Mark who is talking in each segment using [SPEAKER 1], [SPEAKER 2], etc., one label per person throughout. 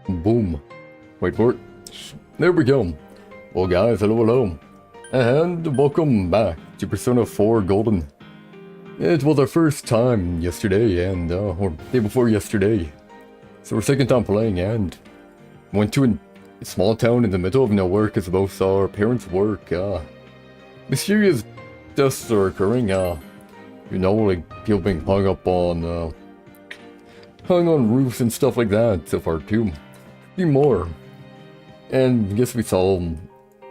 [SPEAKER 1] Boom. Wait for it. There we go. Well guys, hello. And welcome back to Persona 4 Golden. It was our first time yesterday and, or day before yesterday. So our second time playing and went to a small town in the middle of nowhere because both our parents work. Mysterious deaths are occurring, you know, like people being hung on roofs and stuff like that so far too. Be more. And I guess we saw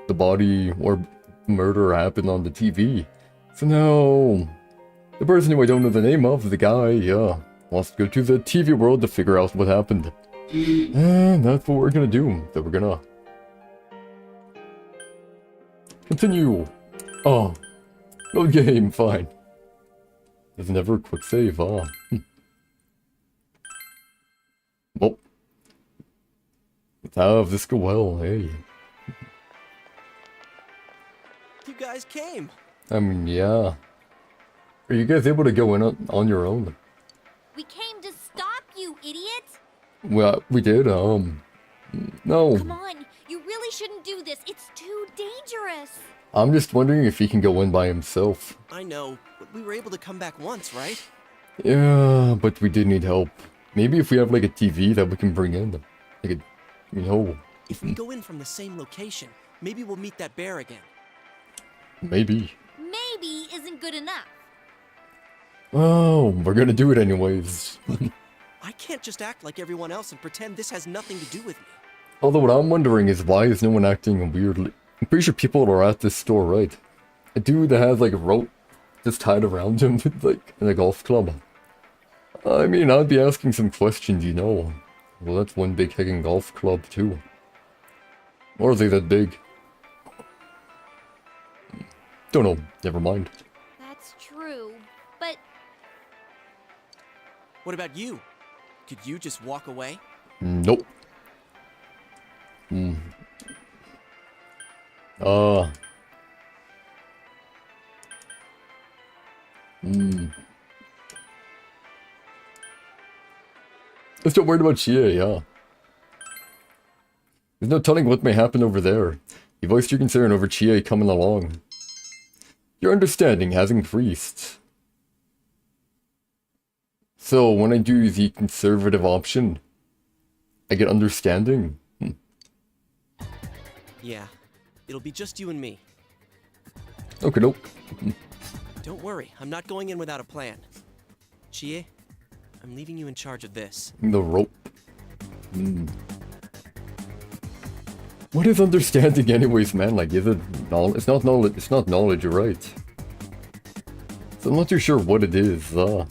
[SPEAKER 1] the body or murder happen on the TV. So now, the person who I don't know the name of, the guy, wants to go to the TV world to figure out what happened. And that's what we're gonna do. So we're gonna continue. Oh, good game, fine. There's never a quick save, Well, let's have this go well, hey.
[SPEAKER 2] You guys came.
[SPEAKER 1] I mean, yeah. Are you guys able to go in on your own?
[SPEAKER 3] We came to stop you, idiot!
[SPEAKER 1] Well, we did, no.
[SPEAKER 3] Come on, you really shouldn't do this. It's too dangerous.
[SPEAKER 1] I'm just wondering if he can go in by himself.
[SPEAKER 2] I know, but we were able to come back once, right?
[SPEAKER 1] Yeah, but we did need help. Maybe if we have like a TV that we can bring in. Like a, you know.
[SPEAKER 2] If we go in from the same location, maybe we'll meet that bear again.
[SPEAKER 1] Maybe.
[SPEAKER 3] Maybe isn't good enough.
[SPEAKER 1] Oh, we're gonna do it anyways.
[SPEAKER 2] I can't just act like everyone else and pretend this has nothing to do with me.
[SPEAKER 1] Although what I'm wondering is why is no one acting weirdly? I'm pretty sure people are at this store, right? A dude that has like a rope just tied around him with like in a golf club. I mean, I'd be asking some questions, you know. Well, that's one big hanging golf club too. Or are they that big? Don't know. Never mind.
[SPEAKER 3] That's true, but...
[SPEAKER 2] What about you? Could you just walk away?
[SPEAKER 1] Nope. Let's not worry about Chia, yeah. There's no telling what may happen over there. You voiced your concern over Chia coming along. Your understanding has increased. So, when I do the conservative option, I get understanding?
[SPEAKER 2] Yeah, it'll be just you and me.
[SPEAKER 1] Okay, nope.
[SPEAKER 2] Don't worry, I'm not going in without a plan. Chie, I'm leaving you in charge of this.
[SPEAKER 1] The rope. What is understanding anyways, man? Like, is it knowledge? It's not knowledge, you're right. So I'm not too sure what it is, Well...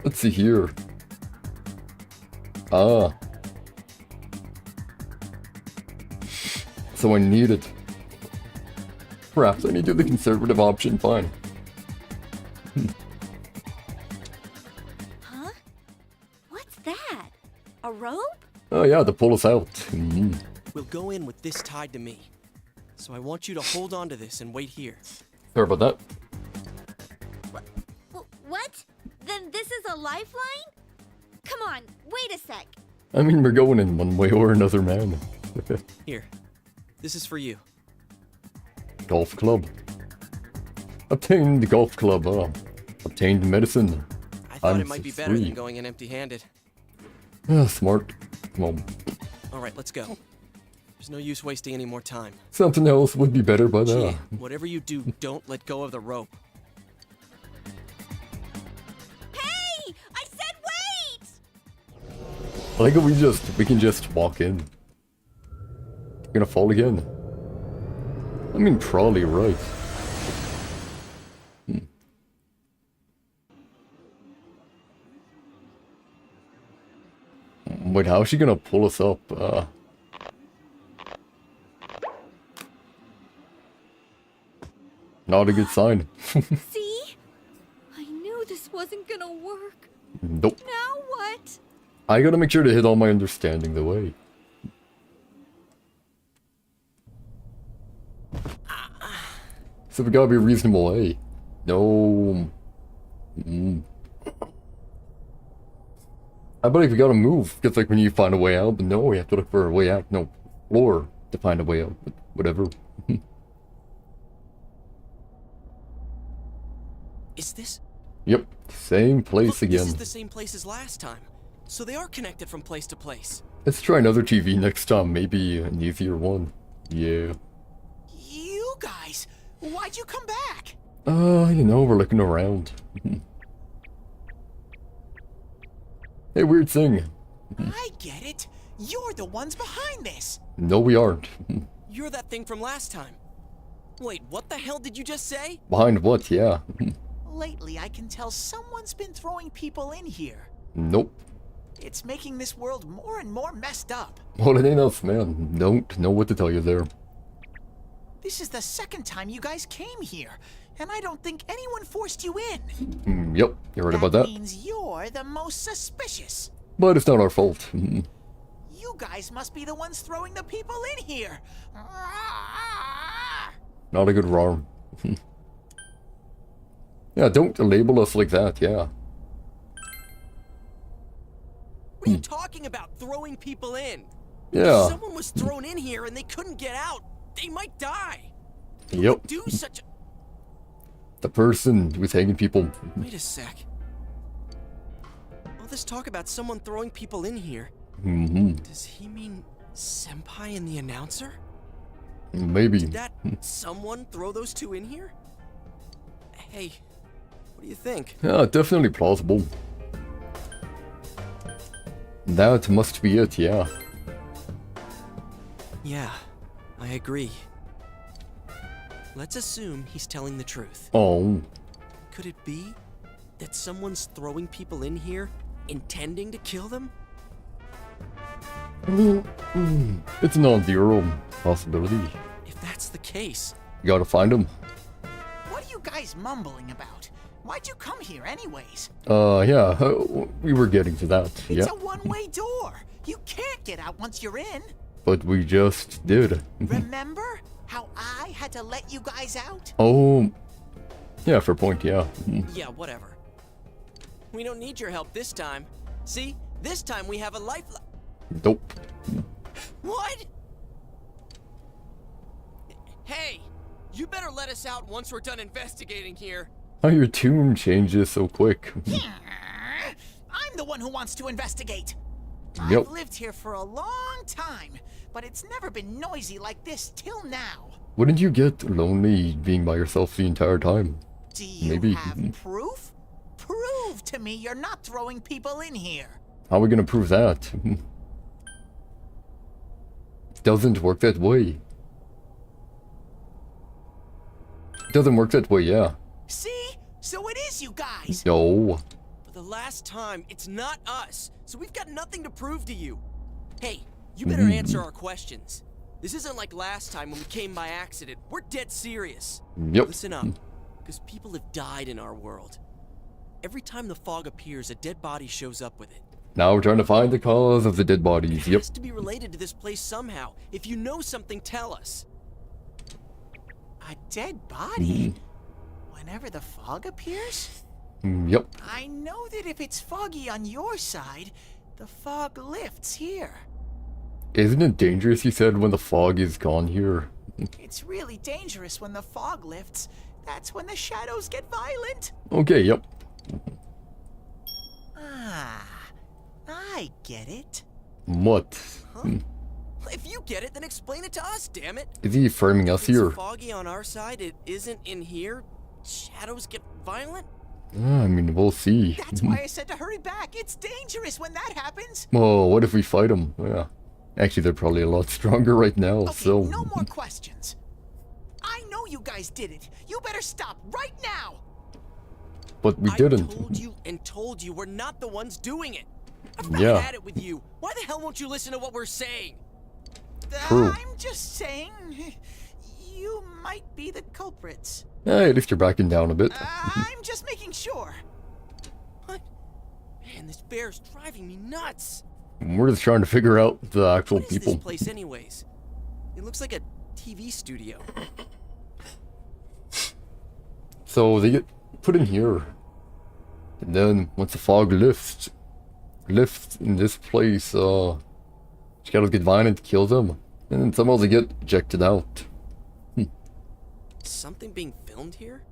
[SPEAKER 1] Let's see here. So I need it. Perhaps I need to do the conservative option, fine.
[SPEAKER 3] Huh? What's that? A rope?
[SPEAKER 1] Oh yeah, to pull us out.
[SPEAKER 2] We'll go in with this tied to me. So I want you to hold on to this and wait here.
[SPEAKER 1] Sorry about that.
[SPEAKER 3] What? Then this is a lifeline? Come on, wait a sec.
[SPEAKER 1] I mean, we're going in one way or another, man.
[SPEAKER 2] Here, this is for you.
[SPEAKER 1] Golf club. Obtained the golf club, obtained medicine.
[SPEAKER 2] I thought it might be better than going in empty-handed.
[SPEAKER 1] Smart. Come on.
[SPEAKER 2] Alright, let's go. There's no use wasting any more time.
[SPEAKER 1] Something else would be better, but
[SPEAKER 2] whatever you do, don't let go of the rope.
[SPEAKER 3] Hey! I said wait!
[SPEAKER 1] I think we can just walk in. You're gonna fall again. I mean, probably right. Wait, how is she gonna pull us up? Not a good sign.
[SPEAKER 3] See? I knew this wasn't gonna work.
[SPEAKER 1] Nope.
[SPEAKER 3] Now what?
[SPEAKER 1] I gotta make sure to hit all my understanding the way. So we gotta be reasonable, eh? No. I bet if we gotta move, because like when you find a way out, but no, we have to look for a way out. No, floor to find a way out, but whatever.
[SPEAKER 2] Is this?
[SPEAKER 1] Yep, same place again.
[SPEAKER 2] This is the same place as last time. So they are connected from place to place.
[SPEAKER 1] Let's try another TV next time, maybe an easier one. Yeah.
[SPEAKER 4] You guys, why'd you come back?
[SPEAKER 1] You know, we're looking around. Hey, weird thing.
[SPEAKER 4] I get it. You're the ones behind this.
[SPEAKER 1] No, we aren't.
[SPEAKER 2] You're that thing from last time. Wait, what the hell did you just say?
[SPEAKER 1] Behind what? Yeah.
[SPEAKER 4] Lately, I can tell someone's been throwing people in here.
[SPEAKER 1] Nope.
[SPEAKER 4] It's making this world more and more messed up.
[SPEAKER 1] Well, it ain't us, man. Don't know what to tell you there.
[SPEAKER 4] This is the second time you guys came here, and I don't think anyone forced you in.
[SPEAKER 1] Yep, you heard about that.
[SPEAKER 4] That means you're the most suspicious.
[SPEAKER 1] But it's not our fault.
[SPEAKER 4] You guys must be the ones throwing the people in here.
[SPEAKER 1] Not a good rhyme. Yeah, don't label us like that, yeah.
[SPEAKER 2] What are you talking about, throwing people in?
[SPEAKER 1] Yeah.
[SPEAKER 2] If someone was thrown in here and they couldn't get out, they might die.
[SPEAKER 1] Yep.
[SPEAKER 2] Do such a...
[SPEAKER 1] The person who's hanging people.
[SPEAKER 2] Wait a sec. All this talk about someone throwing people in here. Does he mean Senpai and the announcer?
[SPEAKER 1] Maybe.
[SPEAKER 2] Did that someone throw those two in here? Hey, what do you think?
[SPEAKER 1] Yeah, definitely plausible. That must be it, yeah.
[SPEAKER 2] Yeah, I agree. Let's assume he's telling the truth.
[SPEAKER 1] Oh.
[SPEAKER 2] Could it be that someone's throwing people in here intending to kill them?
[SPEAKER 1] It's a non-zero possibility.
[SPEAKER 2] If that's the case...
[SPEAKER 1] You gotta find him.
[SPEAKER 4] What are you guys mumbling about? Why'd you come here anyways?
[SPEAKER 1] Yeah, we were getting to that,
[SPEAKER 4] It's
[SPEAKER 1] yeah.
[SPEAKER 4] a one-way door. You can't get out once you're in.
[SPEAKER 1] But we just did.
[SPEAKER 4] Remember how I had to let you guys out?
[SPEAKER 1] Oh, yeah, fair point, yeah.
[SPEAKER 2] Yeah, whatever. We don't need your help this time. See? This time we have a lifeline.
[SPEAKER 1] Nope.
[SPEAKER 2] What? Hey, you better let us out once we're done investigating here.
[SPEAKER 1] How your tune changes so quick.
[SPEAKER 4] I'm the one who wants to investigate.
[SPEAKER 1] Yep.
[SPEAKER 4] I've lived here for a long time, but it's never been noisy like this till now.
[SPEAKER 1] Wouldn't you get lonely being by yourself the entire time?
[SPEAKER 4] Do you
[SPEAKER 1] Maybe.
[SPEAKER 4] have proof? Prove to me you're not throwing people in here.
[SPEAKER 1] How are we gonna prove that? Doesn't work that way. Doesn't work that way, yeah.
[SPEAKER 4] See? So it is you guys.
[SPEAKER 1] No.
[SPEAKER 2] For the last time, it's not us, so we've got nothing to prove to you. Hey, you better answer our questions. This isn't like last time when we came by accident. We're dead serious.
[SPEAKER 1] Yep.
[SPEAKER 2] Listen up, because people have died in our world. Every time the fog appears, a dead body shows up with it.
[SPEAKER 1] Now we're trying to find the cause of the dead bodies.
[SPEAKER 2] It
[SPEAKER 1] Yep.
[SPEAKER 2] has to be related to this place somehow. If you know something, tell us.
[SPEAKER 4] A dead body? Whenever the fog appears?
[SPEAKER 1] Yep.
[SPEAKER 4] I know that if it's foggy on your side, the fog lifts here.
[SPEAKER 1] Isn't it dangerous, you said, when the fog is gone here?
[SPEAKER 4] It's really dangerous when the fog lifts. That's when the shadows get violent.
[SPEAKER 1] Okay, yep.
[SPEAKER 4] Ah, I get it.
[SPEAKER 1] What?
[SPEAKER 2] If you get it, then explain it to us, damn it.
[SPEAKER 1] Is he framing us
[SPEAKER 2] If it's
[SPEAKER 1] here?
[SPEAKER 2] foggy on our side, it isn't in here. Shadows get violent?
[SPEAKER 1] I mean, we'll see.
[SPEAKER 4] That's why I said to hurry back. It's dangerous when that happens.
[SPEAKER 1] Oh, what if we fight them? Yeah. Actually, they're probably a lot stronger right now,
[SPEAKER 4] Okay,
[SPEAKER 1] so...
[SPEAKER 4] no more questions. I know you guys did it. You better stop right now.
[SPEAKER 1] But we
[SPEAKER 2] I
[SPEAKER 1] didn't.
[SPEAKER 2] told you we're not the ones doing it. I've not
[SPEAKER 1] Yeah.
[SPEAKER 2] had it with you. Why the hell won't you listen to what we're saying?
[SPEAKER 1] True.
[SPEAKER 4] I'm just saying, you might be the culprits.
[SPEAKER 1] Hey, at least you're backing down a bit.
[SPEAKER 4] I'm just making sure.
[SPEAKER 2] What? Man, this bear's driving me nuts.
[SPEAKER 1] We're just trying to figure out the actual
[SPEAKER 2] What is
[SPEAKER 1] people.
[SPEAKER 2] this place anyways? It looks like a TV studio.
[SPEAKER 1] So they get put in here. And then once the fog lifts in this place, shadows get violent, kill them. And then somehow they get ejected out.
[SPEAKER 2] Something being filmed here?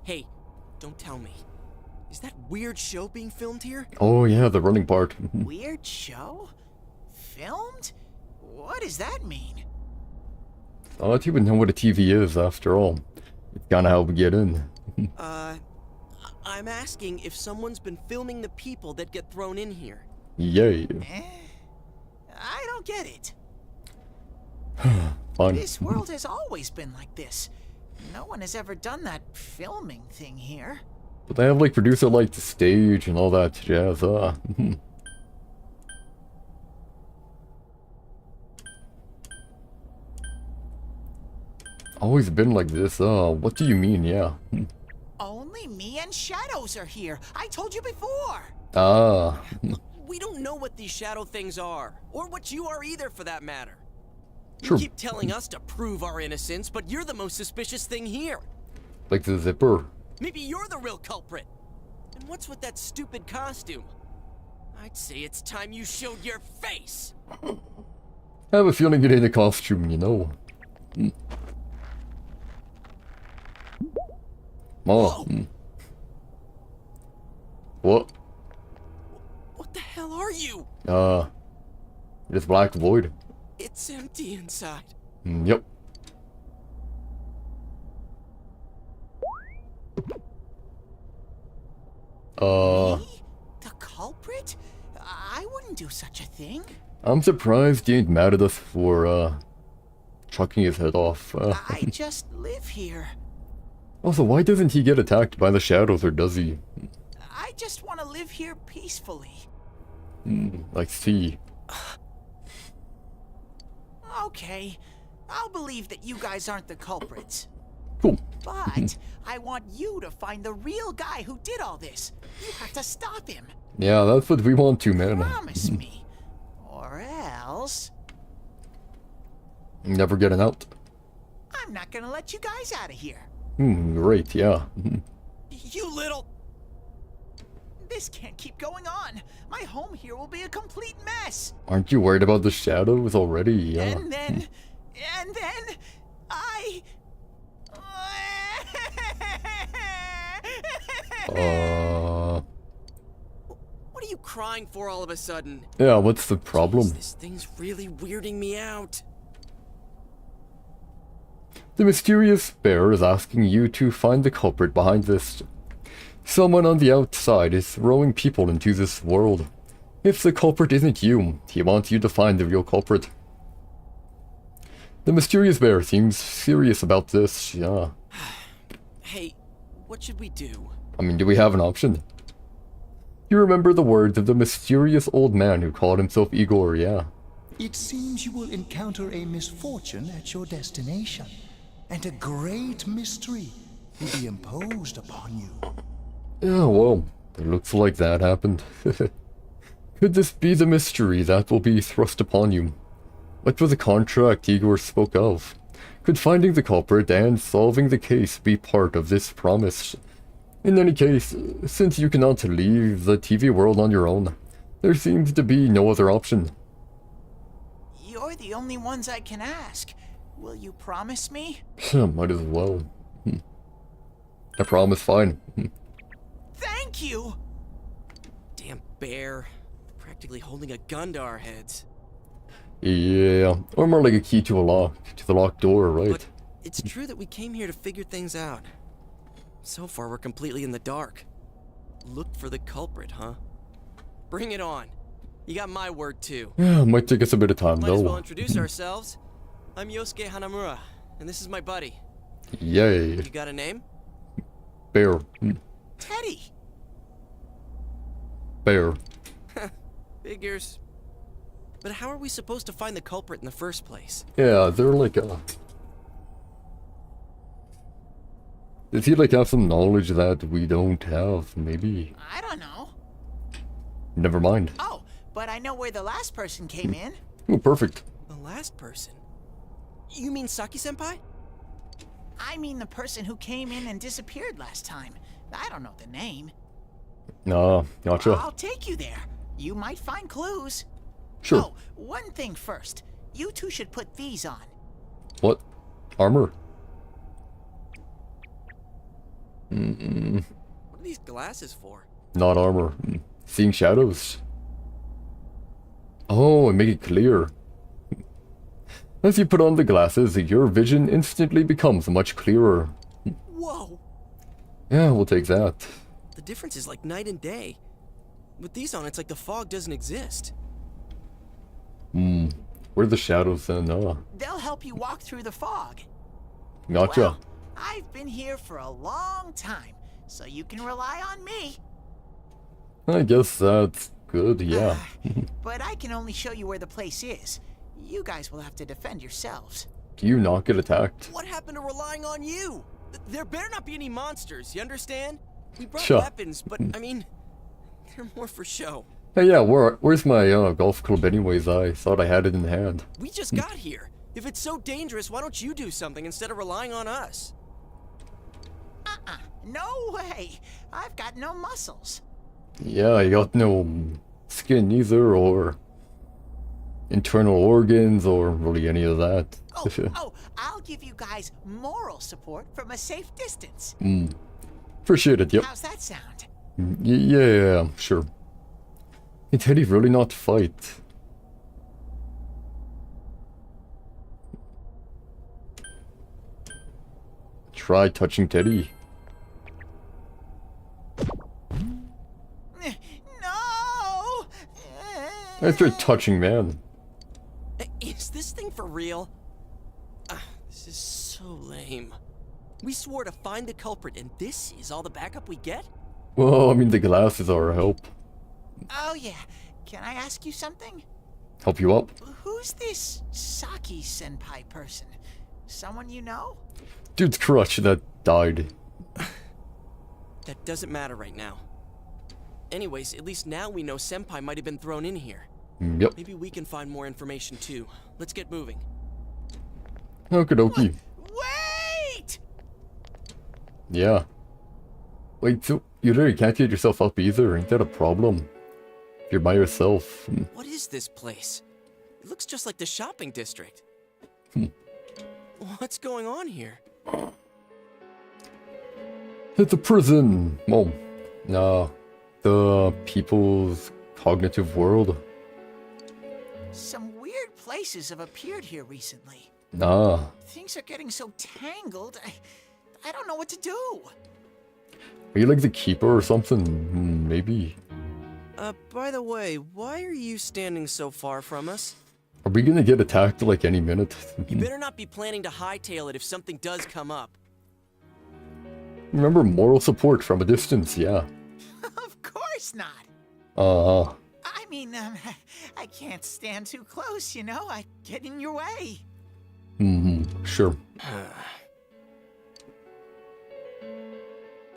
[SPEAKER 2] Hey, don't tell me. Is that weird show being filmed here?
[SPEAKER 1] Oh yeah, the running part.
[SPEAKER 4] Weird show? Filmed? What does that mean?
[SPEAKER 1] I'll let you know what a TV is after all. It's kinda how we get in.
[SPEAKER 2] I'm asking if someone's been filming the people that get thrown in here.
[SPEAKER 1] Yay.
[SPEAKER 4] I don't get it.
[SPEAKER 1] Fine.
[SPEAKER 4] This world has always been like this. No one has ever done that filming thing here.
[SPEAKER 1] But they have like producer like the stage and all that jazz. Always been like this. What do you mean? Yeah.
[SPEAKER 4] Only me and Shadows are here. I told you before.
[SPEAKER 1] Ah.
[SPEAKER 2] We don't know what these shadow things are, or what you are either for that matter.
[SPEAKER 1] True.
[SPEAKER 2] You keep telling us to prove our innocence, but you're the most suspicious thing here.
[SPEAKER 1] Like the zipper.
[SPEAKER 2] Maybe you're the real culprit. And what's with that stupid costume? I'd say it's time you showed your face.
[SPEAKER 1] I have a feeling it ain't a costume, you know. Oh. What?
[SPEAKER 2] What the hell are you?
[SPEAKER 1] It's black void.
[SPEAKER 2] It's empty inside.
[SPEAKER 1] Yep.
[SPEAKER 4] Me? The culprit? I wouldn't do such a thing.
[SPEAKER 1] I'm surprised he ain't mad at us for, chucking his head off.
[SPEAKER 4] I just live here.
[SPEAKER 1] Also, why doesn't he get attacked by the shadows, or does he?
[SPEAKER 4] I just want to live here peacefully.
[SPEAKER 1] Like, see.
[SPEAKER 4] Okay, I'll believe that you guys aren't the culprits.
[SPEAKER 1] Cool.
[SPEAKER 4] But I want you to find the real guy who did all this. You have to stop him.
[SPEAKER 1] Yeah, that's what we want to, man.
[SPEAKER 4] Promise me. Or else...
[SPEAKER 1] Never getting out.
[SPEAKER 4] I'm not gonna let you guys out of here.
[SPEAKER 1] Great, yeah.
[SPEAKER 2] You little...
[SPEAKER 4] This can't keep going on. My home here will be a complete mess.
[SPEAKER 1] Aren't you worried about the shadows already? Yeah.
[SPEAKER 4] And then I...
[SPEAKER 2] What are you crying for all of a sudden?
[SPEAKER 1] Yeah, what's the problem?
[SPEAKER 2] Jeez, this thing's really weirding me out.
[SPEAKER 1] The mysterious bear is asking you to find the culprit behind this. Someone on the outside is throwing people into this world. If the culprit isn't you, he wants you to find the real culprit. The mysterious bear seems serious about this, yeah.
[SPEAKER 2] Hey, what should we do?
[SPEAKER 1] I mean, do we have an option? You remember the words of the mysterious old man who called himself Igor, yeah.
[SPEAKER 5] It seems you will encounter a misfortune at your destination, and a great mystery will be imposed upon you.
[SPEAKER 1] Yeah, well, it looks like that happened. Could this be the mystery that will be thrust upon you? What was the contract Igor spoke of? Could finding the culprit and solving the case be part of this promise? In any case, since you cannot leave the TV world on your own, there seems to be no other option.
[SPEAKER 4] You're the only ones I can ask. Will you promise me?
[SPEAKER 1] Might as well. I promise, fine.
[SPEAKER 4] Thank you!
[SPEAKER 2] Damn bear. Practically holding a gun to our heads.
[SPEAKER 1] Yeah, or more like a key to a lock, to the locked door, right?
[SPEAKER 2] But it's true that we came here to figure things out. So far, we're completely in the dark. Look for the culprit, huh? Bring it on. You got my word, too.
[SPEAKER 1] Yeah, it might take us a bit of time,
[SPEAKER 2] Might as well
[SPEAKER 1] though.
[SPEAKER 2] introduce ourselves. I'm Yosuke Hanamura, and this is my buddy.
[SPEAKER 1] Yay.
[SPEAKER 2] You got a name?
[SPEAKER 1] Bear.
[SPEAKER 4] Teddy!
[SPEAKER 1] Bear.
[SPEAKER 2] Figures. But how are we supposed to find the culprit in the first place?
[SPEAKER 1] Yeah, they're like Does he like have some knowledge that we don't have, maybe?
[SPEAKER 4] I don't know.
[SPEAKER 1] Never mind.
[SPEAKER 4] Oh, but I know where the last person came in.
[SPEAKER 1] Oh, perfect.
[SPEAKER 2] The last person? You mean Saki-senpai?
[SPEAKER 4] I mean the person who came in and disappeared last time. I don't know the name.
[SPEAKER 1] Nah, gotcha.
[SPEAKER 4] I'll take you there. You might find clues.
[SPEAKER 1] Sure.
[SPEAKER 4] Oh, one thing first. You two should put these on.
[SPEAKER 1] What? Armor?
[SPEAKER 2] What are these glasses for?
[SPEAKER 1] Not armor. Seeing shadows. Oh, and make it clear. As you put on the glasses, your vision instantly becomes much clearer.
[SPEAKER 2] Whoa!
[SPEAKER 1] Yeah, we'll take that.
[SPEAKER 2] The difference is like night and day. With these on, it's like the fog doesn't exist.
[SPEAKER 1] Where are the shadows then?
[SPEAKER 4] They'll help you walk through the fog.
[SPEAKER 1] Gotcha.
[SPEAKER 4] Well, I've been here for a long time, so you can rely on me.
[SPEAKER 1] I guess that's good, yeah.
[SPEAKER 4] But I can only show you where the place is. You guys will have to defend yourselves.
[SPEAKER 1] Do you not get attacked?
[SPEAKER 2] What happened to relying on you? There better not be any monsters, you understand? We brought
[SPEAKER 1] Sure.
[SPEAKER 2] weapons, but I mean, they're more for show.
[SPEAKER 1] Hey, yeah, where's my golf club anyways? I thought I had it in hand.
[SPEAKER 2] We just got here. If it's so dangerous, why don't you do something instead of relying on us?
[SPEAKER 4] No way. I've got no muscles.
[SPEAKER 1] Yeah, I got no skin either, or internal organs, or really any of that.
[SPEAKER 4] I'll give you guys moral support from a safe distance.
[SPEAKER 1] Appreciate it, yep.
[SPEAKER 4] How's that sound?
[SPEAKER 1] Yeah, sure. Can Teddy really not fight? Try touching Teddy.
[SPEAKER 4] No!
[SPEAKER 1] I tried touching, man.
[SPEAKER 2] Is this thing for real? This is so lame. We swore to find the culprit, and this is all the backup we get?
[SPEAKER 1] Well, I mean, the glasses are a help.
[SPEAKER 4] Oh yeah, can I ask you something?
[SPEAKER 1] Help you up?
[SPEAKER 4] Who's this Saki-senpai person? Someone you know?
[SPEAKER 1] dude's crush that died.
[SPEAKER 2] That doesn't matter right now. Anyways, at least now we know Senpai might have been thrown in here.
[SPEAKER 1] Yep.
[SPEAKER 2] Maybe we can find more information too. Let's get moving.
[SPEAKER 1] Okie dokie.
[SPEAKER 4] Wait!
[SPEAKER 1] Yeah. Wait, so you literally can't get yourself up either? Ain't that a problem? If you're by yourself.
[SPEAKER 2] What is this place? It looks just like the shopping district. What's going on here?
[SPEAKER 1] It's a prison! Well, nah. The people's cognitive world.
[SPEAKER 4] Some weird places have appeared here recently.
[SPEAKER 1] Nah.
[SPEAKER 4] Things are getting so tangled, I don't know what to do.
[SPEAKER 1] Are you like the keeper or something? Maybe.
[SPEAKER 2] By the way, why are you standing so far from us?
[SPEAKER 1] Are we gonna get attacked like any minute?
[SPEAKER 2] You better not be planning to hightail it if something does come up.
[SPEAKER 1] Remember moral support from a distance, yeah.
[SPEAKER 4] Of course not. I mean, I can't stand too close, you know? I get in your way.
[SPEAKER 1] Sure.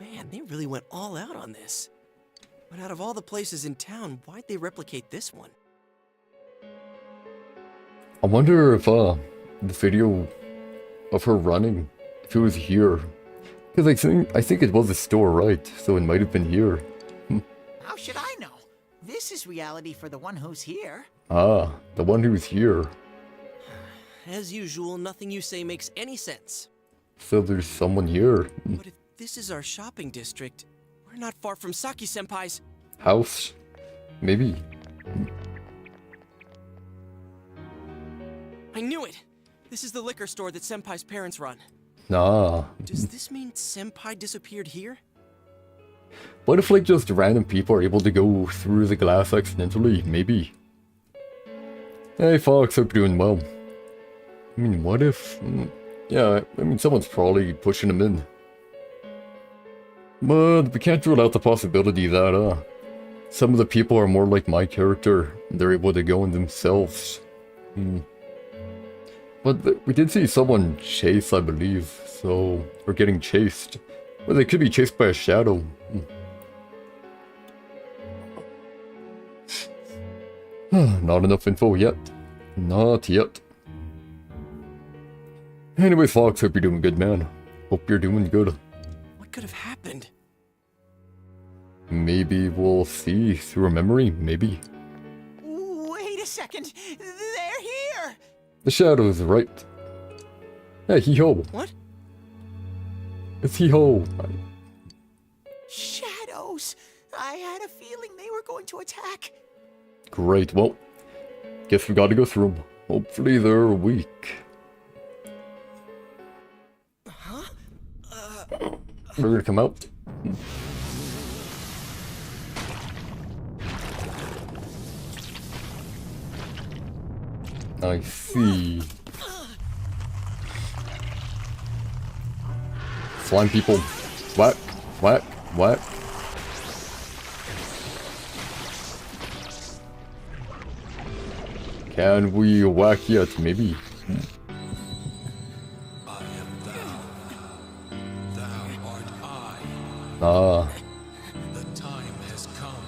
[SPEAKER 2] Man, they really went all out on this. But out of all the places in town, why'd they replicate this one?
[SPEAKER 1] I wonder if, the video of her running, if it was here. Because I think it was a store, right? So it might have been here.
[SPEAKER 4] How should I know? This is reality for the one who's here.
[SPEAKER 1] Ah, the one who's here.
[SPEAKER 2] As usual, nothing you say makes any sense.
[SPEAKER 1] So there's someone here.
[SPEAKER 2] But if this is our shopping district, we're not far from Saki-senpai's
[SPEAKER 1] House? Maybe.
[SPEAKER 2] I knew it! This is the liquor store that Senpai's parents run.
[SPEAKER 1] Nah.
[SPEAKER 2] Does this mean Senpai disappeared here?
[SPEAKER 1] What if like just random people are able to go through the glass accidentally? Maybe. Hey Fox, hope you're doing well. I mean, what if... yeah, I mean someone's probably pushing them in. But we can't rule out the possibility that, some of the people are more like my character. They're able to go in themselves. But we did see someone chase, I believe, so... or getting chased. Well, they could be chased by a shadow. Not enough info yet. Not yet. Anyways, Fox, hope you're doing good, man. Hope you're doing good.
[SPEAKER 2] What could have happened?
[SPEAKER 1] Maybe we'll see through a memory, maybe.
[SPEAKER 4] Wait a second. They're here.
[SPEAKER 1] The shadow's right. Hey, hee-ho.
[SPEAKER 2] What?
[SPEAKER 1] It's hee-ho.
[SPEAKER 4] Shadows. I had a feeling they were going to attack.
[SPEAKER 1] Great, well, guess we gotta go through them. Hopefully they're weak.
[SPEAKER 2] Huh?
[SPEAKER 1] We're gonna come out. I see. Slime people. Whack, whack, whack. Can we whack yet? Maybe.
[SPEAKER 6] I am thou. Thou art I.
[SPEAKER 1] Ah.
[SPEAKER 6] The time has come.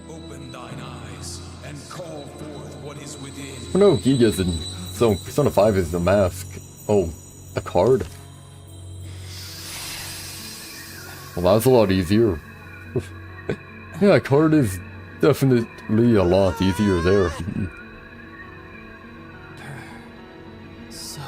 [SPEAKER 6] Open thine eyes and call forth what is within.
[SPEAKER 1] Oh no, Giga's in. So, Persona 5 is the mask. Oh, a card? Well, that's a lot easier. Yeah, a card is definitely a lot easier there.
[SPEAKER 2] So...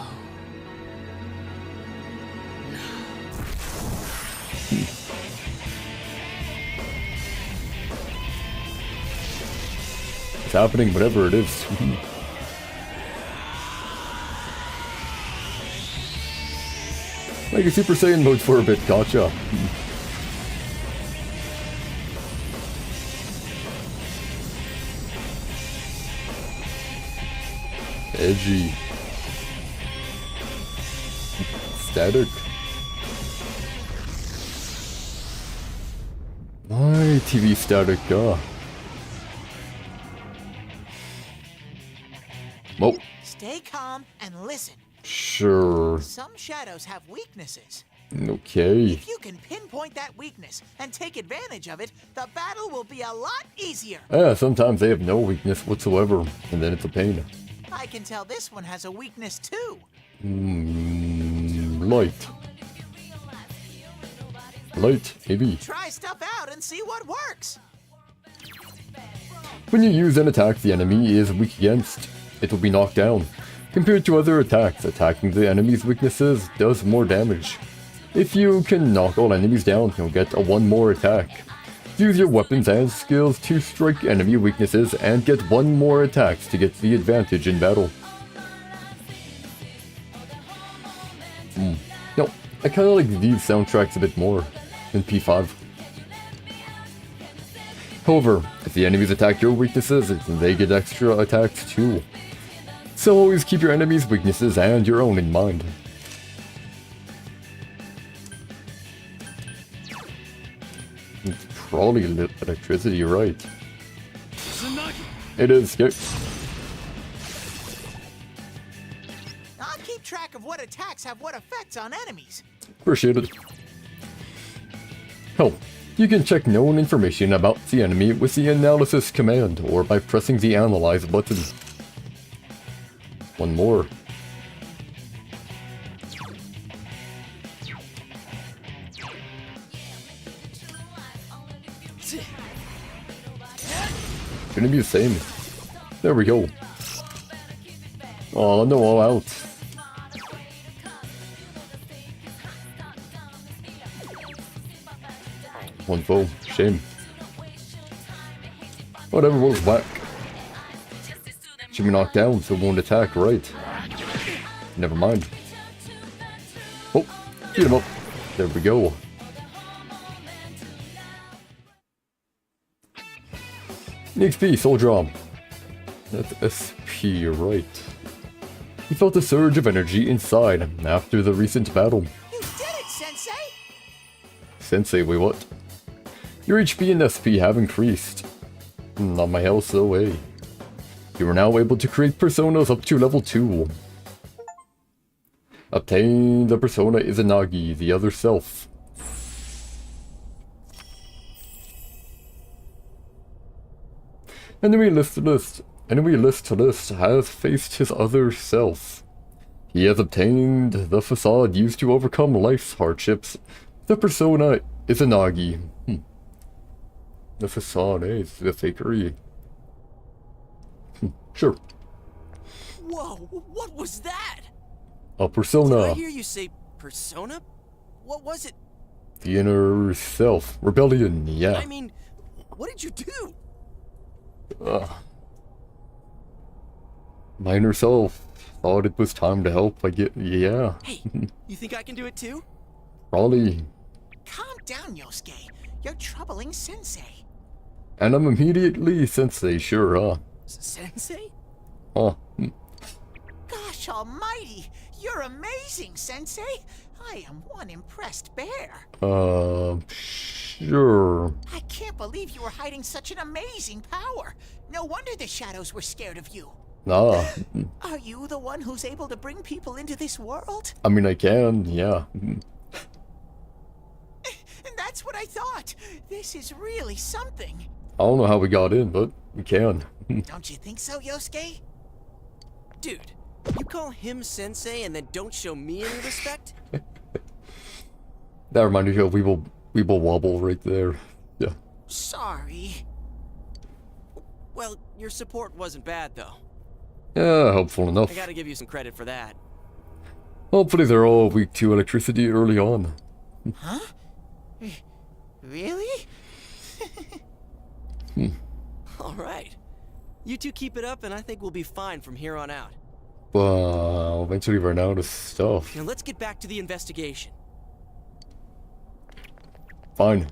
[SPEAKER 1] It's happening, whatever it is. Like a Super Saiyan mode for a bit, gotcha. Edgy. Static. Why TV static? Whoa.
[SPEAKER 4] Stay calm and listen.
[SPEAKER 1] Shh. Sure.
[SPEAKER 4] Some shadows have weaknesses.
[SPEAKER 1] Okay.
[SPEAKER 4] If you can pinpoint that weakness and take advantage of it, the battle will be a lot easier.
[SPEAKER 1] Yeah, sometimes they have no weakness whatsoever, and then it's a pain.
[SPEAKER 4] I can tell this one has a weakness too.
[SPEAKER 1] Light. Light, maybe.
[SPEAKER 4] Try stuff out and see what works.
[SPEAKER 1] When you use an attack the enemy is weak against, it will be knocked down. Compared to other attacks, attacking the enemy's weaknesses does more damage. If you can knock all enemies down, you'll get a 1 more attack. Use your weapons and skills to strike enemy weaknesses and get 1 more attacks to get the advantage in battle. No, I kinda like these soundtracks a bit more than P5. However, if the enemies attack your weaknesses, then they get extra attacks too. So always keep your enemies' weaknesses and your own in mind. It's probably electricity, right? It is, yep.
[SPEAKER 4] I'll keep track of what attacks have what effects on enemies.
[SPEAKER 1] Appreciate it. Oh, you can check known information about the enemy with the analysis command or by pressing the analyze button. 1 more. Gonna be the same. There we go. Oh, no, all out. One foe. Shame. Whatever, was whack. Should be knocked down, so it won't attack, right? Never mind. Oh, beat him up. There we go. XP, Soul Draw. That's SP, right. He felt a surge of energy inside after the recent battle.
[SPEAKER 4] You did it, Sensei!
[SPEAKER 1] Sensei, wait, what? Your HP and SP have increased. Not my health, so hey. You are now able to create personas up to level 2. Obtain the persona Izanagi, the other self. Enemy list to list has faced his other self. He has obtained the facade used to overcome life's hardships. The persona Izanagi. The facade, is the fakery. Sure.
[SPEAKER 2] Whoa, what was that?
[SPEAKER 1] A persona.
[SPEAKER 2] Did I hear you say persona? What was it?
[SPEAKER 1] The inner self. Rebellion, yeah.
[SPEAKER 2] I mean, what did you do?
[SPEAKER 1] My inner self thought it was time to help. Yeah.
[SPEAKER 2] Hey, you think I can do it too?
[SPEAKER 1] Probably.
[SPEAKER 4] Calm down, Yosuke. You're troubling Sensei.
[SPEAKER 1] And I'm immediately Sensei, sure, huh?
[SPEAKER 2] Sensei?
[SPEAKER 1] Huh.
[SPEAKER 4] Gosh almighty! You're amazing, Sensei! I am one impressed bear.
[SPEAKER 1] Sure.
[SPEAKER 4] I can't believe you were hiding such an amazing power. No wonder the shadows were scared of you.
[SPEAKER 1] Nah.
[SPEAKER 4] Are you the one who's able to bring people into this world?
[SPEAKER 1] I mean, I can, yeah.
[SPEAKER 4] That's what I thought. This is really something.
[SPEAKER 1] I don't know how we got in, but we can.
[SPEAKER 4] Don't you think so, Yosuke?
[SPEAKER 2] Dude, you call him sensei and then don't show me any respect?
[SPEAKER 1] That reminded me of Weeble Wobble right there. Yeah.
[SPEAKER 4] Sorry.
[SPEAKER 2] Well, your support wasn't bad though.
[SPEAKER 1] Yeah, helpful enough.
[SPEAKER 2] I gotta give you some credit for that.
[SPEAKER 1] Hopefully they're all weak to electricity early on.
[SPEAKER 4] Huh? Really?
[SPEAKER 2] Alright. You two keep it up and I think we'll be fine from here on out.
[SPEAKER 1] Well, eventually run out of stuff.
[SPEAKER 2] Now let's get back to the investigation.
[SPEAKER 1] Fine.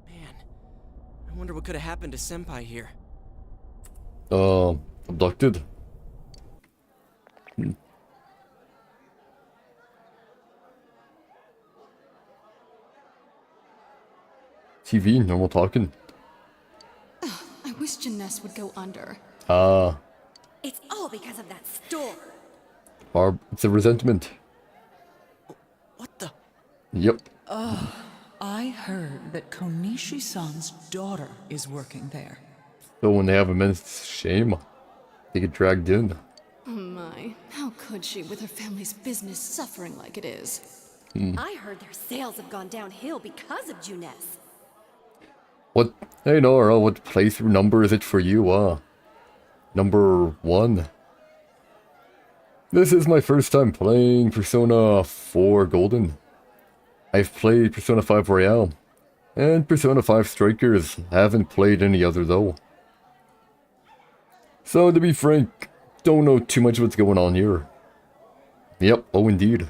[SPEAKER 2] Man, I wonder what could have happened to Senpai here.
[SPEAKER 1] Abducted? TV, normal talking.
[SPEAKER 7] I wish Janess would go under.
[SPEAKER 3] It's all because of that store.
[SPEAKER 1] Or it's a resentment.
[SPEAKER 2] What the?
[SPEAKER 1] Yep.
[SPEAKER 8] I heard that Konishi-san's daughter is working there.
[SPEAKER 1] So when they have immense shame, they get dragged in.
[SPEAKER 7] Oh my, how could she with her family's business suffering like it is?
[SPEAKER 3] I heard their sales have gone downhill because of Juness.
[SPEAKER 1] What? Hey Nora, what playthrough number is it for you? Number 1. This is my first time playing Persona 4 Golden. I've played Persona 5 Royale, and Persona 5 Strikers. Haven't played any other though. So to be frank, don't know too much what's going on here. Yep, oh indeed.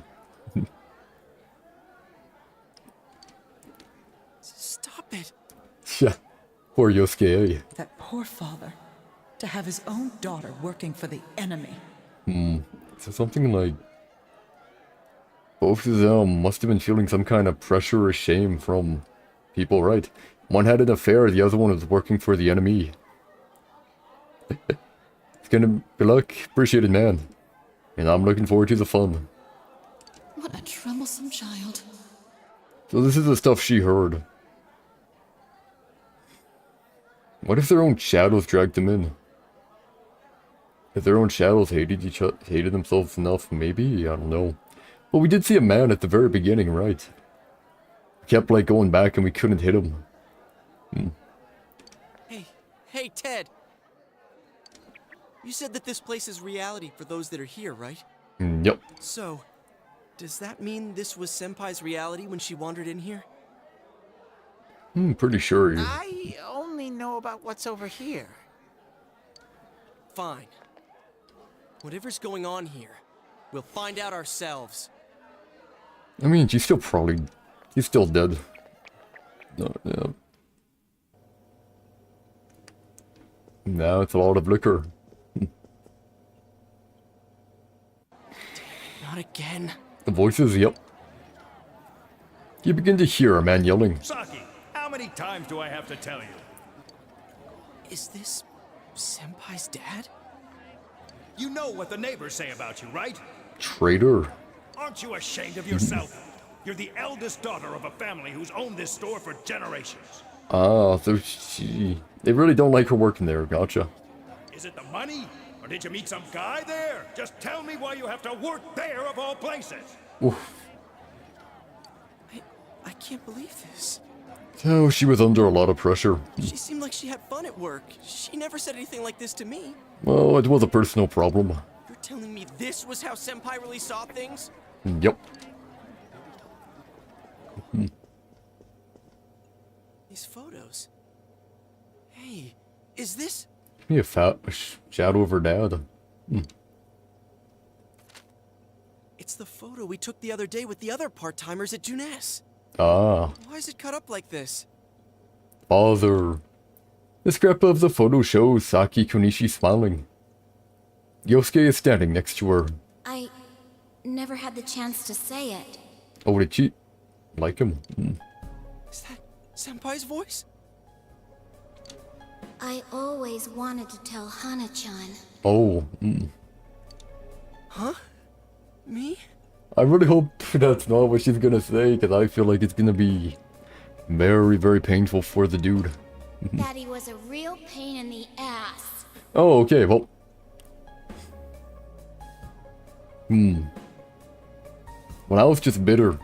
[SPEAKER 2] Stop it.
[SPEAKER 1] Yeah, poor Yosuke, eh?
[SPEAKER 8] That poor father. To have his own daughter working for the enemy.
[SPEAKER 1] So something like... Both of them must have been feeling some kind of pressure or shame from people, right? One had an affair, the other one was working for the enemy. It's gonna be luck. Appreciate it, man. And I'm looking forward to the fun.
[SPEAKER 7] What a troublesome child.
[SPEAKER 1] So this is the stuff she heard. What if their own shadows dragged them in? If their own shadows hated themselves enough, maybe? I don't know. But we did see a man at the very beginning, right? Kept like going back and we couldn't hit him.
[SPEAKER 2] Hey, Ted. You said that this place is reality for those that are here, right?
[SPEAKER 1] Yep.
[SPEAKER 2] So, does that mean this was Senpai's reality when she wandered in here?
[SPEAKER 1] Pretty sure.
[SPEAKER 4] I only know about what's over here.
[SPEAKER 2] Fine. Whatever's going on here, we'll find out ourselves.
[SPEAKER 1] I mean, she's still dead. No, yeah. Now it's a lot of liquor.
[SPEAKER 2] Not again.
[SPEAKER 1] The voices, yep. You begin to hear a man yelling.
[SPEAKER 9] Saki, how many times do I have to tell you?
[SPEAKER 2] Is this Senpai's dad?
[SPEAKER 9] You know what the neighbors say about you, right?
[SPEAKER 1] Traitor.
[SPEAKER 9] Aren't you ashamed of yourself? You're the eldest daughter of a family who's owned this store for generations.
[SPEAKER 1] Ah, so they really don't like her working there, gotcha.
[SPEAKER 9] Is it the money? Or did you meet some guy there? Just tell me why you have to work there of all places.
[SPEAKER 1] Oof.
[SPEAKER 2] I can't believe this.
[SPEAKER 1] So she was under a lot of pressure.
[SPEAKER 2] She seemed like she had fun at work. She never said anything like this to me.
[SPEAKER 1] Well, it was a personal problem.
[SPEAKER 2] You're telling me this was how Senpai really saw things?
[SPEAKER 1] Yep.
[SPEAKER 2] These photos. Hey, is this...
[SPEAKER 1] Be a fat shadow of her dad.
[SPEAKER 2] It's the photo we took the other day with the other part-timers at Juness.
[SPEAKER 1] Ah.
[SPEAKER 2] Why is it cut up like this?
[SPEAKER 1] Bother. The scrap of the photo shows Saki Konishi smiling. Yosuke is standing next to her.
[SPEAKER 3] I never had the chance to say it.
[SPEAKER 1] Oh, did she like him?
[SPEAKER 2] Is that Senpai's voice?
[SPEAKER 3] I always wanted to tell Hana-chan.
[SPEAKER 1] Oh.
[SPEAKER 2] Huh? Me?
[SPEAKER 1] I really hope that's not what she's gonna say, because I feel like it's gonna be very, very painful for the dude.
[SPEAKER 3] Daddy was a real pain in the ass.
[SPEAKER 1] Oh, okay, well. Well, I was just bitter.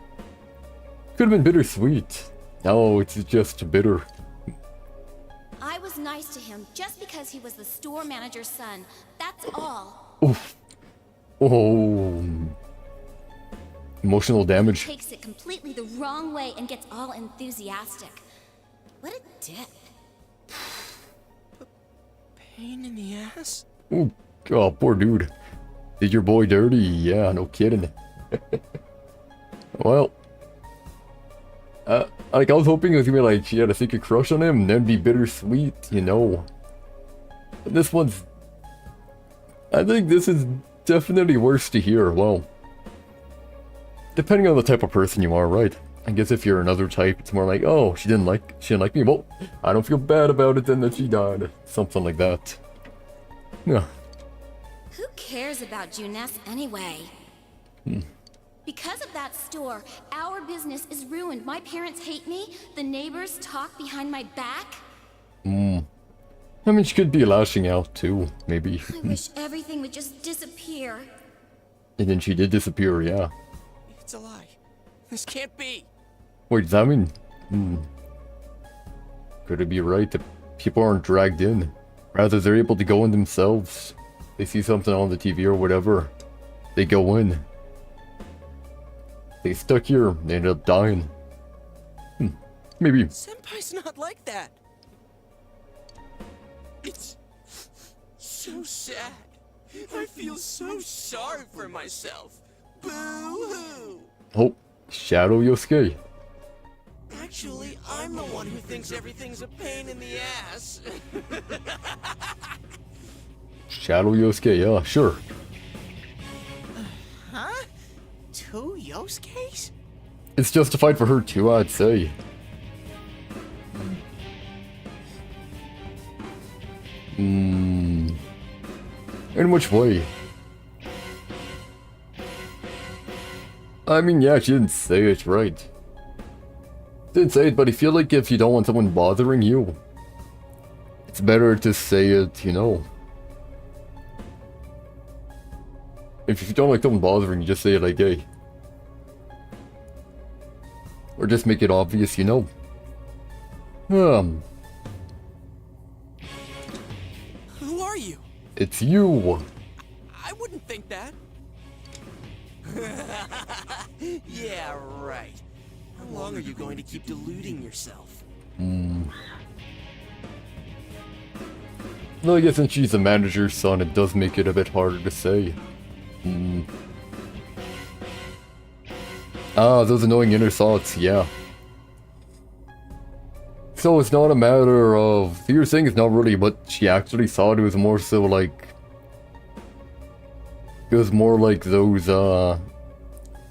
[SPEAKER 1] Could have been bittersweet. No, it's just bitter.
[SPEAKER 3] I was nice to him just because he was the store manager's son. That's all.
[SPEAKER 1] Oof. Oh. Emotional damage.
[SPEAKER 3] He takes it completely the wrong way and gets all enthusiastic. What a dick.
[SPEAKER 2] Pain in the ass?
[SPEAKER 1] Ooh, oh, poor dude. Did your boy dirty? Yeah, no kidding. Well. Like, I was hoping it was gonna be like she had a secret crush on him and then be bittersweet, you know. But this one's... I think this is definitely worse to hear. Well, depending on the type of person you are, right? I guess if you're another type, it's more like, oh, she didn't like me. Well, I don't feel bad about it then that she died. Something like that. Yeah.
[SPEAKER 3] Who cares about Juness anyway? Because of that store, our business is ruined. My parents hate me. The neighbors talk behind my back.
[SPEAKER 1] I mean, she could be lashing out too, maybe.
[SPEAKER 3] I wish everything would just disappear.
[SPEAKER 1] And then she did disappear, yeah.
[SPEAKER 2] It's a lie. This can't be.
[SPEAKER 1] Wait, does that mean... Could it be right that people aren't dragged in? Rather, they're able to go in themselves. They see something on the TV or whatever. They go in. They stuck here, they ended up dying. Maybe.
[SPEAKER 2] Senpai's not like that. It's so sad. I feel so sorry for myself. Boo-hoo!
[SPEAKER 1] Oh, Shadow Yosuke.
[SPEAKER 2] Actually, I'm the one who thinks everything's a pain in the ass.
[SPEAKER 1] Shadow Yosuke, yeah, sure.
[SPEAKER 4] Huh? 2 Yosuke's?
[SPEAKER 1] It's justified for her too, I'd say. In which way? I mean, yeah, she didn't say it, right. Didn't say it, but I feel like if you don't want someone bothering you, it's better to say it, you know. If you don't like someone bothering you, just say it like, hey. Or just make it obvious, you know.
[SPEAKER 2] Who are you?
[SPEAKER 1] It's you.
[SPEAKER 2] I wouldn't think that. Yeah, right. How long are you going to keep deluding yourself?
[SPEAKER 1] Well, I guess since she's the manager's son, it does make it a bit harder to say. Ah, those annoying inner thoughts, yeah. So it's not a matter of... So you're saying it's not really what she actually thought, it was more so like... It was more like those,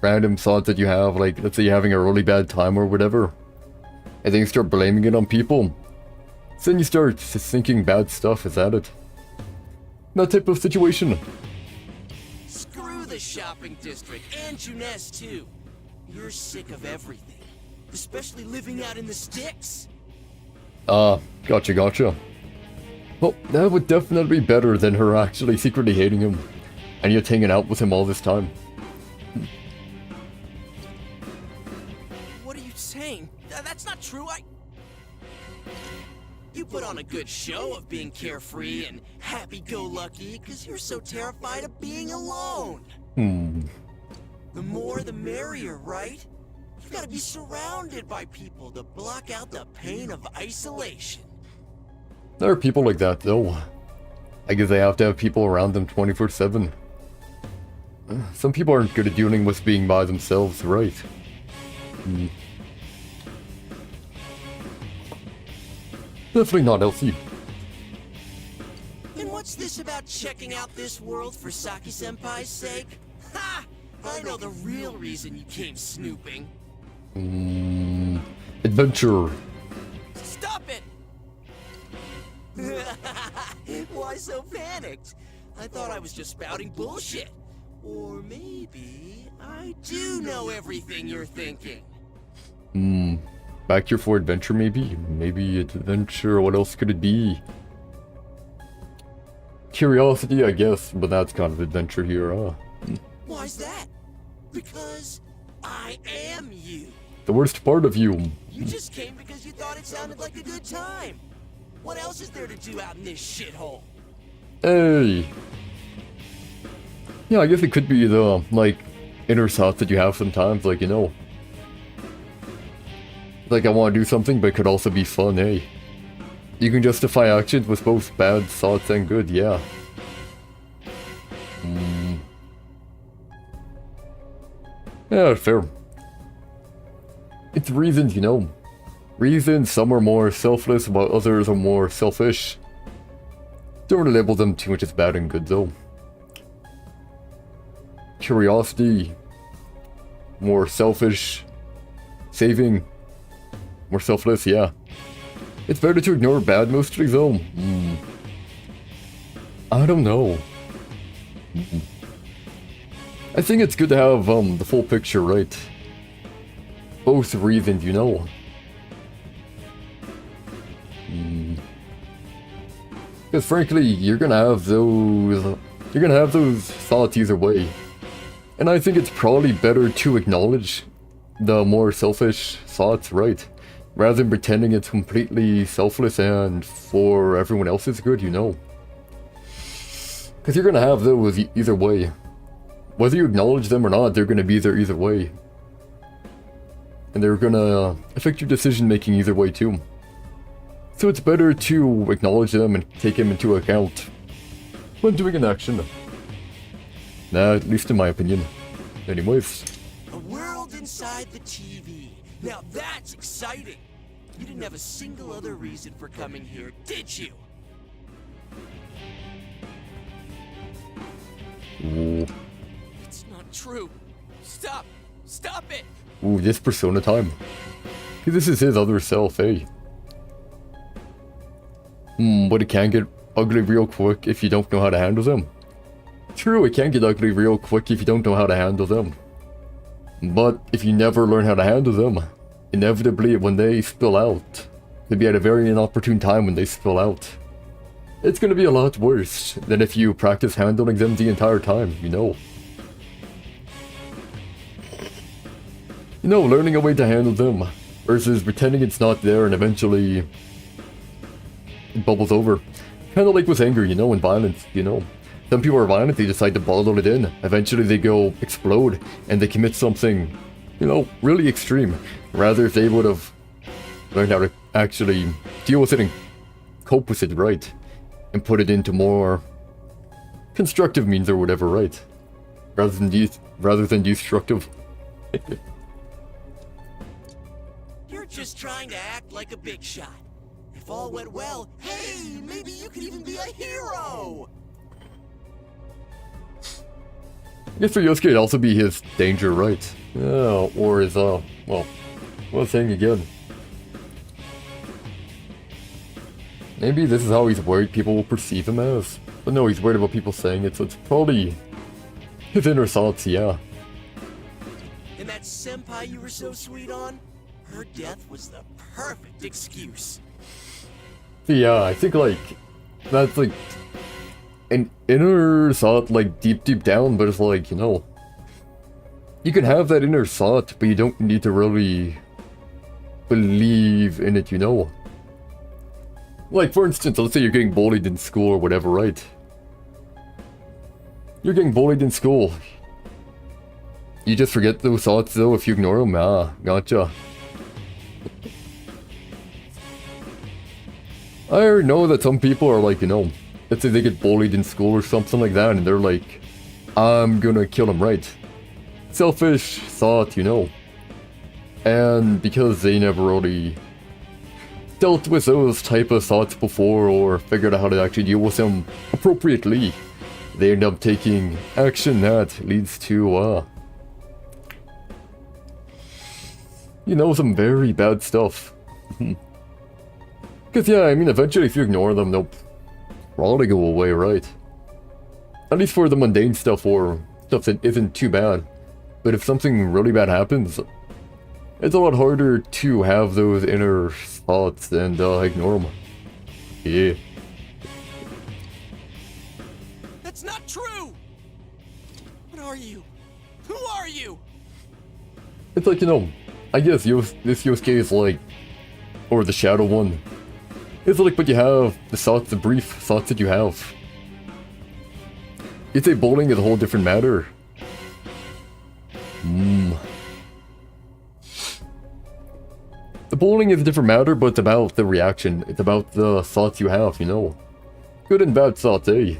[SPEAKER 1] random thoughts that you have, like, let's say you're having a really bad time or whatever. And then you start blaming it on people. So then you start thinking bad stuff, is that it? That type of situation.
[SPEAKER 2] Screw the shopping district, and Juness too. You're sick of everything. Especially living out in the sticks.
[SPEAKER 1] Gotcha. Well, that would definitely be better than her actually secretly hating him. And yet hanging out with him all this time.
[SPEAKER 2] What are you saying? That's not true, You put on a good show of being carefree and happy-go-lucky because you're so terrified of being alone. The more the merrier, right? You've got to be surrounded by people to block out the pain of isolation.
[SPEAKER 1] There are people like that, though. I guess they have to have people around them 24/7. Some people aren't good at dealing with being by themselves, right? Definitely not Elsie.
[SPEAKER 2] And what's this about checking out this world for Saki-senpai's sake? Ha! I know the real reason you came snooping.
[SPEAKER 1] Adventure.
[SPEAKER 2] Stop it! Why so panicked? I thought I was just spouting bullshit. Or maybe I do know everything you're thinking.
[SPEAKER 1] Back here for adventure, maybe? Maybe adventure, what else could it be? Curiosity, I guess, but that's kind of adventure here, huh?
[SPEAKER 2] Why's that? Because I am you.
[SPEAKER 1] The worst part of you.
[SPEAKER 2] You just came because you thought it sounded like a good time. What else is there to do out in this shithole?
[SPEAKER 1] Hey. Yeah, I guess it could be the, like, inner thoughts that you have sometimes, like, you know. Like, I want to do something, but it could also be fun, hey. You can justify actions with both bad thoughts and good, yeah. Yeah, fair. It's reasons, you know. Reasons, some are more selfless, while others are more selfish. Don't really label them too much as bad and good, though. Curiosity, more selfish. Saving, more selfless, yeah. It's better to ignore bad mostly, though. I don't know. I think it's good to have the full picture, right? Both reasons, you know. Because frankly, you're gonna have those thoughts either way. And I think it's probably better to acknowledge the more selfish thoughts, right? Rather than pretending it's completely selfless and for everyone else's good, you know. Because you're gonna have those either way. Whether you acknowledge them or not, they're gonna be there either way. And they're gonna affect your decision making either way too. So it's better to acknowledge them and take them into account when doing an action. Nah, at least in my opinion. Anyways.
[SPEAKER 2] A world inside the TV. Now that's exciting. You didn't have a single other reason for coming here, did you?
[SPEAKER 1] Ooh.
[SPEAKER 2] It's not true. Stop. Stop it.
[SPEAKER 1] Ooh, this Persona time. This is his other self, eh? But it can get ugly real quick if you don't know how to handle them. True, it can get ugly real quick if you don't know how to handle them. But if you never learn how to handle them, inevitably when they spill out, it'll be at a very inopportune time when they spill out. It's gonna be a lot worse than if you practice handling them the entire time, you know. You know, learning a way to handle them versus pretending it's not there and eventually it bubbles over. Kind of like with anger, you know, and violence, you know. Some people are violent, they decide to bottle it in. Eventually they go explode and they commit something, you know, really extreme. Rather if they would have learned how to actually deal with it and cope with it right. And put it into more constructive means or whatever, right? Rather than destructive.
[SPEAKER 2] You're just trying to act like a big shot. If all went well, hey, maybe you could even be a hero!
[SPEAKER 1] I guess for Yosuke it'd also be his danger, right? Or his, well, what was I saying again? Maybe this is how he's worried people will perceive him as. But no, he's worried about people saying it, so it's probably his inner thoughts, yeah.
[SPEAKER 2] And that senpai you were so sweet on? Her death was the perfect excuse.
[SPEAKER 1] Yeah, I think, like, that's, like, an inner thought, like, deep down, but it's like, you know, you can have that inner thought, but you don't need to really believe in it, you know? Like, for instance, let's say you're getting bullied in school or whatever, right? You're getting bullied in school. You just forget those thoughts, though, if you ignore them? Ah, gotcha. I know that some people are like, you know, let's say they get bullied in school or something like that, and they're like, I'm gonna kill him, right? Selfish thought, you know. And because they never really dealt with those type of thoughts before or figured out how to actually deal with them appropriately, they end up taking action that leads to, you know, some very bad stuff. Because, yeah, I mean, eventually if you ignore them, they'll probably go away, right? At least for the mundane stuff or stuff that isn't too bad. But if something really bad happens, it's a lot harder to have those inner thoughts and ignore them. Yeah.
[SPEAKER 2] That's not true! What are you? Who are you?
[SPEAKER 1] It's like, you know, I guess this Yosuke is like, or the Shadow one. It's like, but you have the thoughts, the brief thoughts that you have. You'd say bowling is a whole different matter. The bowling is a different matter, but it's about the reaction. It's about the thoughts you have, you know. Good and bad thoughts, eh?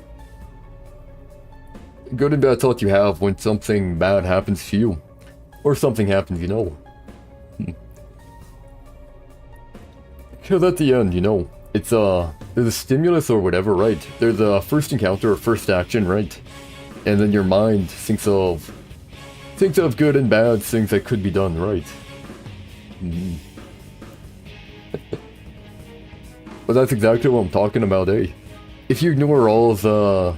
[SPEAKER 1] Good and bad thoughts you have when something bad happens to you. Or something happens, you know. Because at the end, you know, it's there's a stimulus or whatever, right? There's a first encounter or first action, right? And then your mind thinks of good and bad things that could be done, right? But that's exactly what I'm talking about, eh? If you ignore all the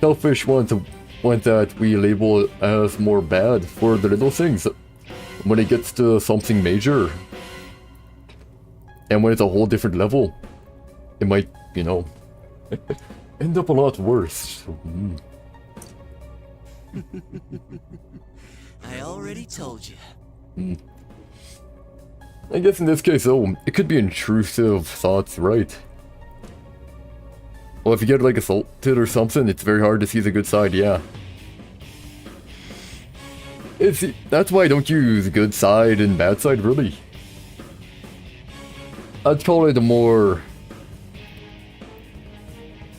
[SPEAKER 1] Selfish want that we label it as more bad for the little things. When it gets to something major, and when it's a whole different level, it might, you know, end up a lot worse.
[SPEAKER 2] I already told you.
[SPEAKER 1] I guess in this case, though, it could be intrusive thoughts, right? Well, if you get, like, assaulted or something, it's very hard to see the good side, yeah. That's why I don't use good side and bad side, really. I'd call it a more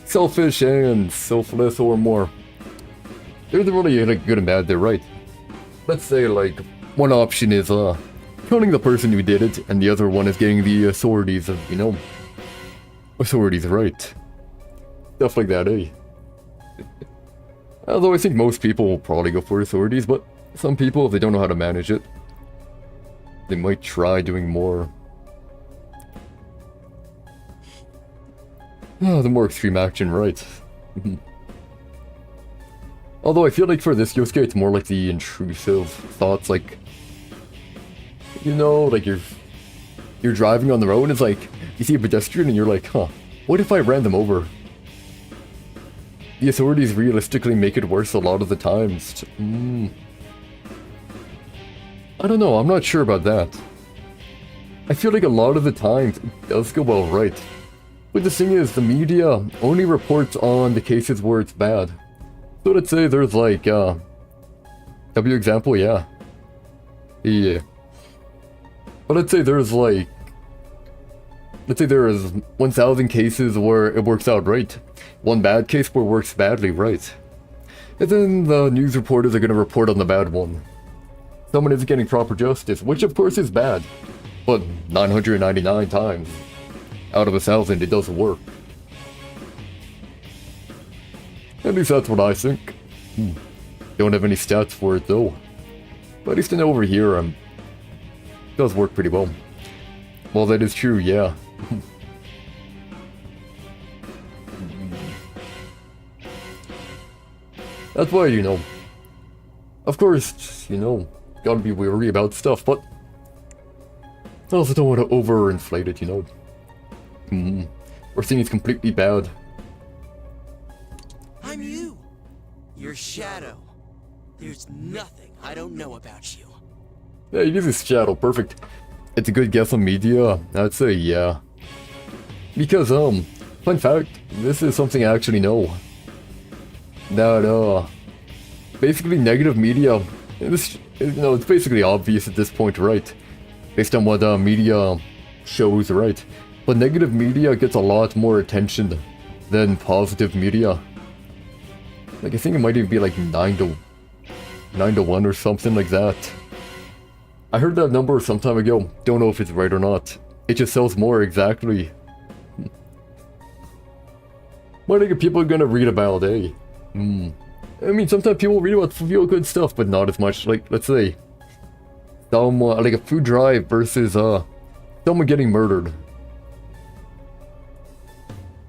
[SPEAKER 1] selfish and selfless, or more... There's really, like, good and bad there, right? Let's say, like, one option is, killing the person who did it, and the other one is getting the authorities, you know. Authorities, right. Stuff like that, eh? Although I think most people will probably go for authorities, but some people, if they don't know how to manage it, they might try doing more. The more extreme action, right. Although I feel like for this Yosuke, it's more like the intrusive thoughts, like, you know, like you're driving on the road and it's like, you see a pedestrian and you're like, huh, what if I ran them over? The authorities realistically make it worse a lot of the times. I don't know, I'm not sure about that. I feel like a lot of the times it does go well right. But the thing is, the media only reports on the cases where it's bad. So let's say there's like, W example, yeah. Yeah. But let's say there's like, let's say there is 1,000 cases where it works out right. One bad case where it works badly, right. And then the news reporters are going to report on the bad one. Someone isn't getting proper justice, which of course is bad. But 999 times out of 1,000 it doesn't work. At least that's what I think. Don't have any stats for it though. But at least I know over here it does work pretty well. Well, that is true, yeah. That's why, you know, of course, you know, gotta be wary about stuff, but I also don't want to overinflate it, you know. Or think it's completely bad.
[SPEAKER 2] I'm you. Your shadow. There's nothing I don't know about you.
[SPEAKER 1] Yeah, he uses shadow, perfect. It's a good guess on media, I'd say yeah. Because, fun fact, this is something I actually know. That, basically negative media, this, you know, it's basically obvious at this point, right? Based on what, media shows, right? But negative media gets a lot more attention than positive media. Like, I think it might even be like 9 to 1 or something like that. I heard that number some time ago, don't know if it's right or not. It just sells more, exactly. What are people gonna read about, eh? I mean, sometimes people read about feel-good stuff, but not as much. Like, let's say, someone, like a food drive versus, someone getting murdered.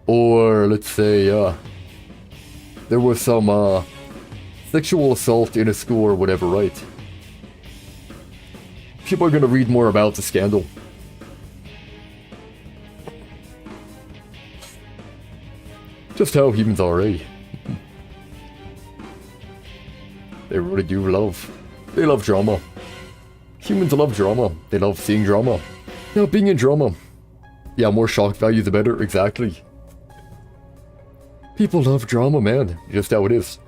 [SPEAKER 1] Or, let's say, there was some, sexual assault in a school or whatever, right? People are gonna read more about the scandal. Just how humans are, eh? They really do love. They love drama. Humans love drama. They love seeing drama. Now, being in drama. Yeah, more shock value the better, exactly. People love drama, man. Just how it is.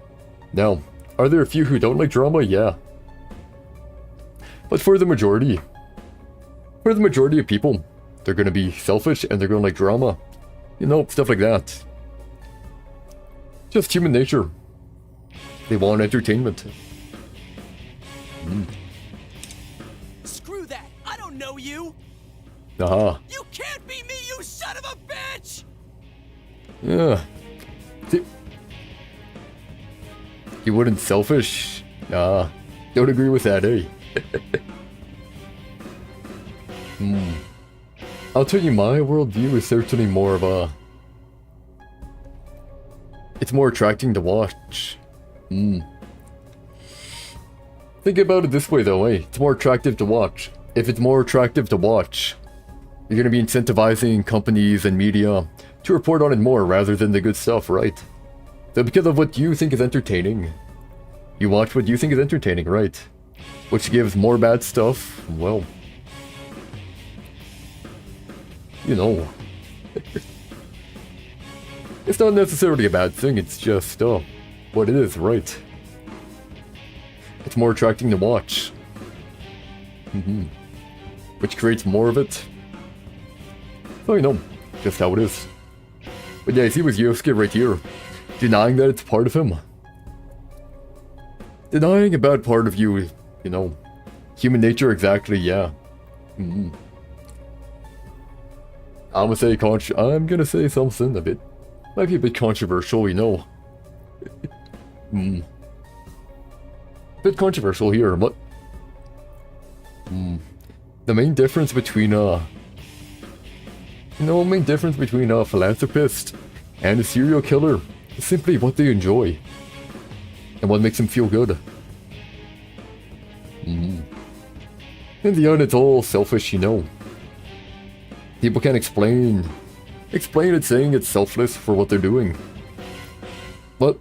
[SPEAKER 1] Now, are there a few who don't like drama? Yeah. But for the majority of people, they're gonna be selfish and they're gonna like drama. You know, stuff like that. Just human nature. They want entertainment.
[SPEAKER 2] Screw that! I don't know you!
[SPEAKER 1] Aha.
[SPEAKER 2] You can't be me, you son of a bitch!
[SPEAKER 1] Yeah. See, you wouldn't selfish? Nah. Don't agree with that, eh? I'll tell you, my worldview is certainly more of a... It's more attracting to watch. Think about it this way though, eh? It's more attractive to watch. If it's more attractive to watch, you're gonna be incentivizing companies and media to report on it more rather than the good stuff, right? So because of what you think is entertaining, you watch what you think is entertaining, right? Which gives more bad stuff, well, you know. It's not necessarily a bad thing, it's just, what it is, right? It's more attracting to watch. Which creates more of it. So you know, just how it is. But yeah, I see with Yosuke right here, denying that it's part of him. Denying a bad part of you, you know. Human nature, exactly, yeah. I'm gonna say something a bit, might be a bit controversial, you know. Bit controversial here, but the main difference between a philanthropist and a serial killer is simply what they enjoy and what makes them feel good. In the end, it's all selfish, you know. People can't explain it, saying it's selfless for what they're doing. But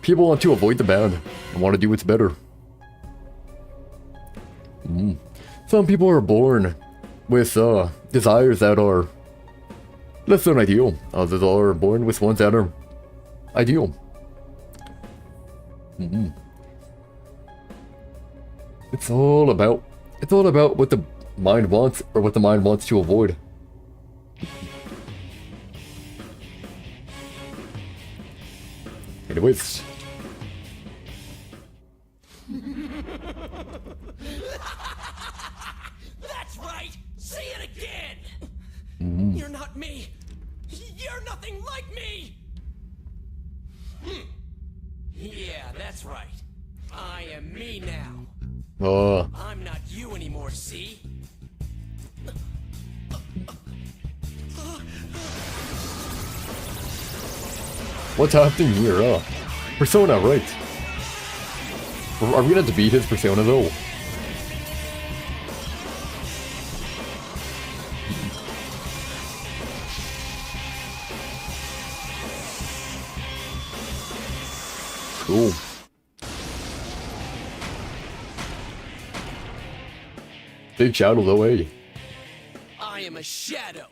[SPEAKER 1] people want to avoid the bad and want to do what's better. Some people are born with desires that are less than ideal. Others are born with ones that are ideal. It's all about what the mind wants or what the mind wants to avoid. Anyways.
[SPEAKER 2] That's right! Say it again! You're not me! You're nothing like me! Yeah, that's right. I am me now. I'm not you anymore, see?
[SPEAKER 1] What's happening here? Persona, right? Are we gonna have to beat his persona though? Cool. Big shadow though, eh?
[SPEAKER 2] I am a shadow,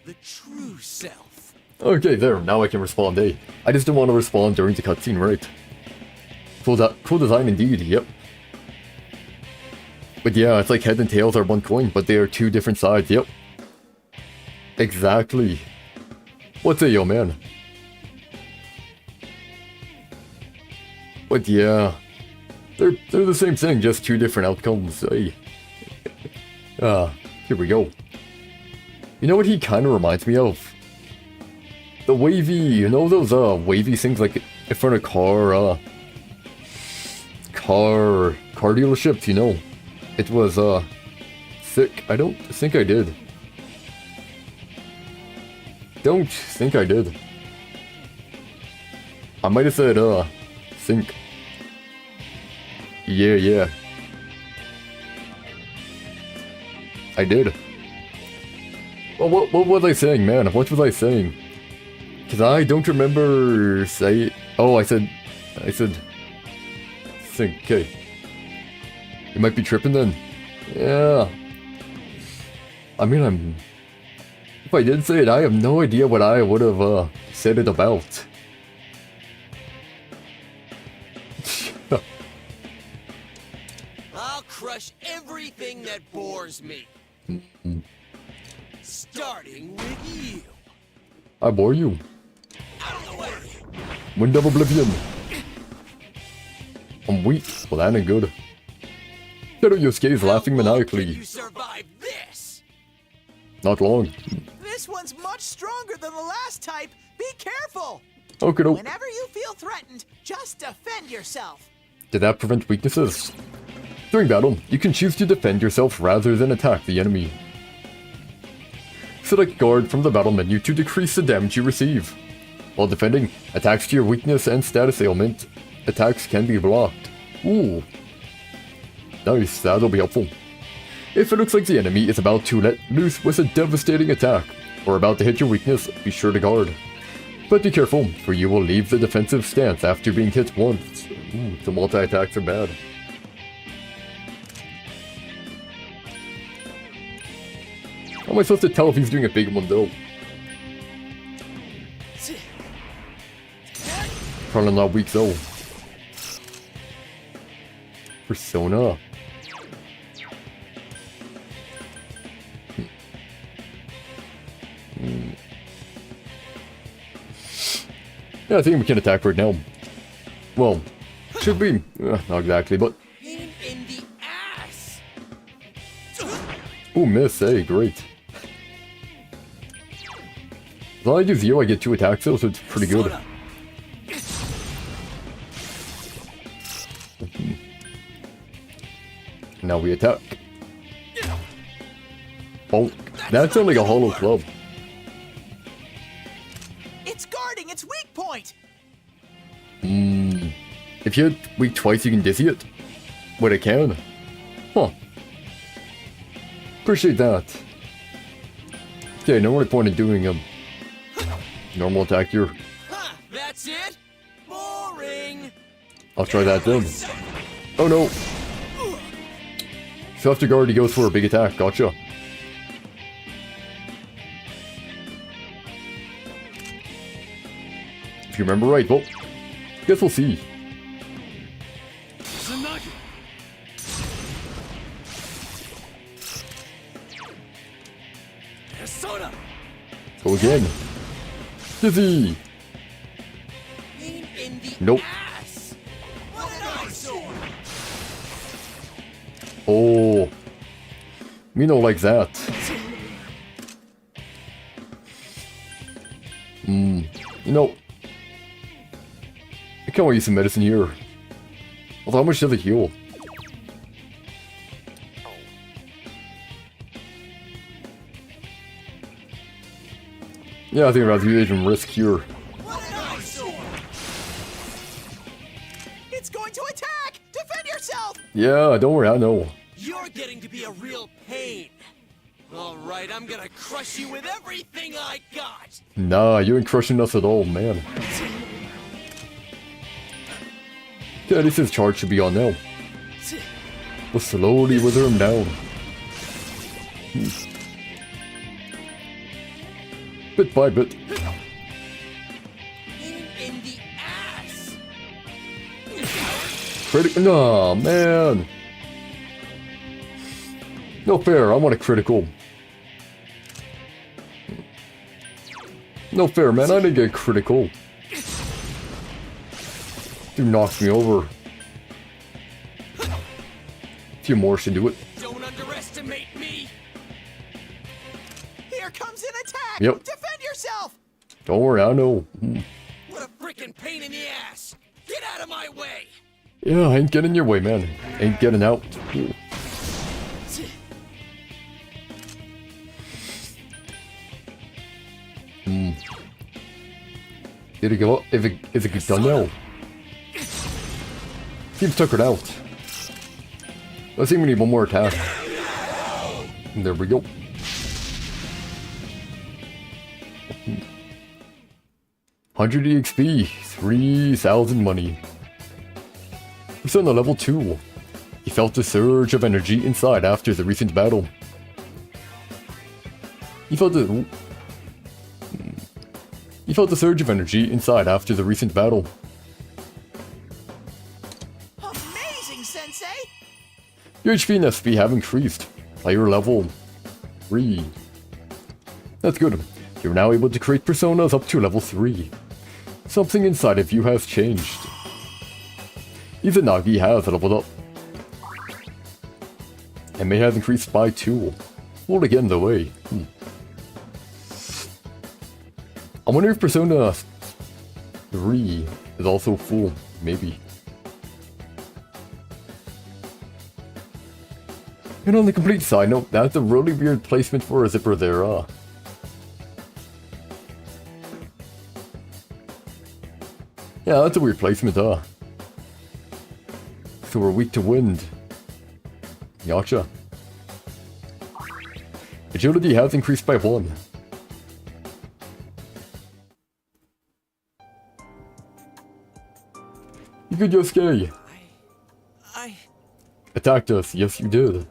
[SPEAKER 2] the true self.
[SPEAKER 1] Okay, there. Now I can respond, eh? I just didn't want to respond during the cutscene, right? Cool design indeed, yep. But yeah, it's like head and tails are one coin, but they are two different sides, yep. Exactly. What's it, yo, man? But yeah, they're the same thing, just two different outcomes, eh? Here we go. You know what he kind of reminds me of? The wavy, you know those wavy things like in front of car dealerships, you know? It was thick. I don't think I did. Don't think I did. I might have said think. Yeah. I did. Well, what was I saying, man? What was I saying? Because I don't remember say. Oh, I said think. Okay. You might be tripping then. Yeah. I mean, if I did say it, I have no idea what I would have said it about.
[SPEAKER 2] I'll crush everything that bores me. Starting with you.
[SPEAKER 1] I bore you.
[SPEAKER 2] Out of the way.
[SPEAKER 1] Wind of Oblivion. I'm weak. Well, that ain't good. Shadow Yosuke is laughing maniacally.
[SPEAKER 2] You survive this.
[SPEAKER 1] Not long.
[SPEAKER 4] This one's much stronger than the last type. Be careful.
[SPEAKER 1] Okay, doke.
[SPEAKER 4] Whenever you feel threatened, just defend yourself.
[SPEAKER 1] Did that prevent weaknesses? During battle, you can choose to defend yourself rather than attack the enemy. Select guard from the battle menu to decrease the damage you receive. While defending, attacks to your weakness and status ailment, attacks can be blocked. Ooh. Nice, that'll be helpful. If it looks like the enemy is about to let loose with a devastating attack, or about to hit your weakness, be sure to guard. But be careful, for you will leave the defensive stance after being hit once. Ooh, the multi-attacks are bad. How am I supposed to tell if he's doing a big one though? Probably not weak though. Persona. Yeah, I think we can attack right now. Well, should be. Not exactly, but...
[SPEAKER 2] Pain in the ass!
[SPEAKER 1] Ooh, miss. Hey, great. As long as I do 0, I get 2 attacks though, so it's pretty good. Now we attack. Oh, that's like a hollow club.
[SPEAKER 4] It's guarding its weak point.
[SPEAKER 1] If you hit weak twice, you can dizzy it. But it can. Huh. Appreciate that. Okay, no more point in doing a normal attack here.
[SPEAKER 2] Huh, that's it? Boring!
[SPEAKER 1] I'll try that then. Oh no! So after guard, he goes for a big attack. Gotcha. If you remember right, well, guess we'll see. Go again. Dizzy!
[SPEAKER 2] Pain in the
[SPEAKER 1] Nope.
[SPEAKER 2] ass! What an eyesore!
[SPEAKER 1] Oh. Me no like that. You know, I can't use some medicine here. Although, how much does it heal? Yeah, I think I'd rather even risk here.
[SPEAKER 2] What an eyesore!
[SPEAKER 4] It's going to attack! Defend yourself!
[SPEAKER 1] Yeah, don't worry, I know.
[SPEAKER 2] You're getting to be a real pain. Alright, I'm gonna crush you with everything I got!
[SPEAKER 1] Nah, you ain't crushing us at all, man. Okay, at least his charge should be on now. We'll slowly wither him down. Bit by bit.
[SPEAKER 2] Pain in the ass!
[SPEAKER 1] Critical. Nah, man. No fair, I want a critical. No fair, man, I didn't get critical. Dude knocks me over. A few more should do it.
[SPEAKER 2] Don't underestimate me!
[SPEAKER 4] Here comes an attack!
[SPEAKER 1] Yep.
[SPEAKER 4] Defend yourself!
[SPEAKER 1] Don't worry, I know.
[SPEAKER 2] What a freaking pain in the ass! Get out of my way!
[SPEAKER 1] Yeah, I ain't getting in your way, man. Ain't getting out. Did it go up? Is it done now? Seems tuckered out. Let's see, we need one more attack. And there we go. $100 EXP, 3,000 money. He's on the level 2. He felt a surge of energy inside after the recent battle. He felt a surge of energy inside after the recent battle.
[SPEAKER 4] Amazing, Sensei!
[SPEAKER 1] Your HP and SP have increased. Player level 3. That's good. You're now able to create personas up to level 3. Something inside of you has changed. Izanagi has leveled up. And may have increased by 2. We'll again the way. I wonder if Persona 3 is also full. Maybe. And on the complete side note, that's a really weird placement for a zipper there, Yeah, that's a weird placement, huh? So we're weak to wind. Gotcha. Agility has increased by 1. You good, Yosuke?
[SPEAKER 2] I...
[SPEAKER 1] Attacked us. Yes, you did.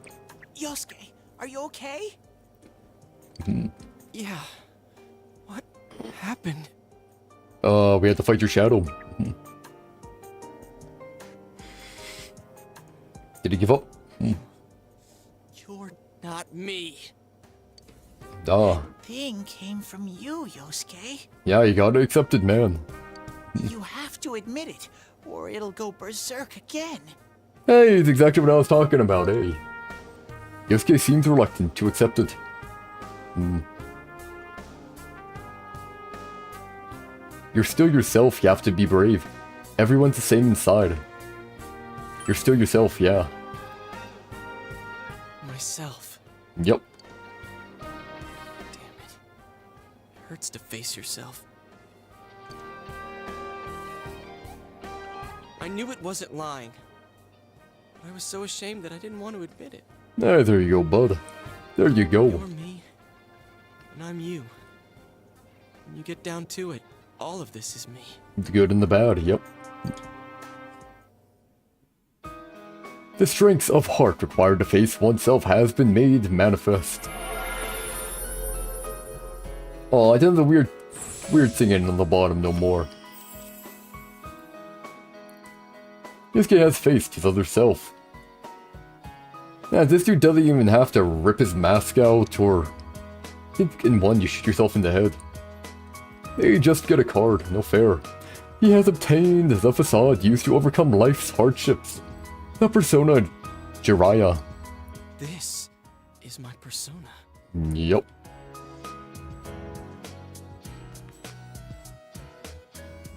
[SPEAKER 4] Yosuke, are you okay?
[SPEAKER 2] Yeah. What happened?
[SPEAKER 1] We had to fight your shadow. Did he give up?
[SPEAKER 2] You're not me.
[SPEAKER 1] Ah.
[SPEAKER 4] Thing came from you, Yosuke.
[SPEAKER 1] Yeah, you gotta accept it, man.
[SPEAKER 4] You have to admit it, or it'll go berserk again.
[SPEAKER 1] Hey, it's exactly what I was talking about, eh? Yosuke seems reluctant to accept it. You're still yourself, you have to be brave. Everyone's the same inside. You're still yourself, yeah.
[SPEAKER 2] Myself.
[SPEAKER 1] Yep.
[SPEAKER 2] Damn it. Hurts to face yourself. I knew it wasn't lying. But I was so ashamed that I didn't want to admit it.
[SPEAKER 1] There you go, bud. There you go.
[SPEAKER 2] You're me, and I'm you. When you get down to it, all of this is me.
[SPEAKER 1] The good and the bad, yep. The strength of heart required to face oneself has been made manifest. Oh, I did the weird singing on the bottom no more. Yusuke has faced his other self. Yeah, this dude doesn't even have to rip his mask out, or... I think in one you shoot yourself in the head. Hey, just get a card, no fair. He has obtained the facade used to overcome life's hardships. The persona Jiraiya.
[SPEAKER 2] This is my persona.
[SPEAKER 1] Yep.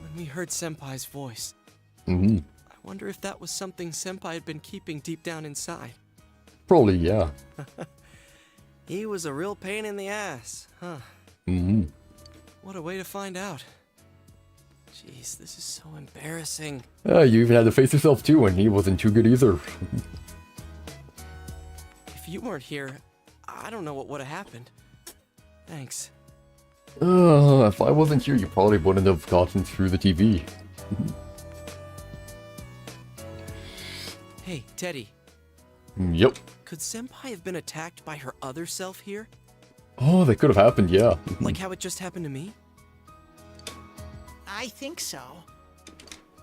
[SPEAKER 2] When we heard Senpai's voice,
[SPEAKER 1] I
[SPEAKER 2] wonder if that was something Senpai had been keeping deep down inside.
[SPEAKER 1] Probably, yeah.
[SPEAKER 2] He was a real pain in the ass, huh? What a way to find out. Jeez, this is so embarrassing.
[SPEAKER 1] You even had to face yourself too, and he wasn't too good either.
[SPEAKER 2] If you weren't here, I don't know what would have happened. Thanks.
[SPEAKER 1] If I wasn't here, you probably wouldn't have gotten through the TV.
[SPEAKER 2] Hey, Teddy.
[SPEAKER 1] Yep.
[SPEAKER 2] Could Senpai have been attacked by her other self here?
[SPEAKER 1] Oh, that could have happened, yeah.
[SPEAKER 2] Like how it just happened to me?
[SPEAKER 4] I think so.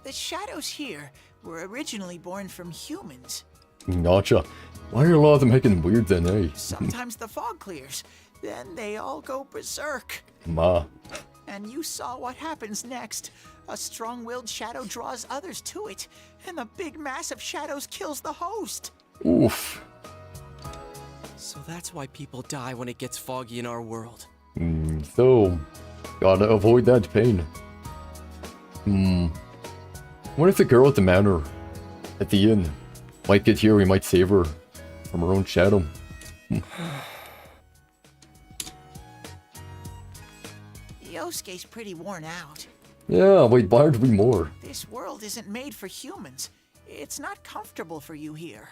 [SPEAKER 4] The shadows here were originally born from humans.
[SPEAKER 1] Gotcha. Why are a lot of them making weird then, eh?
[SPEAKER 4] Sometimes the fog clears, then they all go berserk.
[SPEAKER 1] Ma.
[SPEAKER 4] And you saw what happens next. A strong-willed shadow draws others to it, and the big mass of shadows kills the host.
[SPEAKER 1] Oof.
[SPEAKER 2] So that's why people die when it gets foggy in our world.
[SPEAKER 1] So, gotta avoid that pain. What if the girl at the manor, at the inn, might get here, we might save her from her own shadow.
[SPEAKER 4] Yosuke's pretty worn out.
[SPEAKER 1] Yeah, wait, why aren't we more?
[SPEAKER 4] This world isn't made for humans. It's not comfortable for you here.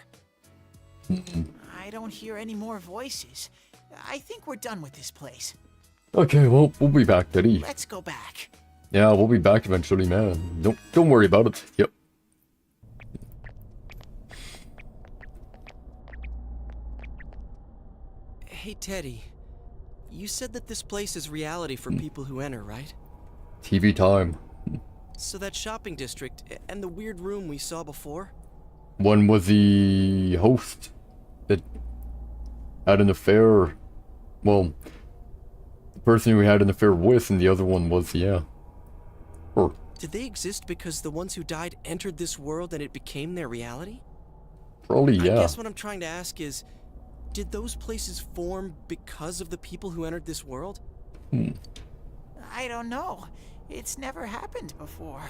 [SPEAKER 4] I don't hear any more voices. I think we're done with this place.
[SPEAKER 1] Okay, well, we'll be back, Teddy.
[SPEAKER 4] Let's go back.
[SPEAKER 1] Yeah, we'll be back eventually, man. Don't worry about it. Yep.
[SPEAKER 2] Hey, Teddy. You said that this place is reality for people who enter, right?
[SPEAKER 1] TV time.
[SPEAKER 2] So that shopping district and the weird room we saw before?
[SPEAKER 1] One was the host that had an affair. Well, the person who we had an affair with, and the other one was, yeah. Her.
[SPEAKER 2] Did they exist because the ones who died entered this world and it became their reality?
[SPEAKER 1] Probably, yeah.
[SPEAKER 2] I guess what I'm trying to ask is, did those places form because of the people who entered this world?
[SPEAKER 4] I don't know. It's never happened before.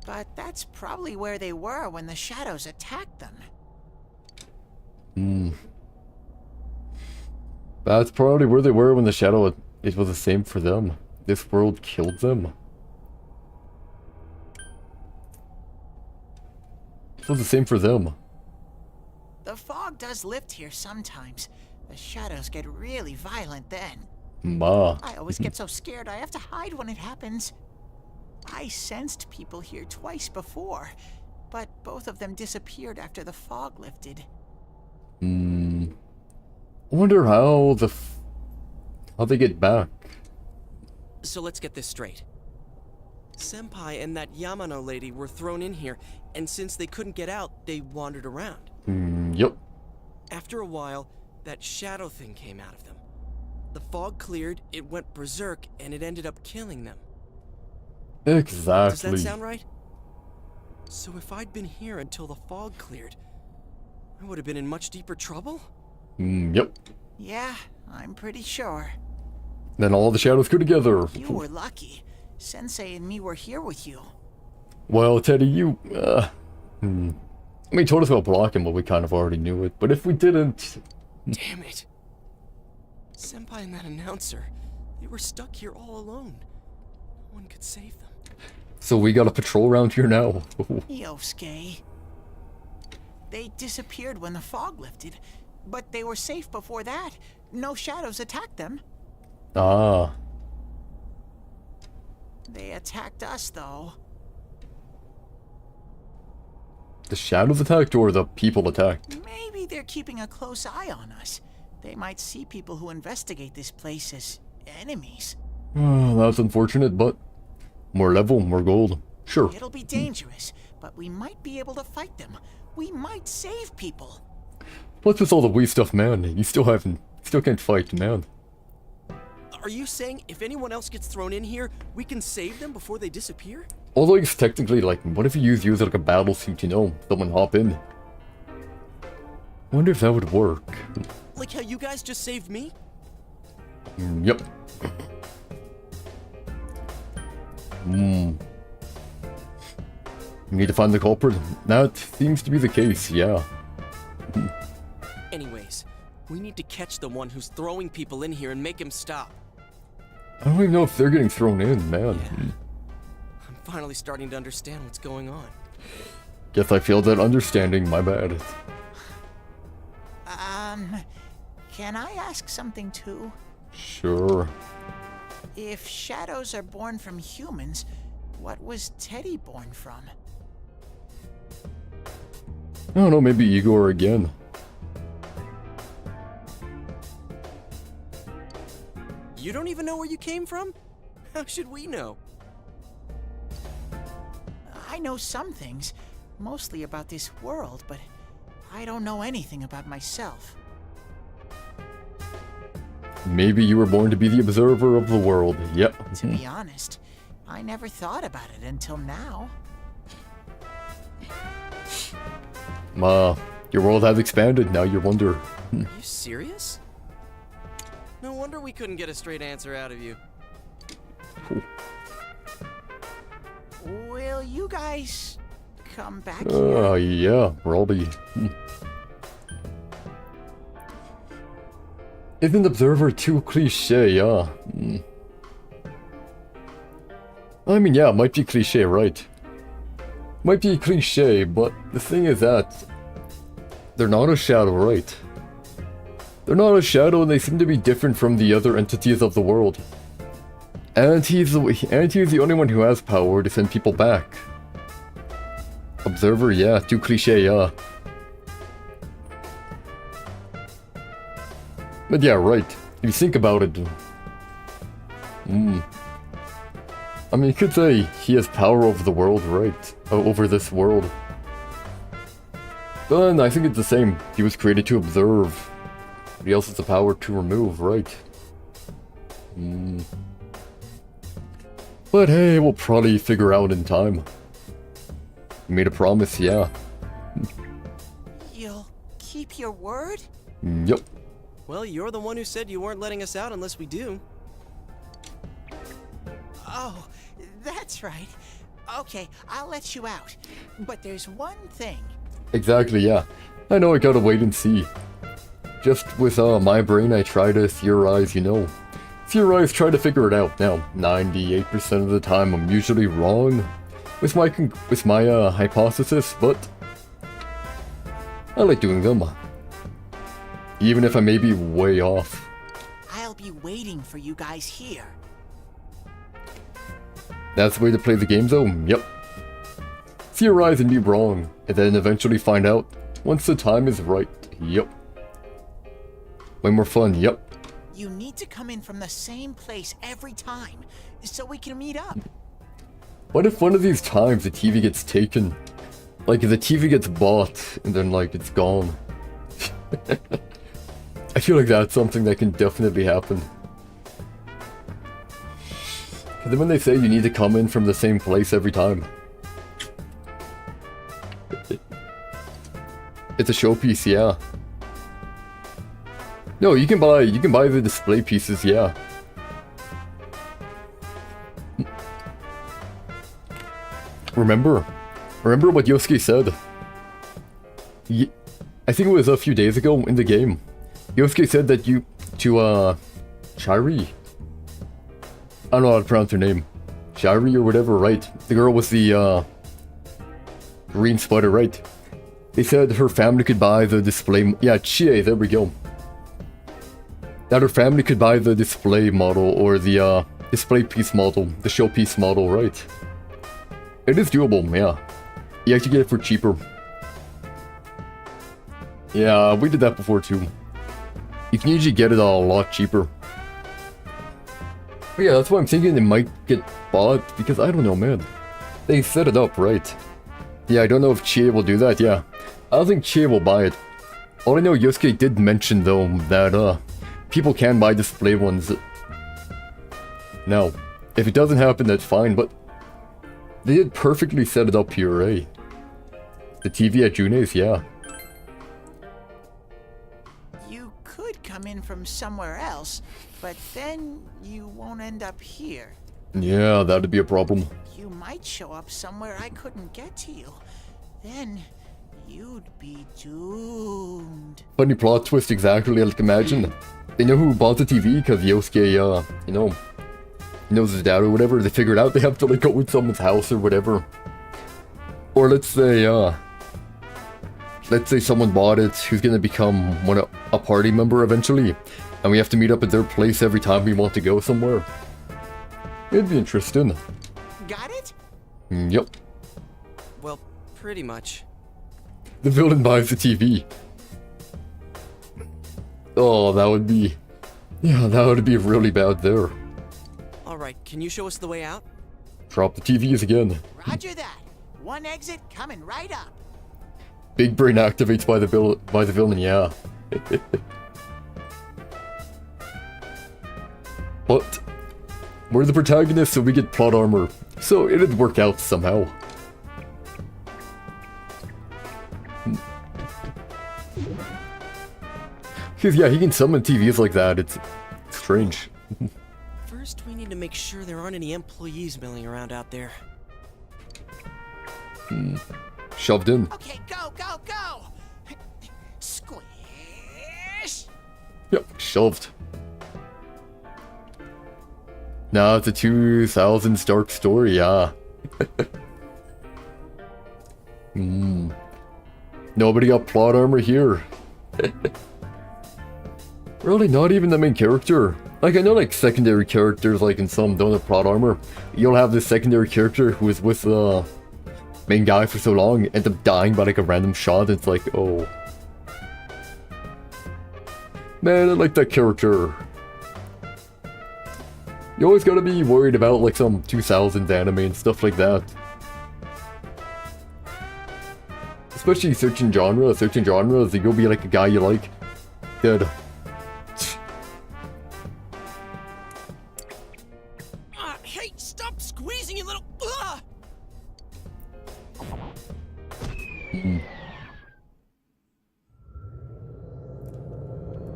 [SPEAKER 4] But that's probably where they were when the shadows attacked them.
[SPEAKER 1] That's probably where they were when the shadow, it was the same for them. This world killed them. So it's the same for them.
[SPEAKER 4] The fog does lift here sometimes. The shadows get really violent then.
[SPEAKER 1] Ma.
[SPEAKER 4] I always get so scared I have to hide when it happens. I sensed people here twice before, but both of them disappeared after the fog lifted.
[SPEAKER 1] I wonder how how they get back.
[SPEAKER 2] So let's get this straight. Senpai and that Yamano lady were thrown in here, and since they couldn't get out, they wandered around.
[SPEAKER 1] Yep.
[SPEAKER 2] After a while, that shadow thing came out of them. The fog cleared, it went berserk, and it ended up killing them.
[SPEAKER 1] Exactly.
[SPEAKER 2] Does that sound right? So if I'd been here until the fog cleared, I would have been in much deeper trouble?
[SPEAKER 1] Yep.
[SPEAKER 4] Yeah, I'm pretty sure.
[SPEAKER 1] Then all the shadows go together.
[SPEAKER 4] You were lucky. Sensei and me were here with you.
[SPEAKER 1] Well, Teddy, you, I mean, he told us about blocking, but we kind of already knew it. But if we didn't...
[SPEAKER 2] Damn it. Senpai and that announcer, they were stuck here all alone. No one could save them.
[SPEAKER 1] So we gotta patrol around here now.
[SPEAKER 4] Yosuke. They disappeared when the fog lifted, but they were safe before that. No shadows attacked them.
[SPEAKER 1] Ah.
[SPEAKER 4] They attacked us, though.
[SPEAKER 1] The shadows attacked or the people attacked?
[SPEAKER 4] Maybe they're keeping a close eye on us. They might see people who investigate this place as enemies.
[SPEAKER 1] That's unfortunate, but more level, more gold. Sure.
[SPEAKER 4] It'll be dangerous, but we might be able to fight them. We might save people.
[SPEAKER 1] What's with all the wee stuff, man? You still can't fight, man.
[SPEAKER 2] Are you saying if anyone else gets thrown in here, we can save them before they disappear?
[SPEAKER 1] Although it's technically, like, what if you use like a battle suit, you know? Someone hop in. Wonder if that would work.
[SPEAKER 2] Like how you guys just saved me?
[SPEAKER 1] Yep. We need to find the culprit. That seems to be the case, yeah.
[SPEAKER 2] Anyways, we need to catch the one who's throwing people in here and make him stop.
[SPEAKER 1] I don't even know if they're getting thrown in, man.
[SPEAKER 2] Yeah. I'm finally starting to understand what's going on.
[SPEAKER 1] Guess I failed at understanding, my bad.
[SPEAKER 4] Can I ask something too?
[SPEAKER 1] Sure.
[SPEAKER 4] If shadows are born from humans, what was Teddy born from?
[SPEAKER 1] I don't know, maybe Igor again.
[SPEAKER 2] You don't even know where you came from? How should we know?
[SPEAKER 4] I know some things, mostly about this world, but I don't know anything about myself.
[SPEAKER 1] Maybe you were born to be the observer of the world. Yep.
[SPEAKER 4] To be honest, I never thought about it until now.
[SPEAKER 1] Your world has expanded, now you wonder.
[SPEAKER 2] Are you serious? No wonder we couldn't get a straight answer out of you.
[SPEAKER 4] Will you guys come back here?
[SPEAKER 1] Yeah, probably. Isn't observer too cliche, yeah? I mean, yeah, it might be cliche, right? Might be cliche, but the thing is that they're not a shadow, right? They're not a shadow and they seem to be different from the other entities of the world. And he's the only one who has power to send people back. Observer, yeah, too cliche, yeah. But yeah, right. If you think about it... I mean, you could say he has power over the world, right? Over this world. But I think it's the same. He was created to observe. But he also has the power to remove, right? But hey, we'll probably figure out in time. You made a promise, yeah.
[SPEAKER 4] You'll keep your word?
[SPEAKER 1] Yep.
[SPEAKER 2] Well, you're the one who said you weren't letting us out unless we do.
[SPEAKER 4] Oh, that's right. Okay, I'll let you out. But there's one thing.
[SPEAKER 1] Exactly, yeah. I know I gotta wait and see. Just with my brain, I try to theorize, you know. Theorize, try to figure it out. Now, 98% of the time, I'm usually wrong with my hypothesis, but I like doing them. Even if I may be way off.
[SPEAKER 4] I'll be waiting for you guys here.
[SPEAKER 1] That's the way to play the game though? Yep. Theorize and be wrong, and then eventually find out once the time is right. Yep. Way more fun, yep.
[SPEAKER 4] You need to come in from the same place every time, so we can meet up.
[SPEAKER 1] What if one of these times the TV gets taken? Like, if the TV gets bought, and then, like, it's gone. I feel like that's something that can definitely happen. Because then when they say you need to come in from the same place every time. It's a showpiece, yeah. No, you can buy the display pieces, yeah. Remember what Yosuke said? I think it was a few days ago in the game. Yosuke said that Shiri? I don't know how to pronounce her name. Shiri or whatever, right? The girl with the, green sweater, right? They said her family could buy the display... Yeah, Chie, there we go. That her family could buy the display model, or the, display piece model, the showpiece model, right? It is doable, yeah. You actually get it for cheaper. Yeah, we did that before too. You can usually get it a lot cheaper. But yeah, that's why I'm thinking it might get bought, because I don't know, man. They set it up, right? Yeah, I don't know if Chie will do that, yeah. I don't think Chie will buy it. All I know, Yosuke did mention, though, that, people can buy display ones. Now, if it doesn't happen, that's fine, but they did perfectly set it up here, eh? The TV at June's, yeah.
[SPEAKER 4] You could come in from somewhere else, but then you won't end up here.
[SPEAKER 1] Yeah, that'd be a problem.
[SPEAKER 4] You might show up somewhere I couldn't get to you. Then you'd be doomed.
[SPEAKER 1] Funny plot twist, exactly, like imagine. They know who bought the TV because Yosuke, you know, he knows his dad or whatever. They figured out they have to like go with someone's house or whatever. Or let's say someone bought it who's gonna become a party member eventually, and we have to meet up at their place every time we want to go somewhere. It'd be interesting.
[SPEAKER 4] Got it?
[SPEAKER 1] Yep.
[SPEAKER 2] Well, pretty much.
[SPEAKER 1] The villain buys the TV. Oh, that would be... Yeah, that would be really bad there.
[SPEAKER 2] Alright, can you show us the way out?
[SPEAKER 1] Drop the TVs again.
[SPEAKER 4] Roger that. One exit coming right up.
[SPEAKER 1] Big brain activates by the villain, yeah. But we're the protagonists, so we get plot armor. So it'd work out somehow. Because yeah, he can summon TVs like that. It's strange.
[SPEAKER 2] First, we need to make sure there aren't any employees milling around out there.
[SPEAKER 1] Shoved in.
[SPEAKER 4] Okay, go, go, go! Squish!
[SPEAKER 1] Yep, shoved. Now it's a 2000s dark story, yeah. Nobody got plot armor here. Really, not even the main character. Like, I know, like, secondary characters, like, in some don't have plot armor. You'll have this secondary character who is with the main guy for so long, end up dying by, like, a random shot. It's like, oh. Man, I like that character. You always gotta be worried about, like, some 2000s anime and stuff like that. Especially searching genres, you'll be, like, a guy you like. Dead.
[SPEAKER 2] Hey, stop squeezing, you little...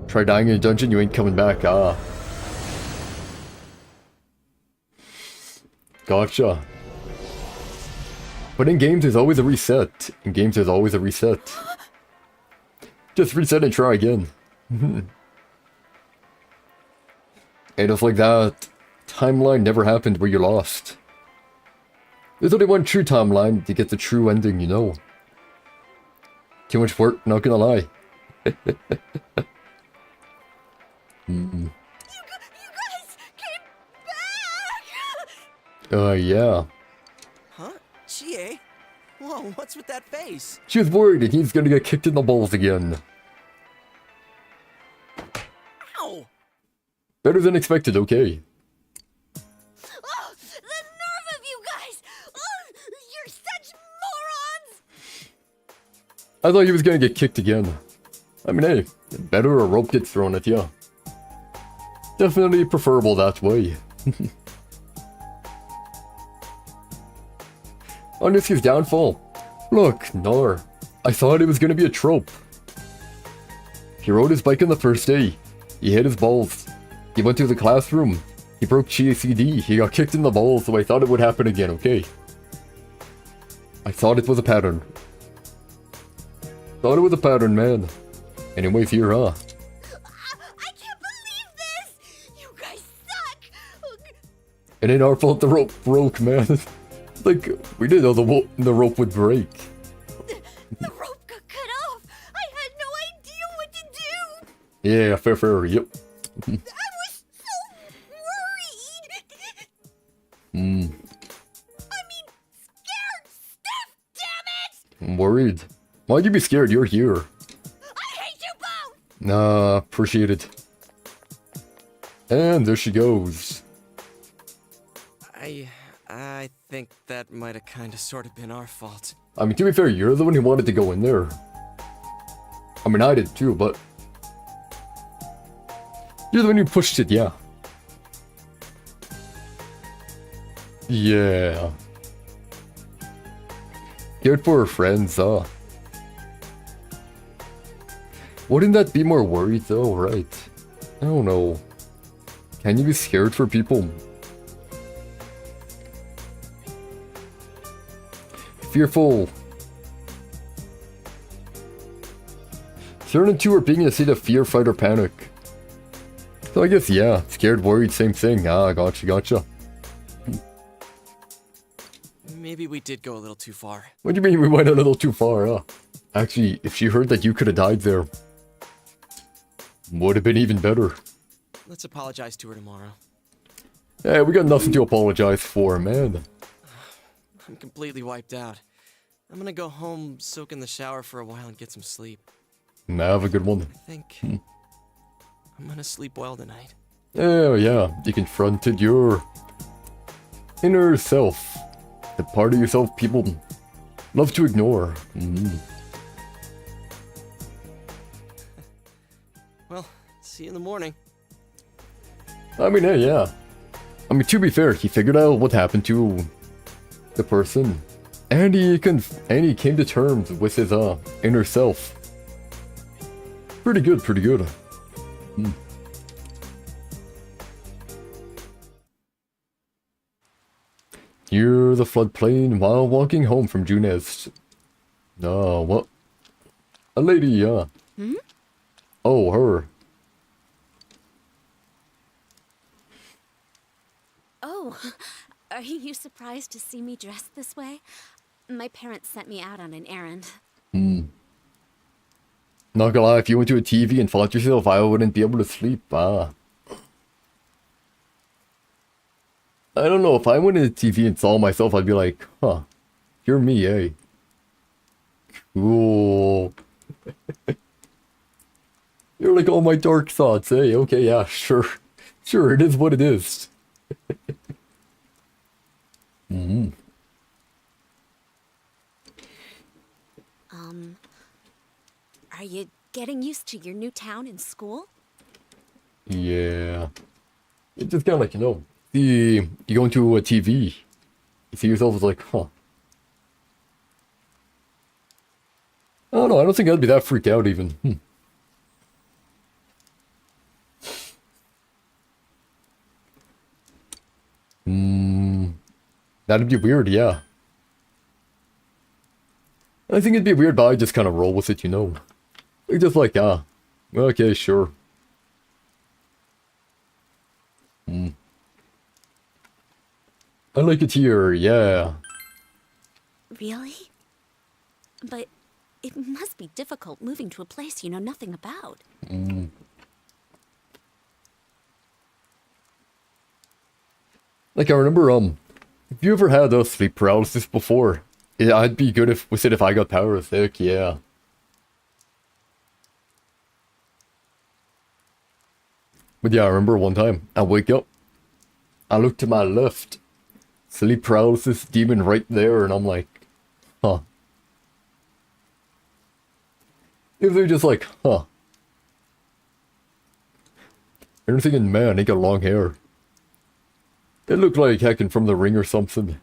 [SPEAKER 1] Try dying in a dungeon, you ain't coming back, ah. Gotcha. But in games, there's always a reset. Just reset and try again. And just like that, timeline never happened where you lost. There's only one true timeline to get the true ending, you know. too much work, not gonna lie.
[SPEAKER 3] You guys came back!
[SPEAKER 1] Yeah.
[SPEAKER 2] Huh? GA? Whoa, what's with that face?
[SPEAKER 1] She was worried that he's gonna get kicked in the balls again.
[SPEAKER 2] Ow!
[SPEAKER 1] Better than expected, okay.
[SPEAKER 3] Oh, the nerve of you guys! Oh, you're such morons!
[SPEAKER 1] I thought he was gonna get kicked again. I mean, hey, better a rope gets thrown at you. Definitely preferable that way. On Nisky's downfall. Look, Nar. I thought it was gonna be a trope. He rode his bike on the first day. He hit his balls. He went to the classroom. He broke GACD. He got kicked in the balls, so I thought it would happen again, okay? I thought it was a pattern. Thought it was a pattern, man. Anyways, here, huh?
[SPEAKER 3] I can't believe this! You guys suck!
[SPEAKER 1] It ain't our fault the rope broke, man. Like, we didn't know the rope would break.
[SPEAKER 3] The rope got cut off! I had no idea what to do!
[SPEAKER 1] Yeah, fair, yep.
[SPEAKER 3] I was so worried! I mean, scared stiff, damn it!
[SPEAKER 1] I'm worried. Why'd you be scared? You're here.
[SPEAKER 3] I hate you both!
[SPEAKER 1] Nah, appreciate it. And there she goes.
[SPEAKER 2] I think that might have kinda sorta been our fault.
[SPEAKER 1] I mean, to be fair, you're the one who wanted to go in there. I mean, I did too, but... You're the one who pushed it, yeah. Yeah. Good for her friends, huh? Wouldn't that be more worried though, right? I don't know. Can you be scared for people? Fearful. Certain two are being in a state of fear, fright, or panic. So I guess, yeah, scared, worried, same thing. Ah, gotcha.
[SPEAKER 2] Maybe we did go a little too far.
[SPEAKER 1] What do you mean we went a little too far, huh? Actually, if she heard that you could have died there, would have been even better.
[SPEAKER 2] Let's apologize to her tomorrow.
[SPEAKER 1] Hey, we got nothing to apologize for, man.
[SPEAKER 2] I'm completely wiped out. I'm gonna go home, soak in the shower for a while, and get some sleep.
[SPEAKER 1] Nah, have a good one.
[SPEAKER 2] I think I'm gonna sleep well tonight.
[SPEAKER 1] Oh, yeah, you confronted your inner self. The part of yourself people love to ignore.
[SPEAKER 2] Well, see you in the morning.
[SPEAKER 1] I mean, hey, yeah. I mean, to be fair, he figured out what happened to the person, and he came to terms with his inner self. Pretty good. Near the floodplain while walking home from Junest. Oh, what? A lady, yeah. Oh, her.
[SPEAKER 3] Oh, are you surprised to see me dressed this way? My parents sent me out on an errand.
[SPEAKER 1] Not gonna lie, if you went to a TV and fought yourself, I wouldn't be able to sleep. I don't know, if I went to the TV and saw myself, I'd be like, huh, you're me, eh? Cool. You're like all my dark thoughts, eh? Okay, yeah, sure. Sure, it is what it is.
[SPEAKER 3] Are you getting used to your new town and school?
[SPEAKER 1] Yeah. It's just kind of like, you know, you go into a TV, you see yourself as like, huh. I don't know, I don't think I'd be that freaked out even. That'd be weird, yeah. I think it'd be weird, but I just kind of roll with it, you know. It's just like, okay, sure. I like it here, yeah.
[SPEAKER 3] Really? But
[SPEAKER 10] It must be difficult moving to a place you know nothing about.
[SPEAKER 1] Like, I remember, if you ever had sleep paralysis before, I'd be good with it if I got powers. Heck yeah. But yeah, I remember one time, I wake up, I look to my left, sleep paralysis demon right there, and I'm like, huh. It was just like, huh. And I'm thinking, man, they got long hair. It looked like heckin' from The Ring or something.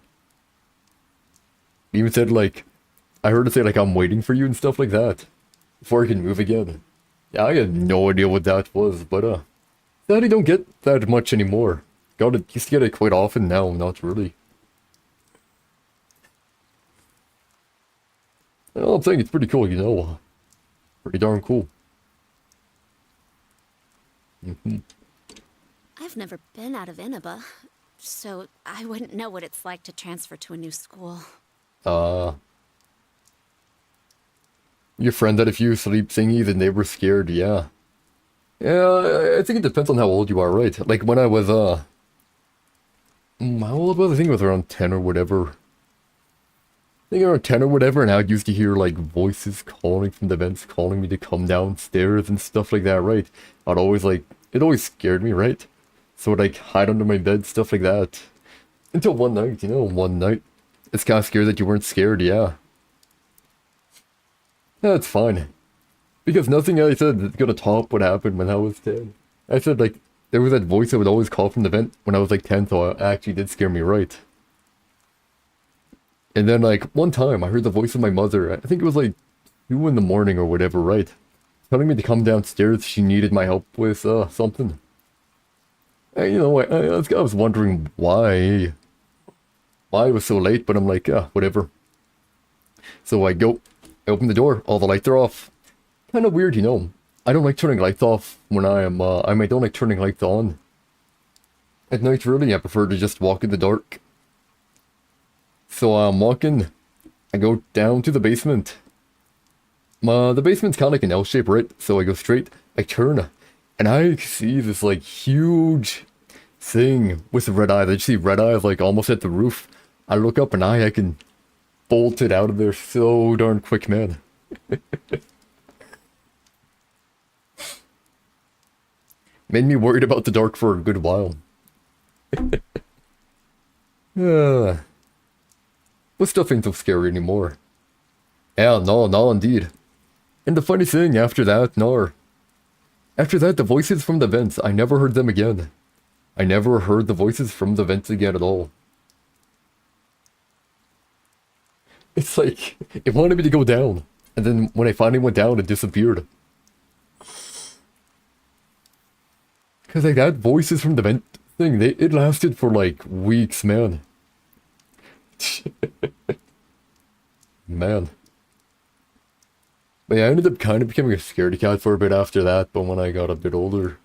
[SPEAKER 1] He even said, like, I heard it say, like, I'm waiting for you and stuff like that. Before I can move again. Yeah, I had no idea what that was, but, that I don't get that much anymore. Used to get it quite often, now not really. Well, I'm saying it's pretty cool, you know. Pretty darn cool.
[SPEAKER 10] I've never been out of Inaba, so I wouldn't know what it's like to transfer to a new school.
[SPEAKER 1] Your friend had a few sleep thingies and they were scared, yeah. Yeah, I think it depends on how old you are, right? Like when I was, how old was I? I think it was around 10 or whatever. I think around 10 or whatever, and I'd used to hear like voices calling from the vents, calling me to come downstairs and stuff like that, right? I'd always like, it always scared me, right? So I'd like hide under my bed, stuff like that. Until one night, you know, one night. It's kind of scared that you weren't scared, yeah. That's fine. Because nothing I said is gonna top what happened when I was 10. I said, like, there was that voice that would always call from the vent when I was like 10, so it actually did scare me right. And then, like, one time I heard the voice of my mother, I think it was like 2 in the morning or whatever, right? Telling me to come downstairs, she needed my help with, something. And, you know, I was wondering why it was so late, but I'm like, whatever. So I go, I open the door, all the lights are off. Kind of weird, you know. I don't like turning lights off when I don't like turning lights on. At night, really, I prefer to just walk in the dark. So I'm walking, I go down to the basement. The basement's kind of like an L shape, right? So I go straight, I turn, and I see this like huge thing with red eyes. I just see red eyes like almost at the roof. I look up and I can bolt it out of there so darn quick, man. Made me worried about the dark for a good while. But stuff ain't so scary anymore. Yeah, no, indeed. And the funny thing, after that, the voices from the vents, I never heard them again. I never heard the voices from the vents again at all. It's like, it wanted me to go down. And then when I finally went down, it disappeared. Because like that voices from the vent thing, it lasted for like weeks, man. Man. But yeah, I ended up kind of becoming a scaredy cat for a bit after that, but when I got a bit older,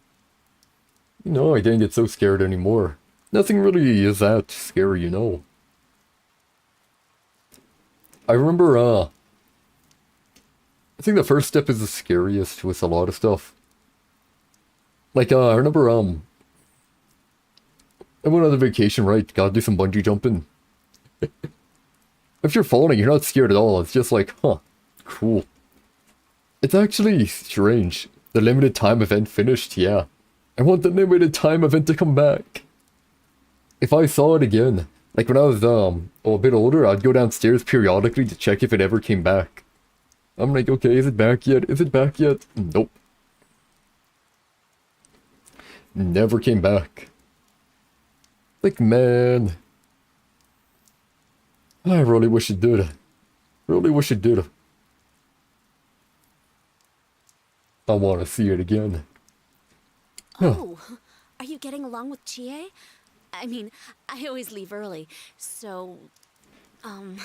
[SPEAKER 1] you know, I didn't get so scared anymore. Nothing really is that scary, you know. I remember, I think the first step is the scariest with a lot of stuff. Like, I remember, I went on a vacation, right? Gotta do some bungee jumping. If you're falling, you're not scared at all. It's just like, huh, cool. It's actually strange. The limited time event finished, yeah. I want the limited time event to come back. If I saw it again, like when I was, a bit older, I'd go downstairs periodically to check if it ever came back. I'm like, okay, is it back yet? Is it back yet? Nope. Never came back. Like, man. I really wish it did. Really wish it did. I want to see it again.
[SPEAKER 10] Oh, are you getting along with Chie? I mean, I always leave early, so,
[SPEAKER 1] Yeah,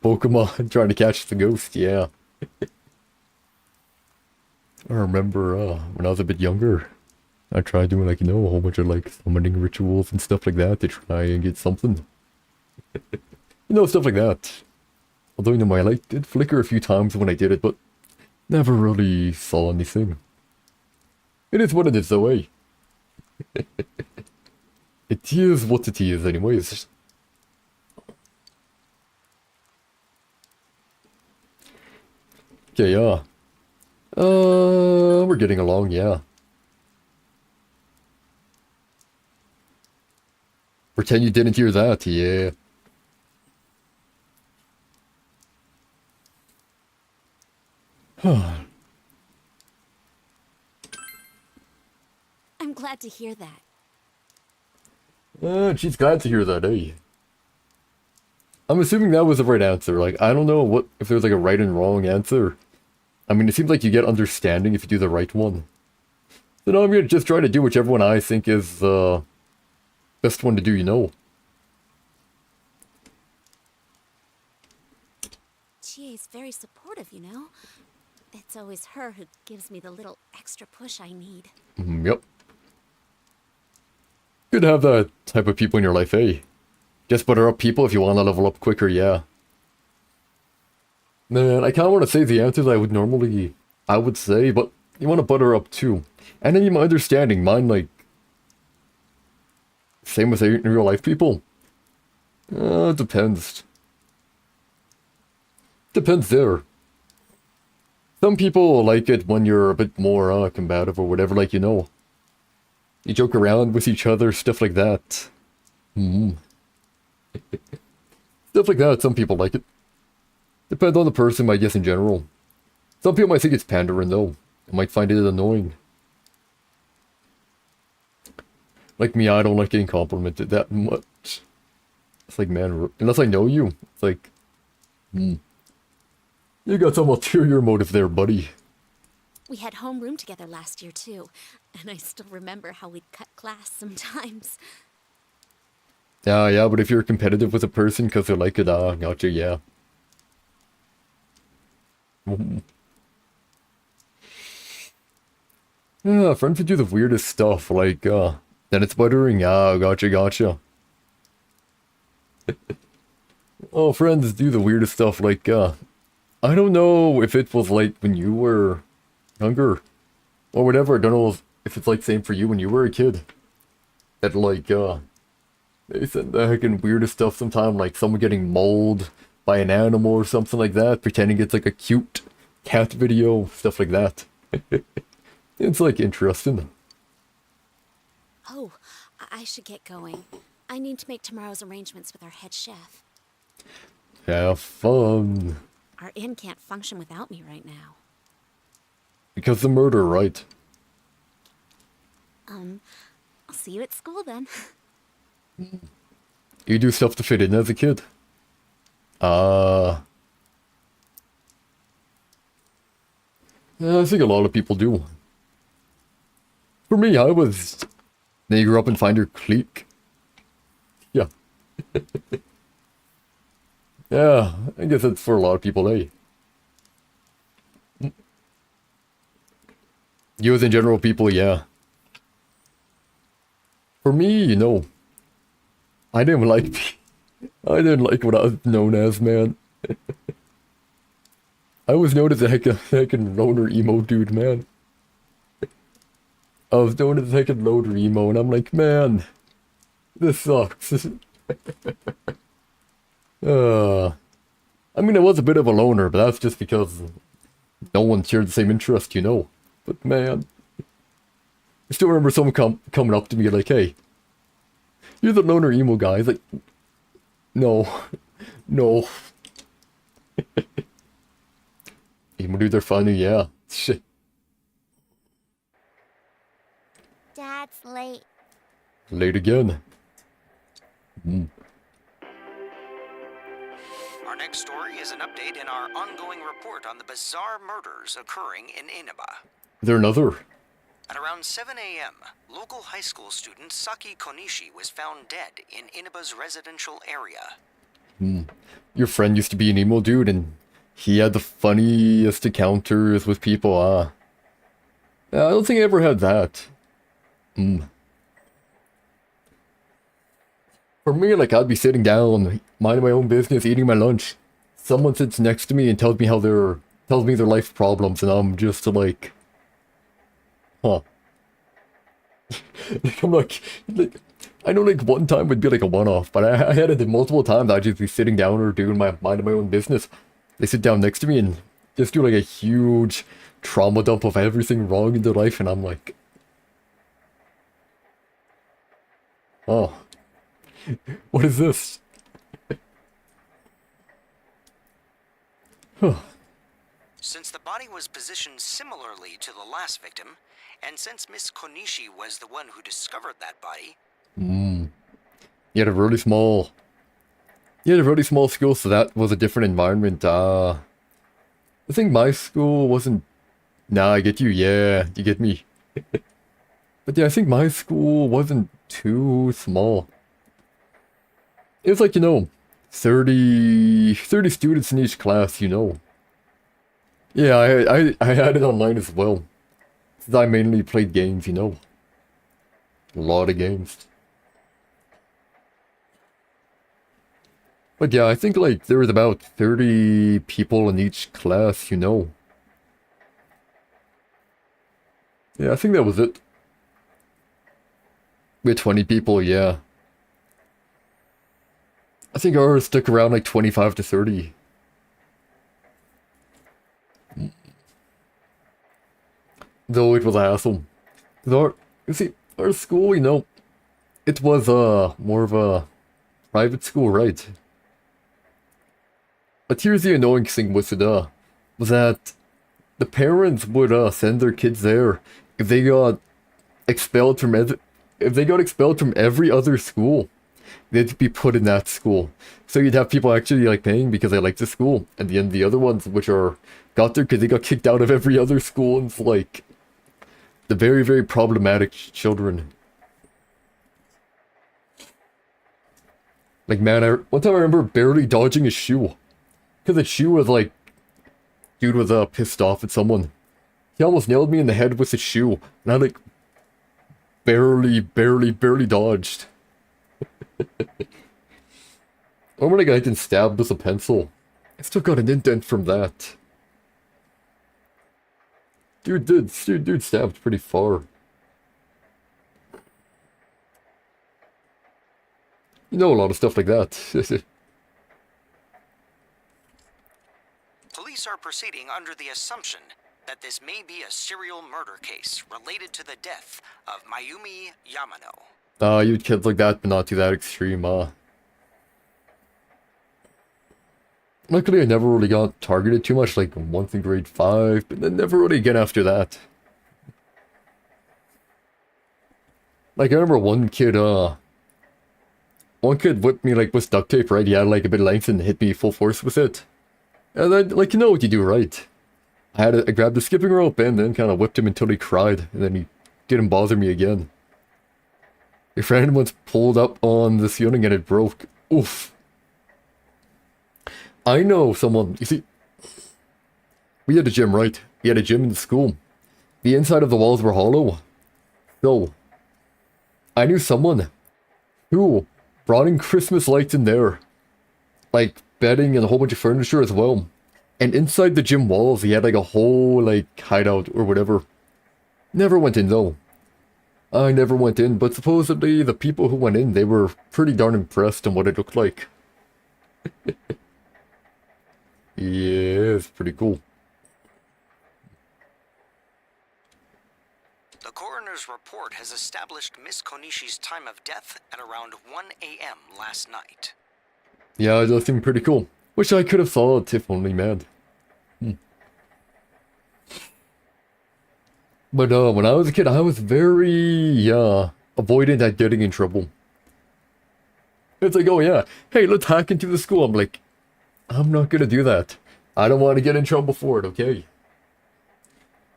[SPEAKER 1] Pokemon trying to catch the ghost, yeah. I remember, when I was a bit younger, I tried doing, like, you know, a whole bunch of, like, summoning rituals and stuff like that to try and get something. You know, stuff like that. Although, you know, my light did flicker a few times when I did it, but never really saw anything. It is what it is, though, eh? It is what it is, anyways. Okay, yeah. We're getting along, yeah. Pretend you didn't hear that, yeah.
[SPEAKER 10] I'm glad to hear that.
[SPEAKER 1] She's glad to hear that, eh? I'm assuming that was the right answer. Like, I don't know what if there's like a right and wrong answer. I mean, it seems like you get understanding if you do the right one. So now I'm gonna just try to do whichever one I think is the best one to do, you know.
[SPEAKER 10] Chie's very supportive, you know? It's always her who gives me the little extra push I need.
[SPEAKER 1] Yep. Good to have that type of people in your life, eh? Just butter up people if you want to level up quicker, yeah. Man, I kind of want to say the answers I would say, but you want to butter up too. And then you my understanding, mine like... Same with in real life people? Depends. Depends there. Some people like it when you're a bit more combative or whatever, like, you know. You joke around with each other, stuff like that. Stuff like that, some people like it. Depends on the person, I guess, in general. Some people might think it's pandering, though. They might find it annoying. Like me, I don't like getting complimented that much. It's like, man, unless I know you, it's like... You got some ulterior motive there, buddy.
[SPEAKER 10] We had homeroom together last year, too. And I still remember how we'd cut class sometimes.
[SPEAKER 1] Yeah, but if you're competitive with a person because they like it, gotcha, yeah. Yeah, friends who do the weirdest stuff, like, then it's buttering, yeah, gotcha. Oh, friends do the weirdest stuff, like, I don't know if it was like when you were younger, or whatever, I don't know if it's like same for you when you were a kid. That like, they said the heckin' weirdest stuff sometimes, like someone getting mauled by an animal or something like that, pretending it's like a cute cat video, stuff like that. It's like interesting.
[SPEAKER 10] Oh, I should get going. I need to make tomorrow's arrangements with our head chef.
[SPEAKER 1] Have fun.
[SPEAKER 10] Our inn can't function without me right now.
[SPEAKER 1] Because the murder, right?
[SPEAKER 10] I'll see you at school then.
[SPEAKER 1] You do stuff to fit in as a kid? Yeah, I think a lot of people do. For me, I grew up and find your clique. Yeah. Yeah, I guess that's for a lot of people, eh? You as in general people, yeah. For me, you know, I didn't like what I was known as, man. I was known as a heckin' loner emo dude, man. I was known as a heckin' loner emo, and I'm like, man, this sucks. I mean, I was a bit of a loner, but that's just because no one shared the same interest, you know. But man, I still remember someone coming up to me like, hey, you're the loner emo guy. It's like, no. Emo dudes are funny, yeah. Shit.
[SPEAKER 3] Dad's late.
[SPEAKER 1] Late again.
[SPEAKER 11] Our next story is an update in our ongoing report on the bizarre murders occurring in Inaba.
[SPEAKER 1] Is there another?
[SPEAKER 11] At around 7 a.m., local high school student Saki Konishi was found dead in Inaba's residential area.
[SPEAKER 1] Your friend used to be an emo dude, and he had the funniest encounters with people, I don't think I ever had that. For me, like, I'd be sitting down, minding my own business, eating my lunch. someone sits next to me and tells me their life problems, and I'm just like, huh. Like, I'm like, I know like one time would be like a one-off, but I had it multiple times. I'd just be sitting down or doing my mind my own business. They sit down next to me and just do like a huge trauma dump of everything wrong in their life, and I'm like, oh, what is this?
[SPEAKER 11] Since the body was positioned similarly to the last victim, and since Miss Konishi was the one who discovered that body...
[SPEAKER 1] You had a really small school, so that was a different environment. I think my school wasn't... Nah, I get you, yeah, you get me. But yeah, I think my school wasn't too small. It was like, 30 students in each class, Yeah, I had it online as well. Since I mainly played games, A lot of games. But yeah, I think like there was about 30 people in each class, Yeah, I think that was it. We had 20 people, yeah. I think ours stuck around like 25 to 30. Though it was a hassle. You see, our school, it was more of a private school, right? But here's the annoying thing with it, was that the parents would send their kids there if they got expelled from every other school. They'd be put in that school. So you'd have people actually like paying because they like the school, and the other ones which got there because they got kicked out of every other school, and it's like the very, very problematic children. Like, man, one time I remember barely dodging a shoe. Because the shoe was like, dude was pissed off at someone. He almost nailed me in the head with the shoe, and I like barely dodged. Or when a guy getting stabbed with a pencil. I still got an indent from that. Dude stabbed pretty far. A lot of stuff like that.
[SPEAKER 11] Police are proceeding under the assumption that this may be a serial murder case related to the death of Mayumi Yamano.
[SPEAKER 1] You'd kids like that, but not to that extreme, Luckily, I never really got targeted too much, like once in grade 5, but then never really again after that. Like, I remember one kid whipped me, like, with duct tape, right? He had, like, a bit of length and hit me full force with it. And then, like, you know what you do, right? I grabbed the skipping rope and then kind of whipped him until he cried, and then he didn't bother me again. Your friend once pulled up on the ceiling and it broke. Oof. I know someone, you see, we had a gym, right? We had a gym in the school. The inside of the walls were hollow. So, I knew someone who brought in Christmas lights in there. Like, bedding and a whole bunch of furniture as well. And inside the gym walls, he had like a whole, like, hideout or whatever. Never went in though. I never went in, but supposedly the people who went in, they were pretty darn impressed on what it looked like. Yeah, it's pretty cool.
[SPEAKER 11] The coroner's report has established Miss Konishi's time of death at around 1 a.m. last night.
[SPEAKER 1] Yeah, it does seem pretty cool. Wish I could have thought, if only, man. But when I was a kid, I was very avoidant at getting in trouble. It's like, oh yeah, hey, let's hack into the school. I'm like, I'm not gonna do that. I don't want to get in trouble for it, okay?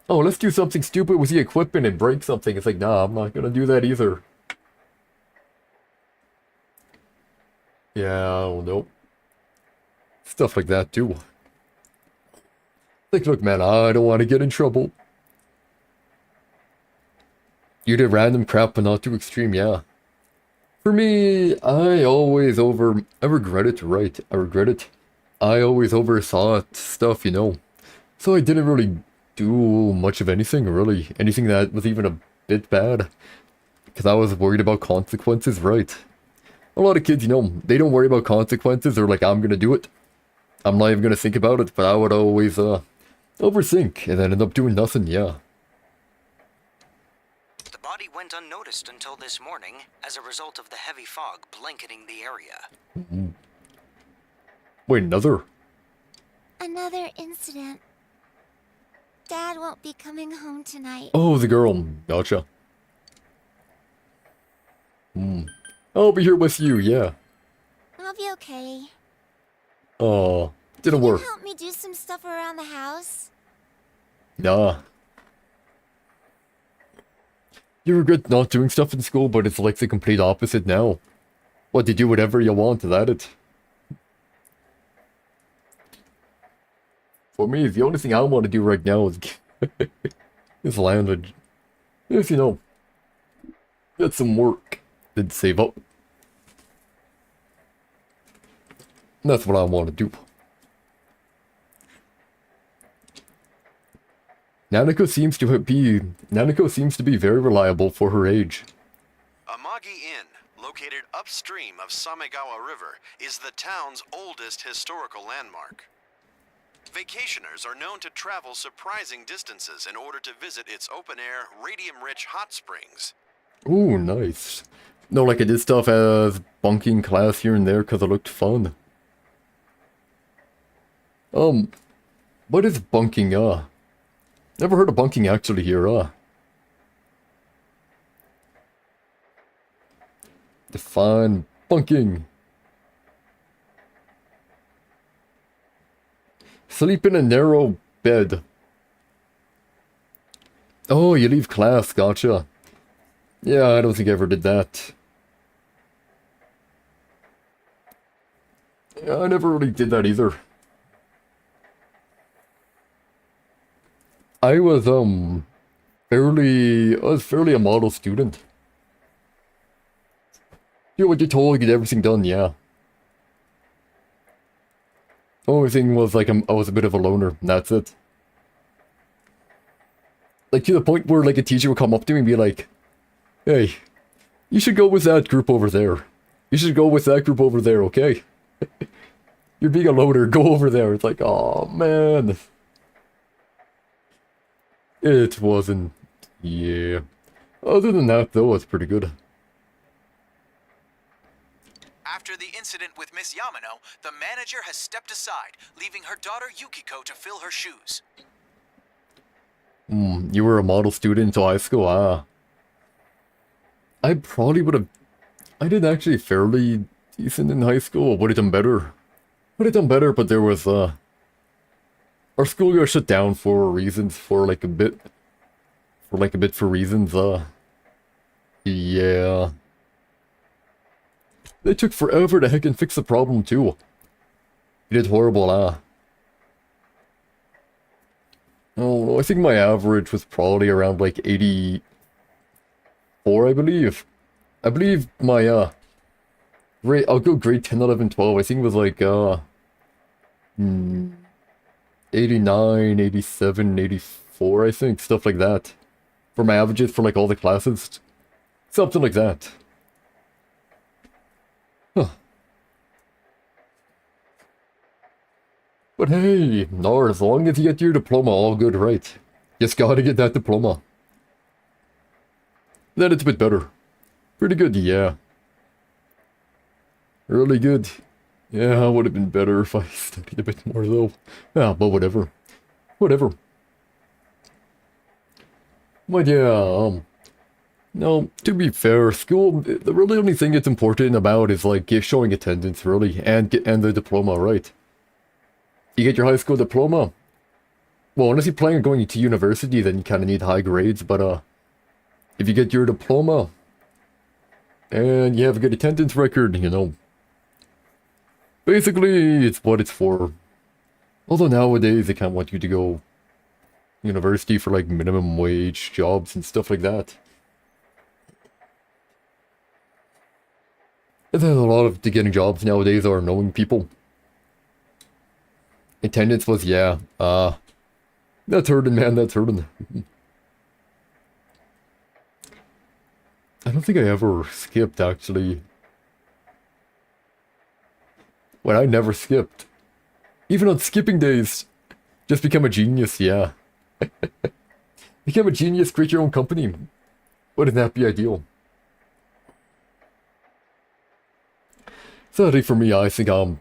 [SPEAKER 1] Oh, let's do something stupid with the equipment and break something. It's like, nah, I'm not gonna do that either. Yeah, well, nope. Stuff like that, too. Like, look, man, I don't want to get in trouble. You did random crap, but not too extreme, yeah. For me, I regret it, right? I regret it. I always oversaw stuff, you know. So I didn't really do much of anything, really. Anything that was even a bit bad. Because I was worried about consequences, right? A lot of kids, you know, they don't worry about consequences. They're like, I'm gonna do it. I'm not even gonna think about it, but I would always, overthink and then end up doing nothing, yeah.
[SPEAKER 11] The body went unnoticed until this morning as a result of the heavy fog blanketing the area.
[SPEAKER 1] Mm-hmm. Wait, another?
[SPEAKER 3] Another incident. Dad won't be coming home tonight.
[SPEAKER 1] Oh, the girl. Gotcha. I'll be here with you, yeah.
[SPEAKER 3] I'll be okay.
[SPEAKER 1] Oh, didn't work.
[SPEAKER 3] Can you help me do some stuff around the house?
[SPEAKER 1] Nah. You regret not doing stuff in school, but it's like the complete opposite now. What, you do whatever you want, is that it? For me, the only thing I want to do right now is is land. If you know, get some work, then save up. That's what I want to do. Nanako seems to be very reliable for her age.
[SPEAKER 12] Amagi Inn, located upstream of Samegawa River, is the town's oldest historical landmark. Vacationers are known to travel surprising distances in order to visit its open-air, radium-rich hot springs.
[SPEAKER 1] Ooh, nice. No, like I did stuff as bunking class here and there because it looked fun. What is bunking, Never heard of bunking actually here, Define bunking. Sleep in a narrow bed. Oh, you leave class, gotcha. Yeah, I don't think I ever did that. Yeah, I never really did that either. I was fairly a model student. Do what you're told, get everything done, yeah. Only thing was like I was a bit of a loner, and that's it. Like to the point where like a teacher would come up to me and be like, "Hey, you should go with that group over there. You should go with that group over there, okay? You're being a loner, go over there." It's like, oh man. It wasn't, yeah. Other than that though, it's pretty good.
[SPEAKER 13] After the incident with Miss Yamano, the manager has stepped aside, leaving her daughter Yukiko to fill her shoes.
[SPEAKER 1] You were a model student until high school, I probably would have... I did actually fairly decent in high school. Would have done better. Would have done better, but there was, our school got shut down for reasons, for a bit, for reasons, yeah. They took forever to heckin' fix the problem, too. You did horrible, Oh, I think my average was probably around, like, 84, I believe. I believe my, I'll go grade 10, 11, 12. I think it was, like, 89, 87, 84, I think. Stuff like that. For my averages for, like, all the classes. Something like that. Huh. But hey, no, as long as you get your diploma, all good, right? Just gotta get that diploma. Then it's a bit better. Pretty good, yeah. Really good. Yeah, it would have been better if I studied a bit more, though. Yeah, but whatever. Whatever. But yeah, no, to be fair, school, the really only thing it's important about is, like, showing attendance, really, and the diploma, right? You get your high school diploma. Well, unless you're planning on going to university, then you kind of need high grades, but, if you get your diploma, and you have a good attendance record, you know, basically, it's what it's for. Although nowadays, they can't want you to go university for, like, minimum wage jobs and stuff like that. And then a lot of getting jobs nowadays are knowing people. Attendance was, yeah. That's hurting, man, that's hurting. I don't think I ever skipped, actually. Well, I never skipped. Even on skipping days. Just become a genius, yeah. Become a genius, create your own company. Wouldn't that be ideal? Sadly for me, I think I'm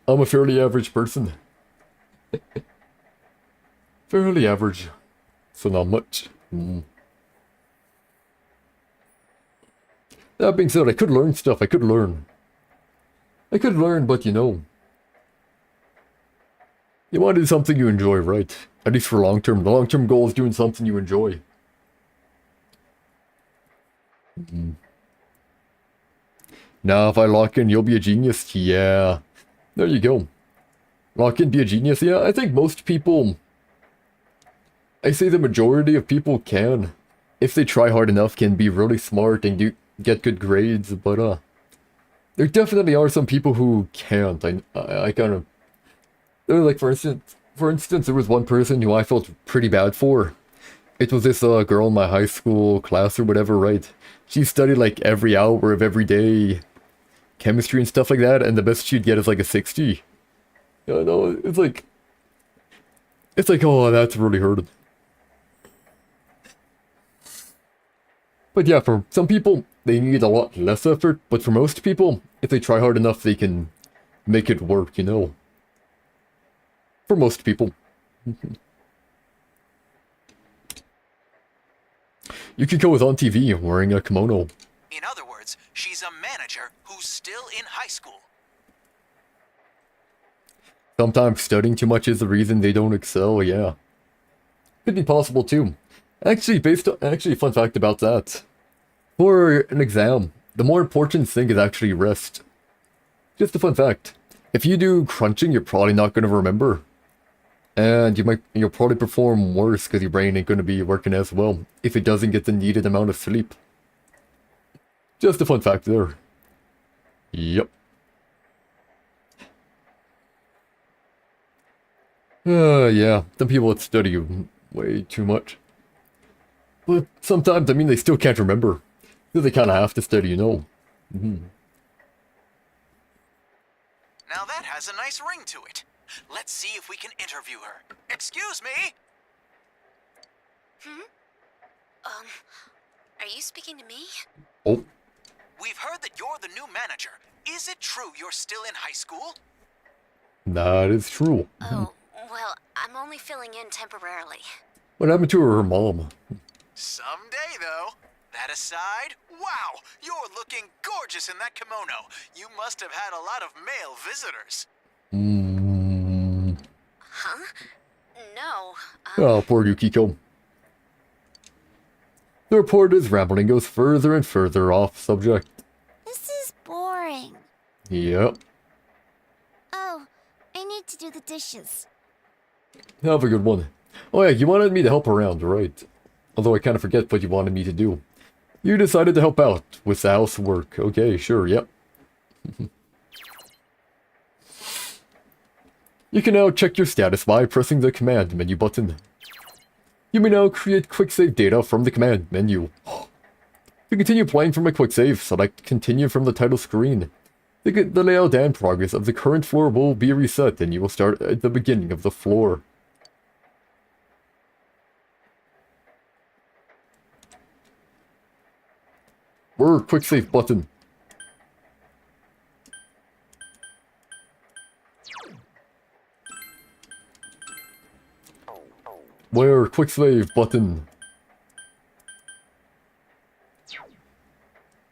[SPEAKER 1] a fairly average person. Fairly average. So not much. That being said, I could learn stuff. I could learn, but you know. You want to do something you enjoy, right? At least for long term. The long term goal is doing something you enjoy. Now, if I lock in, you'll be a genius. Yeah. There you go. Lock in, be a genius. Yeah, I think most people... I say the majority of people can. If they try hard enough, can be really smart and get good grades, but, there definitely are some people who can't. I kind of... Like, for instance, there was one person who I felt pretty bad for. It was this girl in my high school class or whatever, right? She studied like every hour of every day chemistry and stuff like that, and the best she'd get is like a 60. Yeah, no, it's like, oh, that's really hurting. But yeah, for some people, they need a lot less effort, but for most people, if they try hard enough, they can make it work, you know? For most people. Yukiko was on TV wearing a kimono.
[SPEAKER 13] In other words, she's a manager who's still in high school.
[SPEAKER 1] Sometimes studying too much is the reason they don't excel, yeah. Could be possible too. Actually, fun fact about that. For an exam, the more important thing is actually rest. Just a fun fact. If you do crunching, you're probably not going to remember. And you'll probably perform worse because your brain ain't going to be working as well if it doesn't get the needed amount of sleep. Just a fun fact there. Yep. Yeah, some people that study way too much. But sometimes, I mean, they still can't remember. So they kind of have to study, you know.
[SPEAKER 13] Now that has a nice ring to it. Let's see if we can interview her. Excuse me?
[SPEAKER 10] Are you speaking to me?
[SPEAKER 1] Oh.
[SPEAKER 13] We've heard that you're the new manager. Is it true you're still in high school?
[SPEAKER 1] That is true.
[SPEAKER 10] Oh, well, I'm only filling in temporarily.
[SPEAKER 1] What happened to her mom?
[SPEAKER 13] Someday, though. That aside, wow, you're looking gorgeous in that kimono. You must have had a lot of male visitors.
[SPEAKER 10] Huh? No.
[SPEAKER 1] Oh, poor Yukiko. The reporter's rambling goes further and further off subject.
[SPEAKER 3] This is boring.
[SPEAKER 1] Yep.
[SPEAKER 3] Oh, I need to do the dishes.
[SPEAKER 1] Have a good one. Oh yeah, you wanted me to help around, right? Although I kind of forget what you wanted me to do. You decided to help out with the housework. Okay, sure, yep. You can now check your status by pressing the command menu button. You may now create quick save data from the command menu. To continue playing from a quick save, select continue from the title screen. The layout and progress of the current floor will be reset and you will start at the beginning of the floor. Where quick save button? Where quick save button?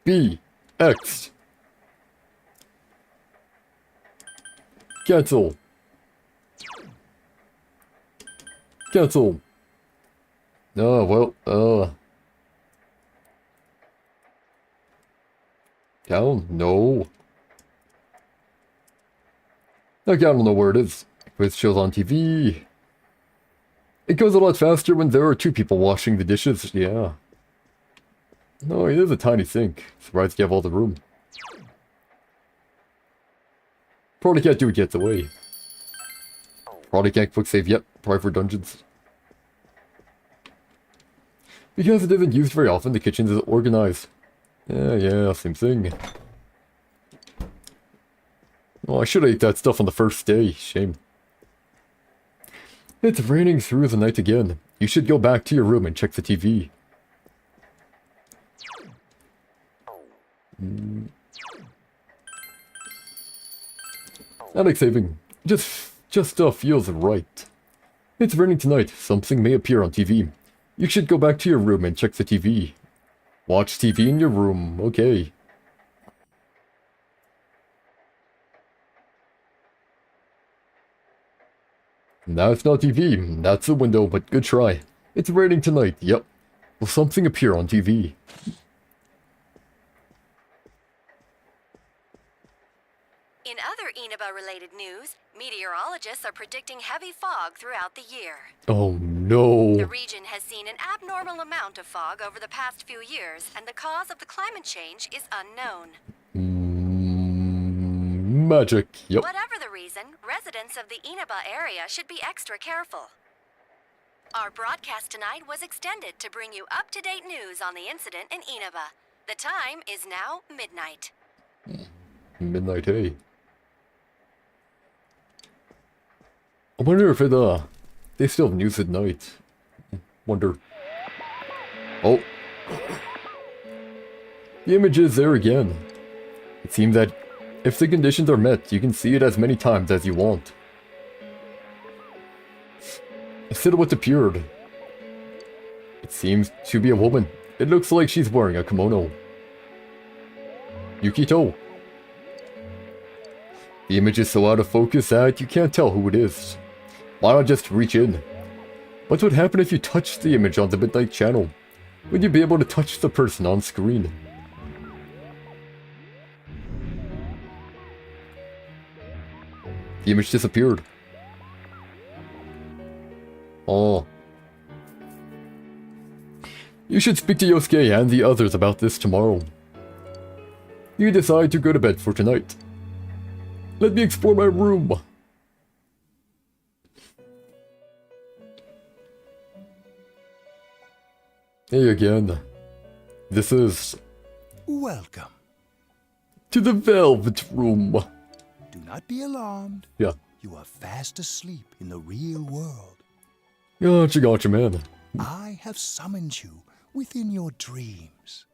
[SPEAKER 1] B. X. Cancel. Cancel. Oh, well, down? No. Okay, I don't know where it is. Quiz shows on TV. It goes a lot faster when there are two people washing the dishes, yeah. No, it is a tiny sink. Surprised you have all the room. Probably can't do it yet, away. Probably can't quick save yet. Probably for dungeons. Because it isn't used very often, the kitchen is organized. Yeah, same thing. Oh, I should have ate that stuff on the first day. Shame. It's raining through the night again. You should go back to your room and check the TV. I like saving. Just feels right. It's raining tonight. Something may appear on TV. You should go back to your room and check the TV. Watch TV in your room. Okay. That's not TV. That's a window, but good try. It's raining tonight. Yep. Will something appear on TV?
[SPEAKER 14] In other Inaba-related news, meteorologists are predicting heavy fog throughout the year.
[SPEAKER 1] Oh no.
[SPEAKER 14] The region has seen an abnormal amount of fog over the past few years, and the cause of the climate change is unknown.
[SPEAKER 1] Magic, yep.
[SPEAKER 14] Whatever the reason, residents of the Inaba area should be extra careful. Our broadcast tonight was extended to bring you up-to-date news on the incident in Inaba. The time is now midnight.
[SPEAKER 1] Midnight, hey. I wonder if they still have news at night. Wonder. Oh. The image is there again. It seems that if the conditions are met, you can see it as many times as you want. A silhouette appeared. It seems to be a woman. It looks like she's wearing a kimono. Yukito. The image is so out of focus that you can't tell who it is. Why not just reach in? What would happen if you touched the image on the Midnight channel? Would you be able to touch the person on screen? The image disappeared. Oh. You should speak to Yosuke and the others about this tomorrow. You decide to go to bed for tonight. Let me explore my room. Hey again. This is...
[SPEAKER 5] Welcome.
[SPEAKER 1] To the Velvet Room.
[SPEAKER 5] Do not be alarmed.
[SPEAKER 1] Yeah.
[SPEAKER 5] You are fast asleep in the real world.
[SPEAKER 1] Gotcha, man.
[SPEAKER 5] I have summoned you within your dreams.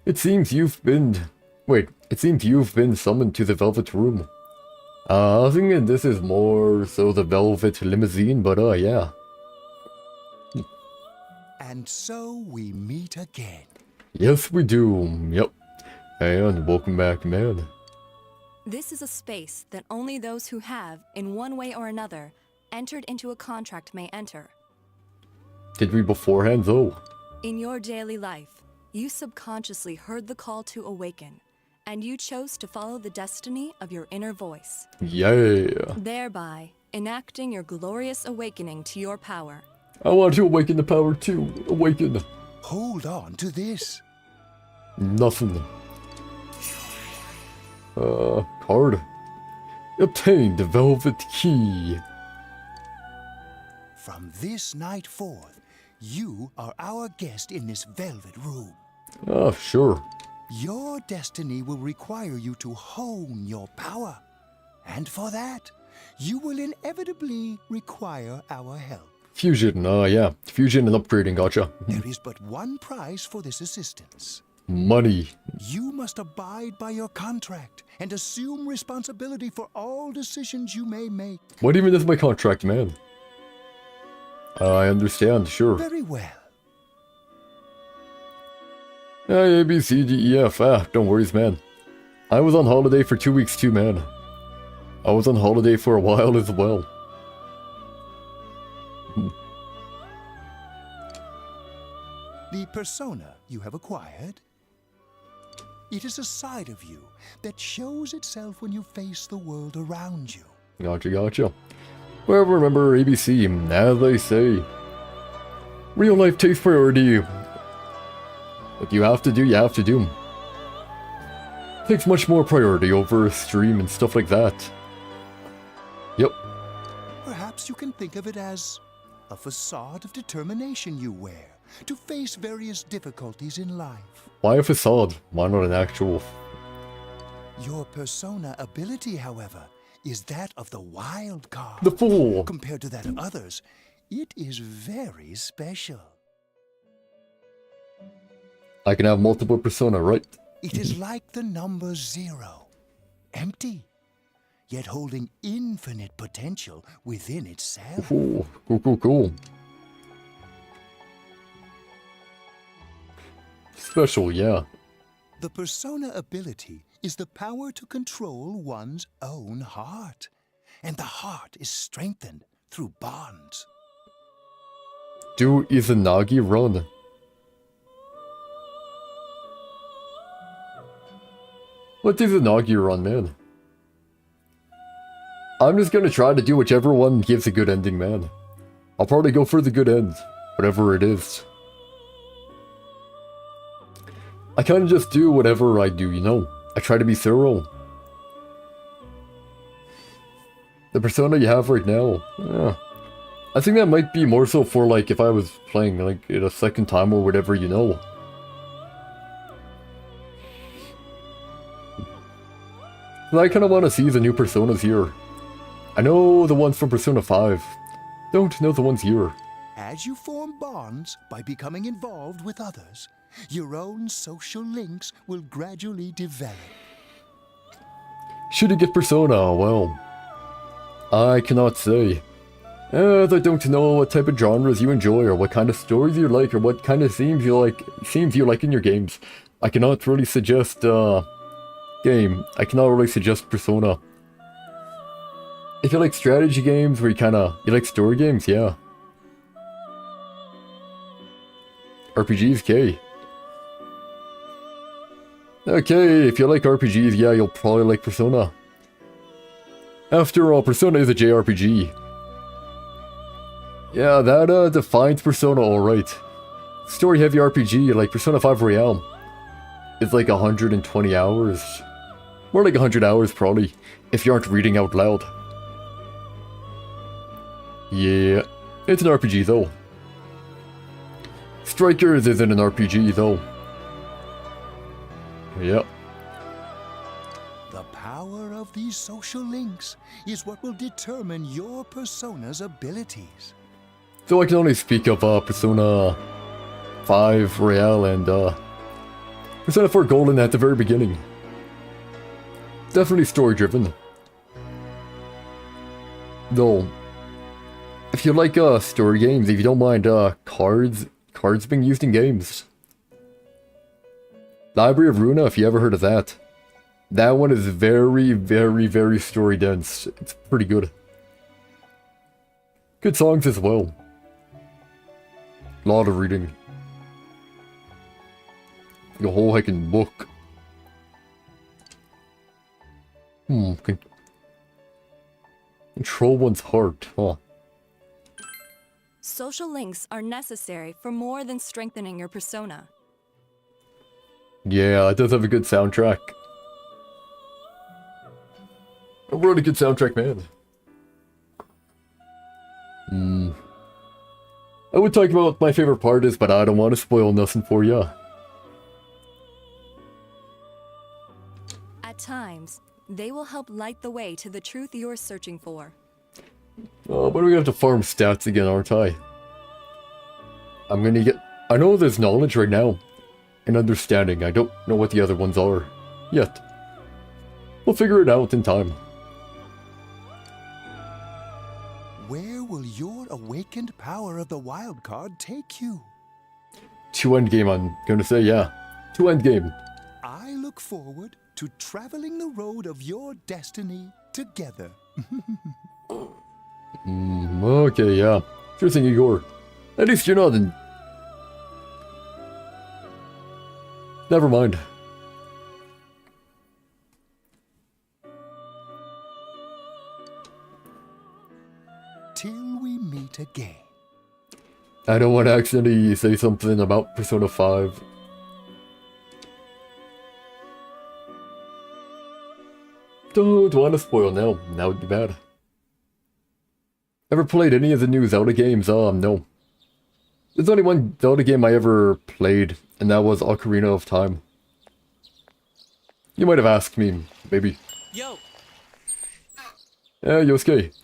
[SPEAKER 1] It seems you've been... Wait, it seems you've been summoned to the Velvet Room. I think this is more so the Velvet Limousine, but yeah.
[SPEAKER 5] And so we meet again.
[SPEAKER 1] Yes, we do. Yep. And welcome back, man.
[SPEAKER 15] This is a space that only those who have, in one way or another, entered into a contract may enter.
[SPEAKER 1] Did we beforehand, though?
[SPEAKER 15] In your daily life, you subconsciously heard the call to awaken, and you chose to follow the destiny of your inner voice.
[SPEAKER 1] Yeah.
[SPEAKER 15] Thereby, enacting your glorious awakening to your power.
[SPEAKER 1] I want to awaken the power too. Awaken.
[SPEAKER 5] Hold on to this.
[SPEAKER 1] Nothing. Card. Obtain the Velvet Key.
[SPEAKER 5] From this night forth, you are our guest in this Velvet Room.
[SPEAKER 1] Sure.
[SPEAKER 5] Your destiny will require you to hone your power. And for that, you will inevitably require our help.
[SPEAKER 1] Fusion, yeah. Fusion and upgrading, gotcha.
[SPEAKER 5] There is but one price for this assistance.
[SPEAKER 1] Money.
[SPEAKER 5] You must abide by your contract and assume responsibility for all decisions you may make.
[SPEAKER 1] What even is my contract, man? I understand, sure.
[SPEAKER 5] Very well.
[SPEAKER 1] A, B, C, D, E, F. Don't worry, man. I was on holiday for 2 weeks too, man. I was on holiday for a while as well.
[SPEAKER 5] The persona you have acquired, it is a side of you that shows itself when you face the world around you.
[SPEAKER 1] Gotcha. Well, remember ABC, as they say. Real life takes priority. What you have to do, you have to do. Takes much more priority over stream and stuff like that. Yep.
[SPEAKER 5] Perhaps you can think of it as a facade of determination you wear to face various difficulties in life.
[SPEAKER 1] Why a facade? Why not an actual...
[SPEAKER 5] Your persona ability, however, is that of the wild card.
[SPEAKER 1] The fool!
[SPEAKER 5] Compared to that of others, it is very special.
[SPEAKER 1] I can have multiple persona, right?
[SPEAKER 5] It is like the number 0. Empty, yet holding infinite potential within itself.
[SPEAKER 1] Cool, cool, cool, cool. Special, yeah.
[SPEAKER 5] The persona ability is the power to control one's own heart. And the heart is strengthened through bonds.
[SPEAKER 1] Do Izanagi run? What does Izanagi run, man? I'm just gonna try to do whichever one gives a good ending, man. I'll probably go for the good end, whatever it is. I kind of just do whatever I do, you know? I try to be thorough. The persona you have right now, yeah. I think that might be more so for, like, if I was playing, like, it a second time or whatever, you know. I kind of want to see the new personas here. I know the ones from Persona 5. Don't know the ones here.
[SPEAKER 5] As you form bonds by becoming involved with others, your own social links will gradually develop.
[SPEAKER 1] Should you get Persona? Well, I cannot say. As I don't know what type of genres you enjoy or what kind of stories you like or what kind of themes you like in your games. I cannot really suggest game. I cannot really suggest Persona. If you like strategy games where you like story games, yeah. RPGs, K. Okay, if you like RPGs, yeah, you'll probably like Persona. After all, Persona is a JRPG. Yeah, that defines Persona alright. Story-heavy RPG, like Persona 5 Royale. It's like 120 hours. More like 100 hours, probably, if you aren't reading out loud. Yeah, it's an RPG, though. Strikers isn't an RPG, though. Yep.
[SPEAKER 5] The power of these social links is what will determine your persona's abilities.
[SPEAKER 1] So I can only speak of Persona 5 Royale and Persona 4 Golden at the very beginning. Definitely story-driven. Though, if you like story games, if you don't mind cards being used in games. Library of Runa, if you ever heard of that. That one is very, very, very story-dense. It's pretty good. Good songs as well. Lot of reading. The whole heckin' book. Control one's heart, huh?
[SPEAKER 15] Social links are necessary for more than strengthening your persona.
[SPEAKER 1] Yeah, it does have a good soundtrack. A really good soundtrack, man. I would talk about what my favorite part is, but I don't want to spoil nothing for ya.
[SPEAKER 15] At times, they will help light the way to the truth you're searching for.
[SPEAKER 1] Oh, but we have to farm stats again, aren't I? I'm gonna get... I know there's knowledge right now. And understanding. I don't know what the other ones are. Yet. We'll figure it out in time.
[SPEAKER 5] Where will your awakened power of the wild card take you?
[SPEAKER 1] To endgame, I'm gonna say, yeah. To endgame.
[SPEAKER 5] I look forward to traveling the road of your destiny together.
[SPEAKER 1] Okay, yeah. Sure thing, Igor. At least you're not in... Never mind.
[SPEAKER 5] Till we meet again.
[SPEAKER 1] I don't want to accidentally say something about Persona 5. Don't want to spoil now. That would be bad. Ever played any of the new Zelda games? No. There's only one Zelda game I ever played, and that was Ocarina of Time. You might have asked me, maybe.
[SPEAKER 2] Yo!
[SPEAKER 1] Yosuke.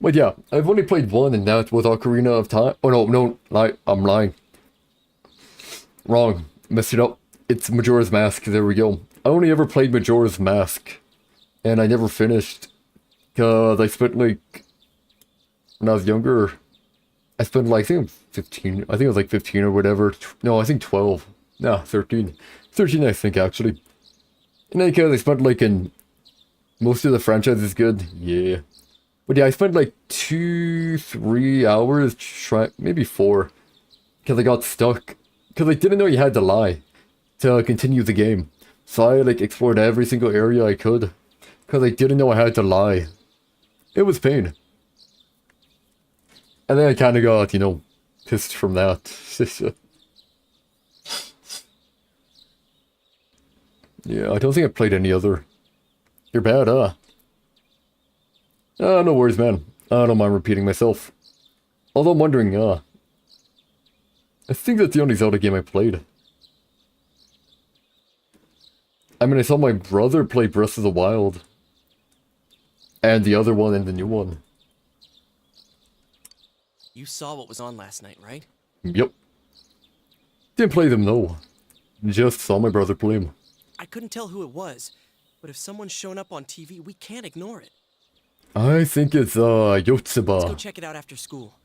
[SPEAKER 1] But yeah, I've only played one, and that was Ocarina of Time. Oh no, I'm lying. Wrong. Messed it up. It's Majora's Mask, there we go. I only ever played Majora's Mask, and I never finished. Cause I spent like, when I was younger, I spent like, I think 15, I think it was like 15 or whatever. No, I think 12. No, 13. 13 I think actually. In any case, I spent like in, most of the franchise is good, yeah. But yeah, I spent like 2-3 hours, maybe 4, because I got stuck. Because I didn't know you had to lie to continue the game. So I like explored every single area I could. Because I didn't know I had to lie. It was pain. And then I kind of got, you know, pissed from that. Yeah, I don't think I played any other. You're bad, huh? No worries, man. I don't mind repeating myself. Although I'm wondering, I think that's the only Zelda game I played. I mean, I saw my brother play Breath of the Wild. And the other one and the new one.
[SPEAKER 2] You saw what was on last night, right?
[SPEAKER 1] Yep. Didn't play them, though. Just saw my brother play them.
[SPEAKER 2] I couldn't tell who it was, but if someone's shown up on TV, we can't ignore it.
[SPEAKER 1] I think it's, Yotsuba.
[SPEAKER 2] Let's go check it out after school.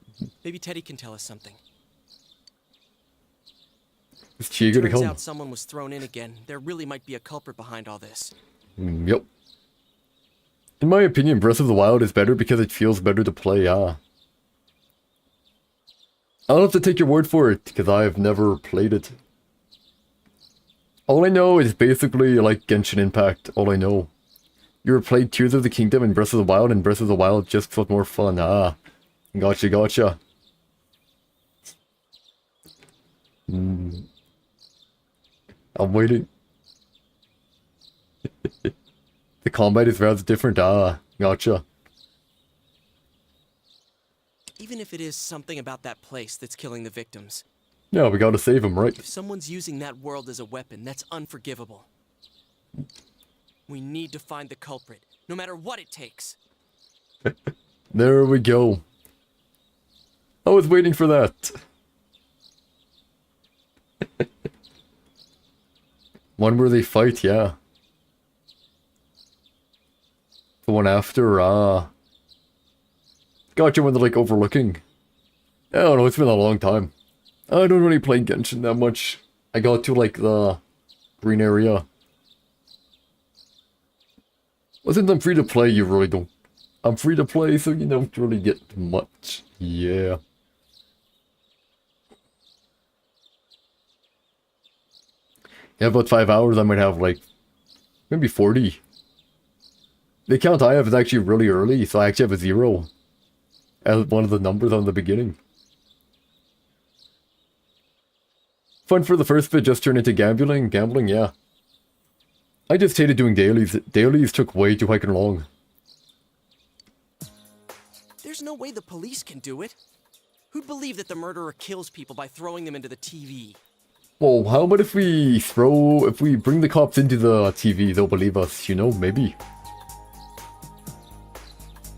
[SPEAKER 2] Maybe Teddy can tell us something.
[SPEAKER 1] Is Chie gonna
[SPEAKER 2] Turns
[SPEAKER 1] come?
[SPEAKER 2] out someone was thrown in again. There really might be a culprit behind all this.
[SPEAKER 1] Yep. In my opinion, Breath of the Wild is better because it feels better to play, I'll have to take your word for it, because I've never played it. All I know is basically like Genshin Impact, all I know. You ever played Tears of the Kingdom and Breath of the Wild, and Breath of the Wild just felt more fun, Gotcha. I'm waiting. The combat is rather different, gotcha.
[SPEAKER 2] Even if it is something about that place that's killing the victims.
[SPEAKER 1] Yeah, we gotta save him, right?
[SPEAKER 2] If someone's using that world as a weapon, that's unforgivable. We need to find the culprit, no matter what it takes.
[SPEAKER 1] There we go. I was waiting for that. One where they fight, yeah. The one after, Gotcha when they're like overlooking. I don't know, it's been a long time. I don't really play Genshin that much. I got to like the green area. Well, since I'm free to play, you really don't. I'm free to play, so you don't really get much. Yeah. Yeah, about 5 hours, I might have like, maybe 40. The count I have is actually really early, so I actually have a 0 as one of the numbers on the beginning. Fun for the first bit, just turned into gambling. Gambling, yeah. I just hated doing dailies. Dailies took way too fucking long.
[SPEAKER 2] There's no way the police can do it. Who'd believe that the murderer kills people by throwing them into the TV?
[SPEAKER 1] Well, how about if we bring the cops into the TV, they'll believe us, you know, maybe.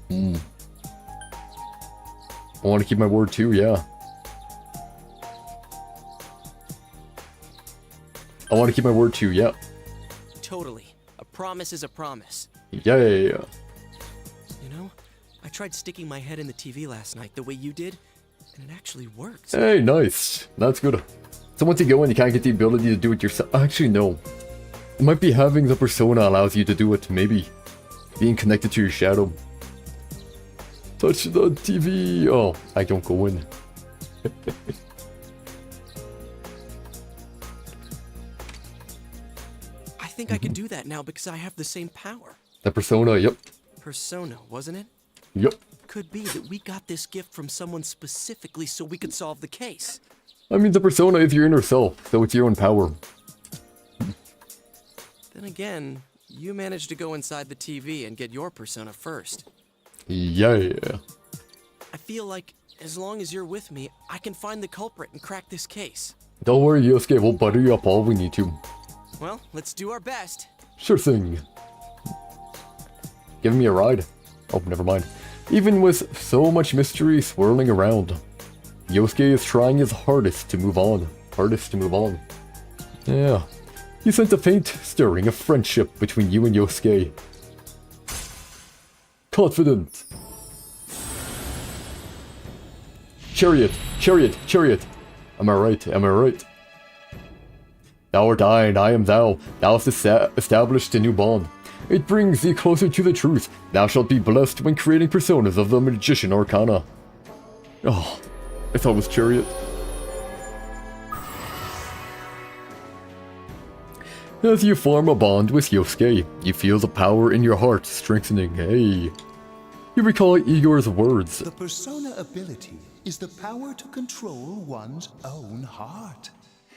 [SPEAKER 1] I want to keep my word too, yeah. I want to keep my word too, yeah.
[SPEAKER 2] Totally. A promise is a promise.
[SPEAKER 1] Yeah.
[SPEAKER 2] You know, I tried sticking my head in the TV last night the way you did, and it actually worked.
[SPEAKER 1] Hey, nice. That's good. So once you go in, you can't get the ability to do it yourself. Actually, no. It might be having the persona allows you to do it, maybe. Being connected to your shadow. Touch the TV. Oh, I don't go in.
[SPEAKER 2] I think I can do that now because I have the same power.
[SPEAKER 1] The persona, yep.
[SPEAKER 2] Persona, wasn't it?
[SPEAKER 1] Yep.
[SPEAKER 2] Could be that we got this gift from someone specifically so we could solve the case.
[SPEAKER 1] I mean, the persona is your inner self, so it's your own power.
[SPEAKER 2] Then again, you managed to go inside the TV and get your persona first.
[SPEAKER 1] Yeah.
[SPEAKER 2] I feel like as long as you're with me, I can find the culprit and crack this case.
[SPEAKER 1] Don't worry, Yosuke, we'll butter you up all we need to.
[SPEAKER 2] Well, let's do our best.
[SPEAKER 1] Sure thing. Giving me a ride? Oh, never mind. Even with so much mystery swirling around, Yosuke is trying his hardest to move on. Yeah. You sense a faint stirring of friendship between you and Yosuke. Confident. Chariot, chariot, chariot. Am I right? Am I right? Thou art I, and I am thou. Thou hast established a new bond. It brings thee closer to the truth. Thou shalt be blessed when creating personas of the Magician Arcana. Oh, I thought it was chariot. As you form a bond with Yosuke, you feel the power in your heart strengthening. Hey. You recall Igor's words.
[SPEAKER 5] The persona ability is the power to control one's own heart.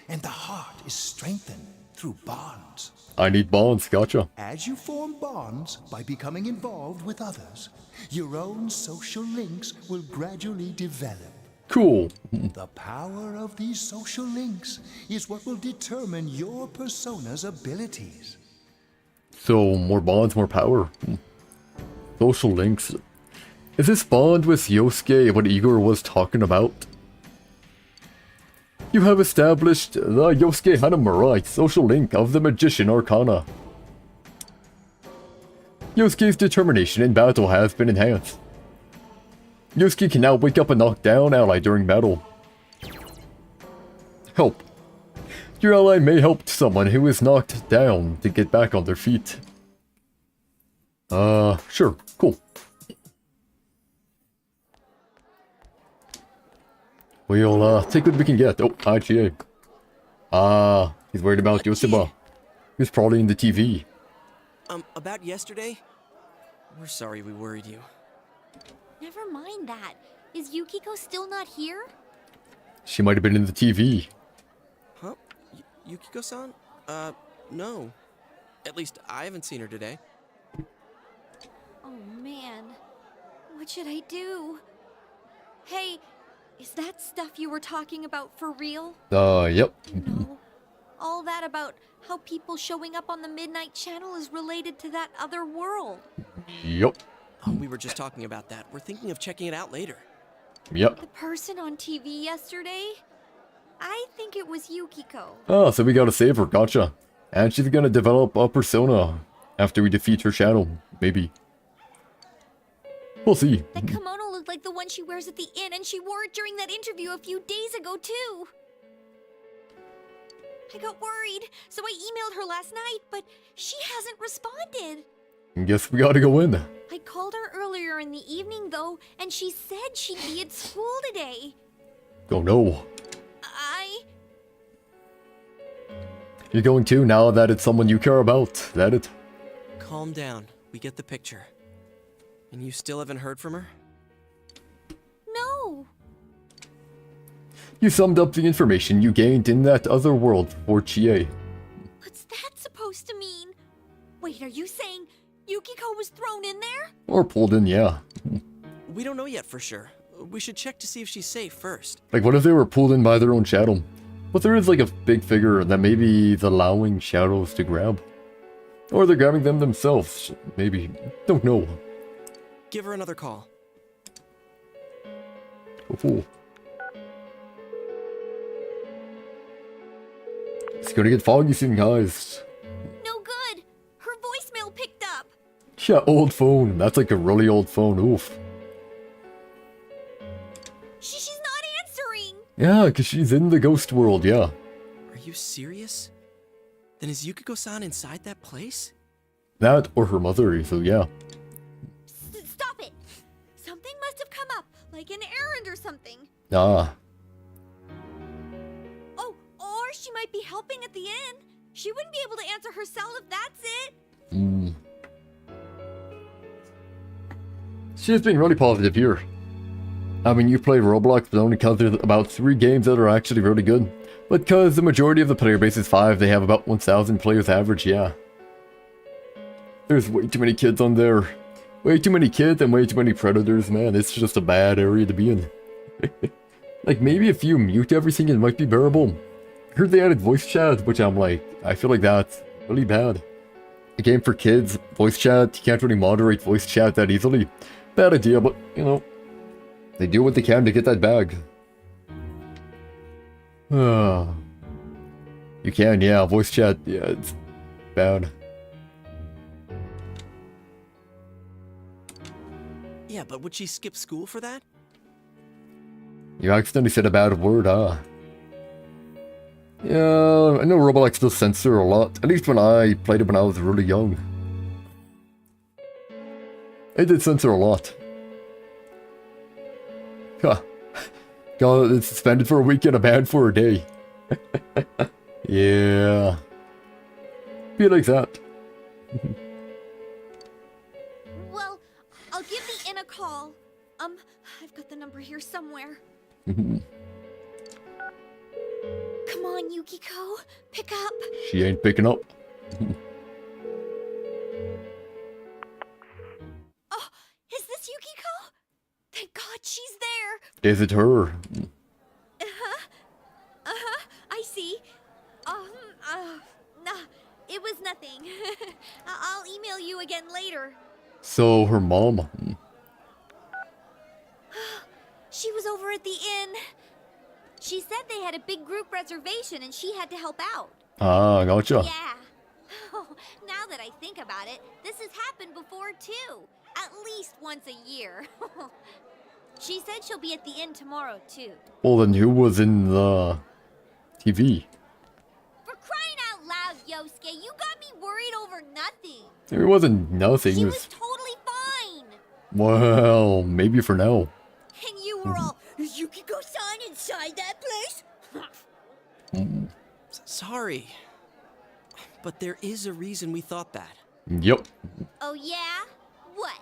[SPEAKER 5] And the heart is strengthened through bonds.
[SPEAKER 1] I need bonds, gotcha.
[SPEAKER 5] As you form bonds by becoming involved with others, your own social links will gradually develop.
[SPEAKER 1] Cool.
[SPEAKER 5] The power of these social links is what will determine your persona's abilities.
[SPEAKER 1] So, more bonds, more power. Social links. Is this bond with Yosuke what Igor was talking about? You have established the Yosuke Hanamura social link of the Magician Arcana. Yosuke's determination in battle has been enhanced. Yosuke can now wake up a knocked down ally during battle. Help. Your ally may help someone who is knocked down to get back on their feet. Sure, cool. We'll take what we can get. Oh, IGA. He's worried about Yosiba. He's probably in the TV.
[SPEAKER 2] About yesterday? We're sorry we worried you.
[SPEAKER 3] Never mind that. Is Yukiko still not here?
[SPEAKER 1] She might have been in the TV.
[SPEAKER 2] Huh? Yukiko-san? No. At least I haven't seen her today.
[SPEAKER 3] Oh man. What should I do? Hey, is that stuff you were talking about for real?
[SPEAKER 1] Yep.
[SPEAKER 3] You know, all that about how people showing up on the Midnight Channel is related to that other world.
[SPEAKER 1] Yep.
[SPEAKER 2] Oh, we were just talking about that. We're thinking of checking it out later.
[SPEAKER 1] Yep.
[SPEAKER 3] The person on TV yesterday? I think it was Yukiko.
[SPEAKER 1] Oh, so we gotta save her, gotcha. And she's gonna develop a persona after we defeat her shadow, maybe. We'll see.
[SPEAKER 3] That kimono looked like the one she wears at the inn, and she wore it during that interview a few days ago, too. I got worried, so I emailed her last night, but she hasn't responded.
[SPEAKER 1] Guess we gotta go in.
[SPEAKER 3] I called her earlier in the evening, though, and she said she'd be at school today.
[SPEAKER 1] Oh no. You're going to now that it's someone you care about, that it?
[SPEAKER 2] Calm down. We get the picture. And you still haven't heard from her?
[SPEAKER 3] No.
[SPEAKER 1] You summed up the information you gained in that other world for Chie.
[SPEAKER 3] What's that supposed to mean? Wait, are you saying Yukiko was thrown in there?
[SPEAKER 1] Or pulled in, yeah.
[SPEAKER 2] We don't know yet for sure. We should check to see if she's safe first.
[SPEAKER 1] Like, what if they were pulled in by their own shadow? But there is like a big figure that maybe is allowing shadows to grab. Or they're grabbing them themselves, maybe. Don't know.
[SPEAKER 2] Give her another call.
[SPEAKER 1] Oh. It's gonna get foggy soon, guys.
[SPEAKER 3] No good. Her voicemail picked up.
[SPEAKER 1] Yeah, old phone. That's like a really old phone. Oof.
[SPEAKER 3] She's not answering.
[SPEAKER 1] Yeah, because she's in the ghost world, yeah.
[SPEAKER 2] Are you serious? Then is Yukiko-san inside that place?
[SPEAKER 1] That or her mother, so yeah.
[SPEAKER 3] Stop it. Something must have come up, like an errand or something.
[SPEAKER 1] Ah.
[SPEAKER 3] Oh, or she might be helping at the inn. She wouldn't be able to answer herself if that's it.
[SPEAKER 1] She's being really positive here. I mean, you play Roblox, but only because there's about 3 games that are actually really good. But because the majority of the player base is 5, they have about 1,000 players average, yeah. There's way too many kids on there. Way too many kids and way too many predators, man. It's just a bad area to be in. Like, maybe if you mute everything, it might be bearable. I heard they added voice chat, which I'm like, I feel like that's really bad. A game for kids, voice chat, you can't really moderate voice chat that easily. Bad idea, but, you know, they do what they can to get that bag. You can, yeah, voice chat, yeah, it's bad.
[SPEAKER 2] Yeah, but would she skip school for that?
[SPEAKER 1] You accidentally said a bad word, huh? Yeah, I know Roblox does censor a lot. At least when I played it when I was really young. It did censor a lot. Huh. Got it suspended for a week and a ban for a day. Yeah. Be like that.
[SPEAKER 3] Well, I'll give the inn a call. I've got the number here somewhere. Come on, Yukiko. Pick up.
[SPEAKER 1] She ain't picking up.
[SPEAKER 3] Oh, is this Yukiko? Thank God she's there.
[SPEAKER 1] Is it her?
[SPEAKER 3] I see. Nah, it was nothing. I'll email you again later.
[SPEAKER 1] So, her mom.
[SPEAKER 3] She was over at the inn. She said they had a big group reservation and she had to help out.
[SPEAKER 1] Ah, gotcha.
[SPEAKER 3] Yeah. Oh, now that I think about it, this has happened before too. At least once a year. She said she'll be at the inn tomorrow too.
[SPEAKER 1] Well, then who was in the TV?
[SPEAKER 3] For crying out loud, Yosuke, you got me worried over nothing.
[SPEAKER 1] It wasn't nothing.
[SPEAKER 3] She
[SPEAKER 1] It
[SPEAKER 3] was totally fine.
[SPEAKER 1] Well, maybe for now.
[SPEAKER 3] And you were all, is Yukiko-san inside that place?
[SPEAKER 2] Sorry. But there is a reason we thought that.
[SPEAKER 1] Yep.
[SPEAKER 3] Oh yeah? What?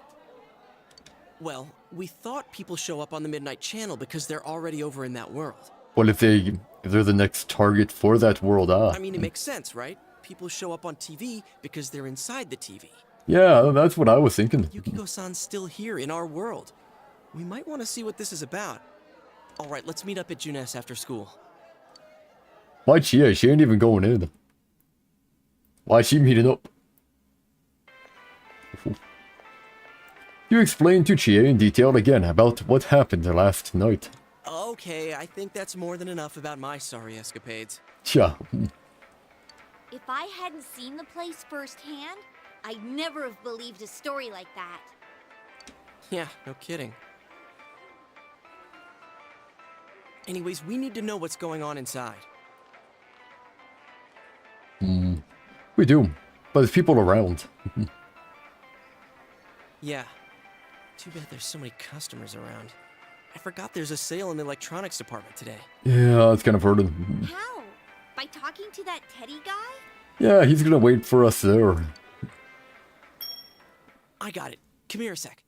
[SPEAKER 2] Well, we thought people show up on the Midnight Channel because they're already over in that world.
[SPEAKER 1] Well, if they're the next target for that world,
[SPEAKER 2] I mean, it makes sense, right? People show up on TV because they're inside the TV.
[SPEAKER 1] Yeah, that's what I was thinking.
[SPEAKER 2] Yukiko-san's still here in our world. We might want to see what this is about. All right, let's meet up at Junes after school.
[SPEAKER 1] Why Chia? She ain't even going in. Why is she meeting up? You explained to Chia in detail again about what happened last night.
[SPEAKER 2] Okay, I think that's more than enough about my sorry escapades.
[SPEAKER 1] Chia.
[SPEAKER 3] If I hadn't seen the place firsthand, I'd never have believed a story like that.
[SPEAKER 2] Yeah, no kidding. Anyways, we need to know what's going on inside.
[SPEAKER 1] We do, but there's people around.
[SPEAKER 2] Yeah. Too bad there's so many customers around. I forgot there's a sale in the electronics department today.
[SPEAKER 1] Yeah, it's kind of hurting.
[SPEAKER 3] How? By talking to that Teddy guy?
[SPEAKER 1] Yeah, he's gonna wait for us there.
[SPEAKER 2] I got it. Come here a sec.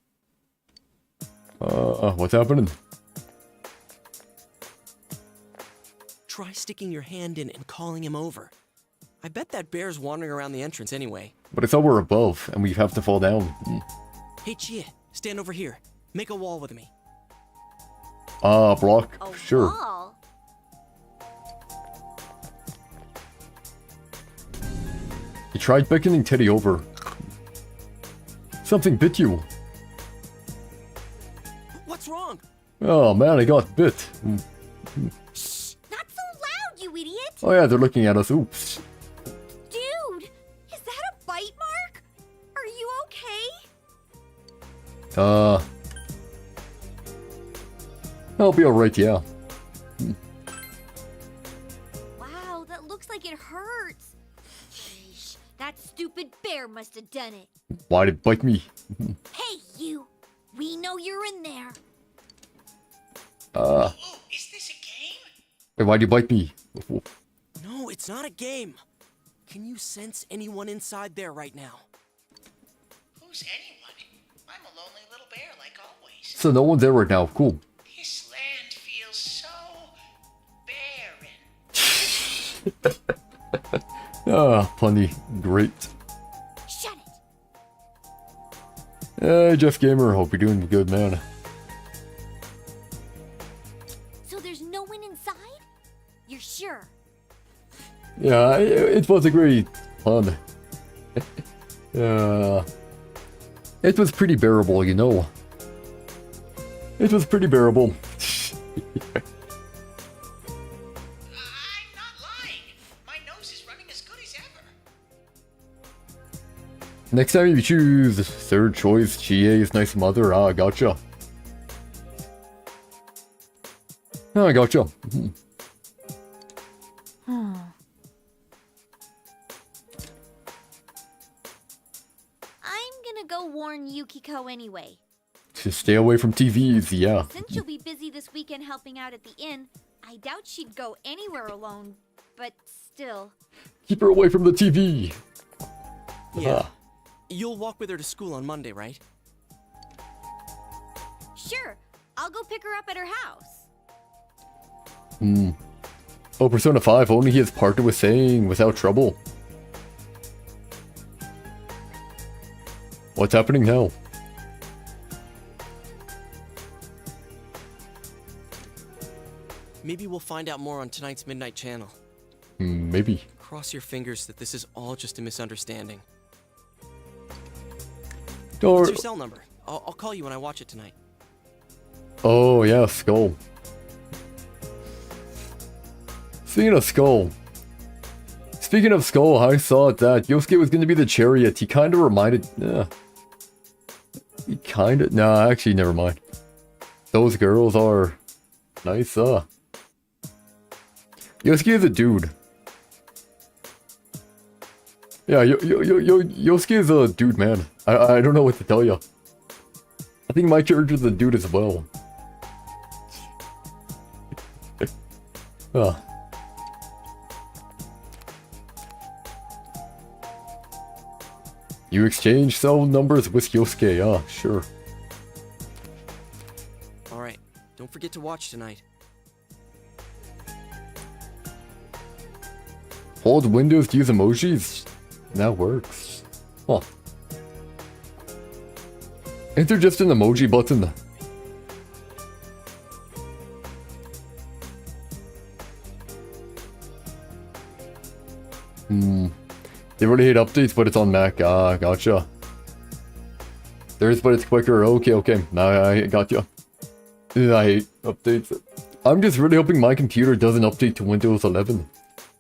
[SPEAKER 1] What's happening?
[SPEAKER 2] Try sticking your hand in and calling him over. I bet that bear's wandering around the entrance anyway.
[SPEAKER 1] But I thought we're above, and we have to fall down.
[SPEAKER 2] Hey, Chia, stand over here. Make a wall with me.
[SPEAKER 1] Block? Sure.
[SPEAKER 3] Wall?
[SPEAKER 1] He tried beckoning Teddy over. Something bit you.
[SPEAKER 2] What's wrong?
[SPEAKER 1] Oh man, I got bit.
[SPEAKER 3] Shh! Not so loud, you idiot!
[SPEAKER 1] Oh yeah, they're looking at us. Oops.
[SPEAKER 3] Dude! Is that a bite mark? Are you okay?
[SPEAKER 1] I'll be alright, yeah.
[SPEAKER 3] Wow, that looks like it hurts. Sheesh, that stupid bear must have done it.
[SPEAKER 1] Why did it bite me?
[SPEAKER 3] Hey, you! We know you're in there.
[SPEAKER 4] Is this a game?
[SPEAKER 1] Wait, why'd you bite me?
[SPEAKER 2] No, it's not a game. Can you sense anyone inside there right now?
[SPEAKER 4] Who's anyone? I'm a lonely little bear like always.
[SPEAKER 1] So no one's there right now. Cool.
[SPEAKER 4] This land feels so barren.
[SPEAKER 1] Punny. Great.
[SPEAKER 3] Shut it!
[SPEAKER 1] Hey, Jeff Gamer, hope you're doing good, man.
[SPEAKER 10] So there's no one inside? You're sure?
[SPEAKER 1] Yeah, it was a great fun. It was pretty bearable, you know. It was pretty bearable. Next time you choose third choice, GA's nice mother. Ah, gotcha. Ah, gotcha.
[SPEAKER 10] I'm gonna go warn Yukiko anyway.
[SPEAKER 1] To stay away from TVs, yeah.
[SPEAKER 10] Since she'll be busy this weekend helping out at the inn, I doubt she'd go anywhere alone. But still.
[SPEAKER 1] Keep her away from the TV.
[SPEAKER 2] Yeah. You'll walk with her to school on Monday, right?
[SPEAKER 10] Sure, I'll go pick her up at her house.
[SPEAKER 1] Oh, Persona 5, only his partner was saying without trouble. What's happening now?
[SPEAKER 2] Maybe we'll find out more on tonight's Midnight Channel.
[SPEAKER 1] Maybe.
[SPEAKER 2] Cross your fingers that this is all just a misunderstanding. What's your cell number? I'll call you when I watch it tonight.
[SPEAKER 1] Oh, yeah, Skull. Speaking of Skull, I saw that Yosuke was going to be the chariot. He kind of reminded... Nah, actually, never mind. Those girls are nice, Yosuke is a dude. Yeah, Yosuke is a dude, man. I don't know what to tell you. I think my character's a dude as well. You exchange cell numbers with Yosuke, sure.
[SPEAKER 2] Alright, don't forget to watch tonight.
[SPEAKER 1] Hold Windows to use emojis? That works. Huh. Ain't there just an emoji button? They already hate updates, but it's on Mac. Ah, gotcha. There's, but it's quicker. Okay. Now I got you. I hate updates. I'm just really hoping my computer doesn't update to Windows 11.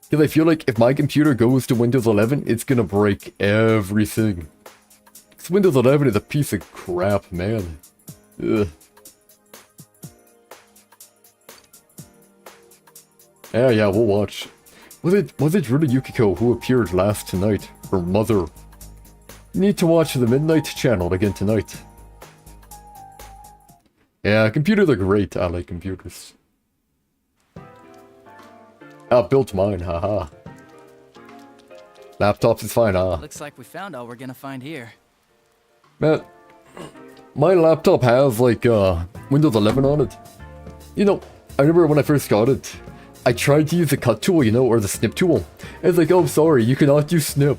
[SPEAKER 1] Because I feel like if my computer goes to Windows 11, it's gonna break everything. Because Windows 11 is a piece of crap, man. Ugh. Yeah, we'll watch. Was it really Yukiko who appeared last tonight? Her mother? You need to watch the Midnight Channel again tonight. Yeah, computers are great. I like computers. I built mine, haha. Laptops is fine,
[SPEAKER 16] Looks like we found all we're gonna find here.
[SPEAKER 1] Man, my laptop has like Windows 11 on it. You know, I remember when I first got it, I tried to use the cut tool, you know, or the snip tool. It's like, oh, sorry, you cannot use snip.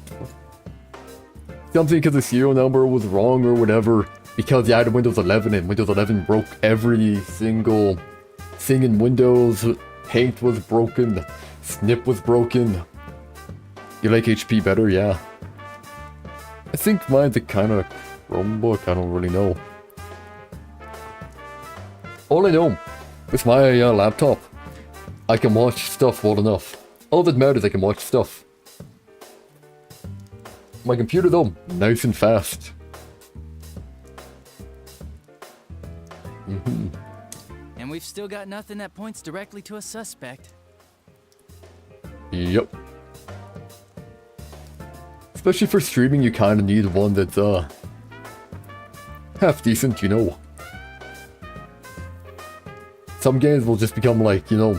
[SPEAKER 1] Something because the serial number was wrong or whatever, because you had Windows 11 and Windows 11 broke every single thing in Windows. Paint was broken, snip was broken. You like HP better? Yeah. I think mine's a kind of Chromebook, I don't really know. All I know with my laptop, I can watch stuff well enough. All that matters, I can watch stuff. My computer though, nice and fast.
[SPEAKER 16] And we've still got nothing that points directly to a suspect.
[SPEAKER 1] Yep. Especially for streaming, you kind of need one that's half decent, you know. Some games will just become like, you know,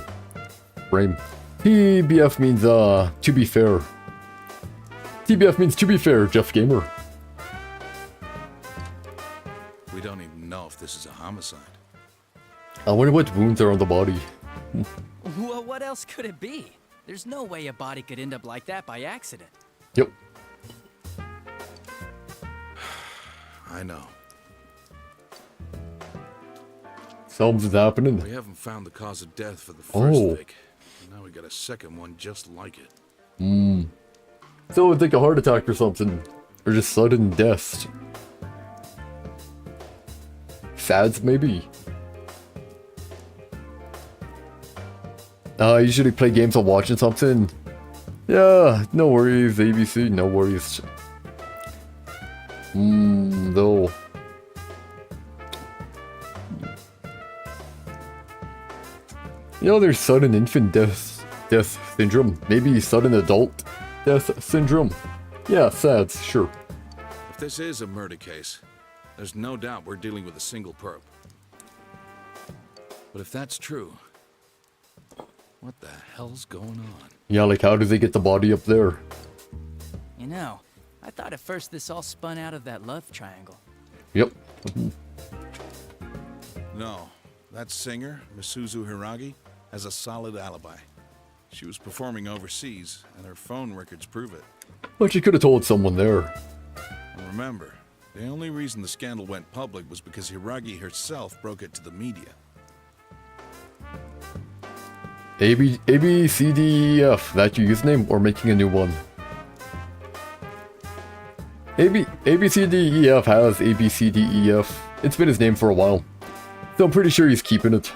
[SPEAKER 1] frame. TBF means to be fair. TBF means to be fair, Jeff Gamer.
[SPEAKER 6] We don't even know if this is a homicide.
[SPEAKER 1] I wonder what wounds are on the body.
[SPEAKER 16] Well, what else could it be? There's no way a body could end up like that by accident.
[SPEAKER 1] Yep.
[SPEAKER 6] I know.
[SPEAKER 1] Something's happening.
[SPEAKER 6] We haven't found the cause of death for the first
[SPEAKER 1] Oh.
[SPEAKER 6] Vic. Now we got a second one just like it.
[SPEAKER 1] So it would think a heart attack or something. Or just sudden death. Fads, maybe. I usually play games while watching something. Yeah, no worries, ABC, no worries. Though. You know, there's sudden infant death syndrome. Maybe sudden adult death syndrome. Yeah, SADS, sure.
[SPEAKER 6] If this is a murder case, there's no doubt we're dealing with a single perp. But if that's true, what the hell's going on?
[SPEAKER 1] Yeah, like how do they get the body up there?
[SPEAKER 16] You know, I thought at first this all spun out of that love triangle.
[SPEAKER 1] Yep.
[SPEAKER 6] No, that singer, Misuzu Hiragi, has a solid alibi. She was performing overseas, and her phone records prove it.
[SPEAKER 1] But you could have told someone there.
[SPEAKER 6] And remember, the only reason the scandal went public was because Hiragi herself broke it to the media.
[SPEAKER 1] A, B, C, D, E, F. That your username or making a new one? A, B, C, D, E, F has A, B, C, D, E, F. It's been his name for a while. So I'm pretty sure he's keeping it.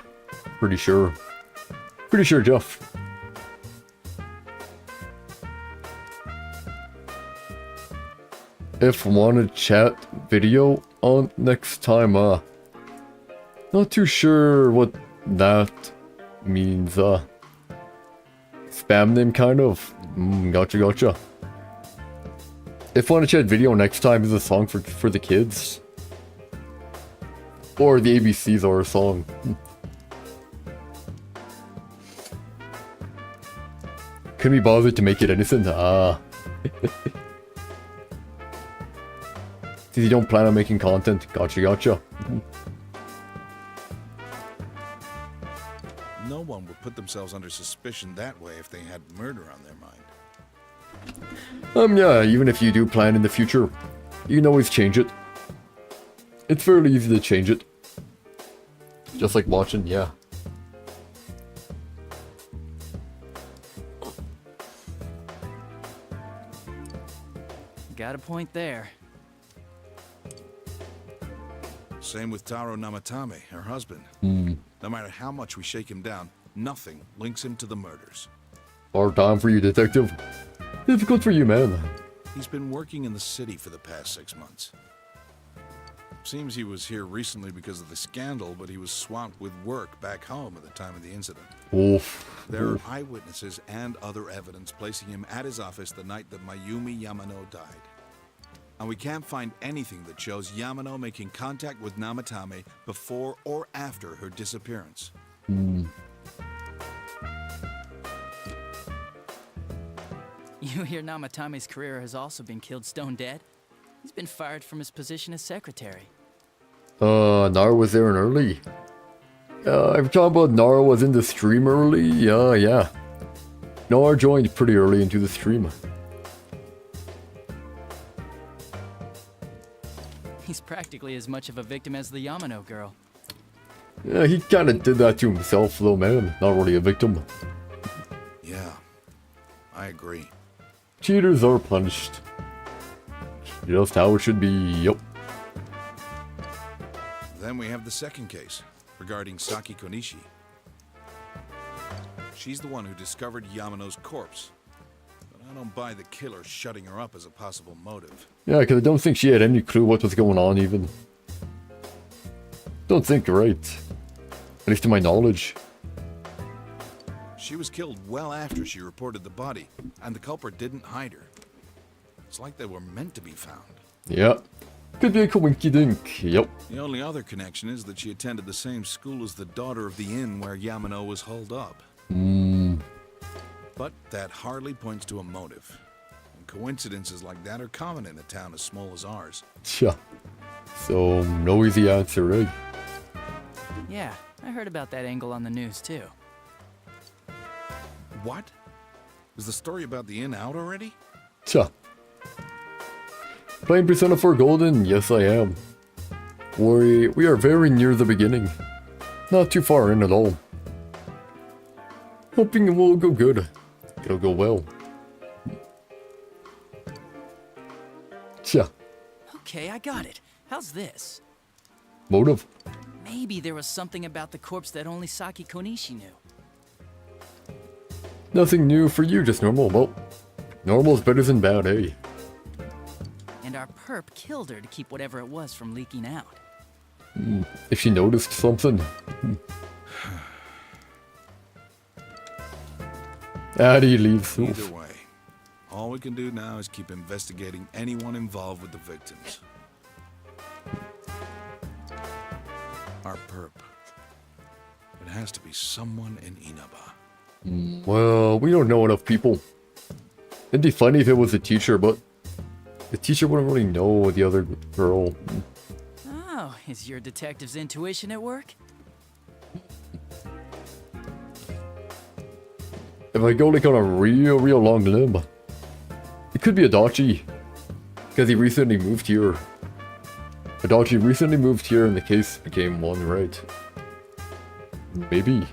[SPEAKER 1] Pretty sure. Pretty sure, Jeff. If wanna chat video on next time, not too sure what that means, spam name kind of. Gotcha. If wanna chat video next time is a song for the kids. Or the ABCs are a song. Couldn't be bothered to make it innocent? Since you don't plan on making content. Gotcha.
[SPEAKER 6] No one would put themselves under suspicion that way if they had murder on their mind.
[SPEAKER 1] Yeah, even if you do plan in the future, you can always change it. It's fairly easy to change it. Just like watching, yeah.
[SPEAKER 16] Got a point there.
[SPEAKER 6] Same with Taro Namatame, her husband. No matter how much we shake him down, nothing links him to the murders.
[SPEAKER 1] Hard time for you, detective. Difficult for you, man.
[SPEAKER 6] He's been working in the city for the past 6 months. Seems he was here recently because of the scandal, but he was swamped with work back home at the time of the incident.
[SPEAKER 1] Oof.
[SPEAKER 6] There are eyewitnesses and other evidence placing him at his office the night that Mayumi Yamano died. And we can't find anything that shows Yamano making contact with Namatame before or after her disappearance.
[SPEAKER 16] You hear Namatame's career has also been killed stone dead? He's been fired from his position as secretary.
[SPEAKER 1] Nara was there in early. I'm talking about Nara was in the stream early. Yeah. Nara joined pretty early into the stream.
[SPEAKER 16] He's practically as much of a victim as the Yamano girl.
[SPEAKER 1] Yeah, he kinda did that to himself though, man. Not really a victim.
[SPEAKER 6] Yeah, I agree.
[SPEAKER 1] Cheaters are punished. Just how it should be, yep.
[SPEAKER 6] Then we have the second case, regarding Saki Konishi. She's the one who discovered Yamano's corpse. But I don't buy the killer shutting her up as a possible motive.
[SPEAKER 1] Yeah, because I don't think she had any clue what was going on even. Don't think, right. At least to my knowledge.
[SPEAKER 6] She was killed well after she reported the body, and the culprit didn't hide her. It's like they were meant to be found.
[SPEAKER 1] Yeah. Could be a coinky dink, yep.
[SPEAKER 6] The only other connection is that she attended the same school as the daughter of the inn where Yamano was holed up. But that hardly points to a motive. And coincidences like that are common in a town as small as ours.
[SPEAKER 1] Yeah. So, no easy answer, right?
[SPEAKER 16] Yeah, I heard about that angle on the news too.
[SPEAKER 6] What? Is the story about the inn out already?
[SPEAKER 1] Tja. Playing Persona 4 Golden? Yes, I am. We are very near the beginning. Not too far in at all. Hoping it will go good. It'll go well. Yeah.
[SPEAKER 16] Okay, I got it. How's this?
[SPEAKER 1] Motive.
[SPEAKER 16] Maybe there was something about the corpse that only Saki Konishi knew.
[SPEAKER 1] Nothing new for you, just normal. Well, normal's better than bad, eh?
[SPEAKER 16] And our perp killed her to keep whatever it was from leaking out.
[SPEAKER 1] If she noticed something. Addy leaves.
[SPEAKER 6] Either way, all we can do now is keep investigating anyone involved with the victims. Our perp. It has to be someone in Inaba.
[SPEAKER 1] Well, we don't know enough people. It'd be funny if it was a teacher, but the teacher wouldn't really know the other girl.
[SPEAKER 16] Oh, is your detective's intuition at work?
[SPEAKER 1] If I go like on a real long limb, it could be Adachi, because he recently moved here. Adachi recently moved here and the case became one, right? Maybe.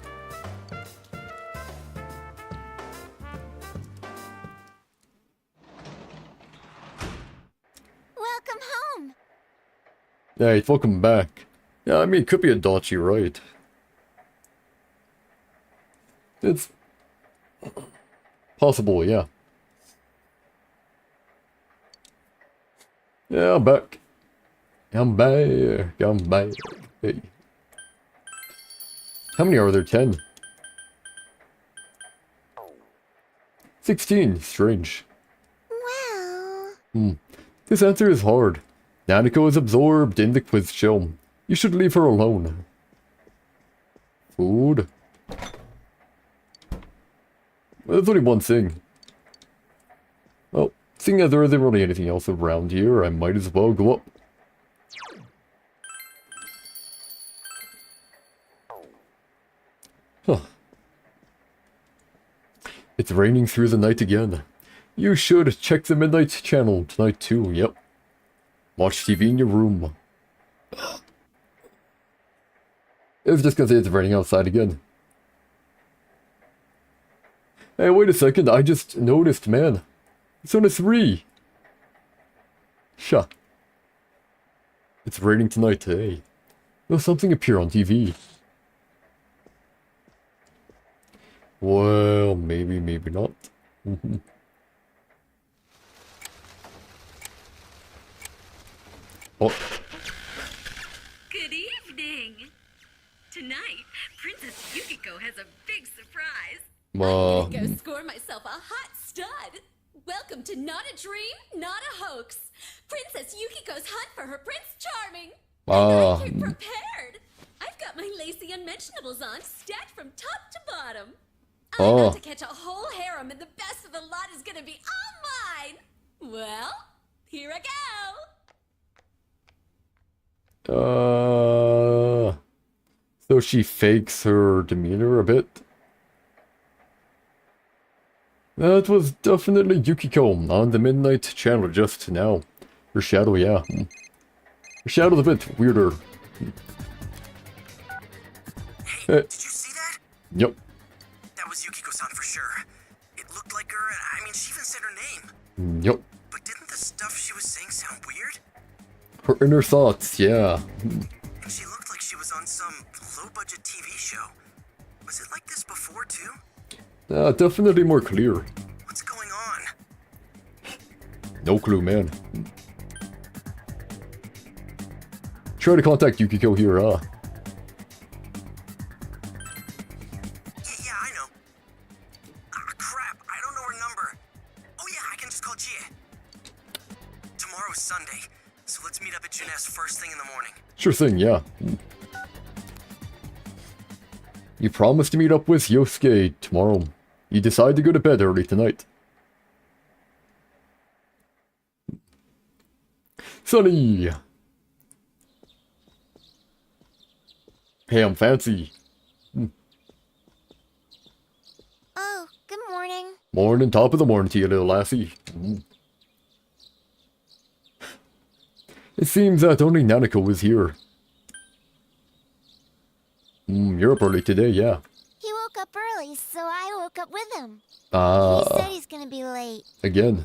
[SPEAKER 3] Welcome home.
[SPEAKER 1] Hey, welcome back. Yeah, I mean, it could be Adachi, right? It's possible, yeah. Yeah, I'm back. I'm back. I'm back. Hey. How many are there? 10? 16. Strange.
[SPEAKER 3] Well...
[SPEAKER 1] This answer is hard. Nanako is absorbed in the quiz show. You should leave her alone. Food. There's only one thing. Well, seeing as there isn't really anything else around here, I might as well go up. Huh. It's raining through the night again. You should check the Midnight Channel tonight too, yep. Watch TV in your room. I was just gonna say it's raining outside again. Hey, wait a second, I just noticed, man. It's on a 3. Sha. It's raining tonight, hey. Will something appear on TV? Well, maybe, maybe not. Oh.
[SPEAKER 17] Good evening. Tonight, Princess Yukiko has a big surprise.
[SPEAKER 3] I'm gonna go score myself a hot stud. Welcome to Not a Dream, Not a Hoax. Princess Yukiko's hunt for her Prince Charming. I came prepared. I've got my lacy unmentionables on, stacked from top to bottom. I'm about to catch a whole harem, and the best of the lot is gonna be all mine. Well, here I go.
[SPEAKER 1] So she fakes her demeanor a bit. That was definitely Yukiko on the Midnight Channel just now. Her shadow, yeah. Her shadow's a bit weirder.
[SPEAKER 11] Hey, did you see that?
[SPEAKER 1] Yep.
[SPEAKER 11] That was Yukiko-san for sure. It looked like her, and I mean, she even said her name.
[SPEAKER 1] Yep.
[SPEAKER 11] But didn't the stuff she was saying sound weird?
[SPEAKER 1] Her inner thoughts, yeah.
[SPEAKER 11] And she looked like she was on some low-budget TV show. Was it like this before, too?
[SPEAKER 1] Definitely more clear.
[SPEAKER 11] What's going on?
[SPEAKER 1] No clue, man. Try to contact Yukiko here,
[SPEAKER 11] Yeah, I know. Ah, crap, I don't know her number. Oh yeah, I can just call Chie. Tomorrow's Sunday, so let's meet up at Jeunesse first thing in the morning.
[SPEAKER 1] Sure thing, yeah. You promised to meet up with Yosuke tomorrow. You decide to go to bed early tonight. Sunny! Hey, I'm fancy.
[SPEAKER 3] Oh, good morning.
[SPEAKER 1] Morning, top of the morning to you, little lassie. It seems that only Nanako is here. You're up early today, yeah.
[SPEAKER 18] He woke up early, so I woke up with him.
[SPEAKER 1] Ah.
[SPEAKER 18] He said he's gonna be late.
[SPEAKER 1] Again.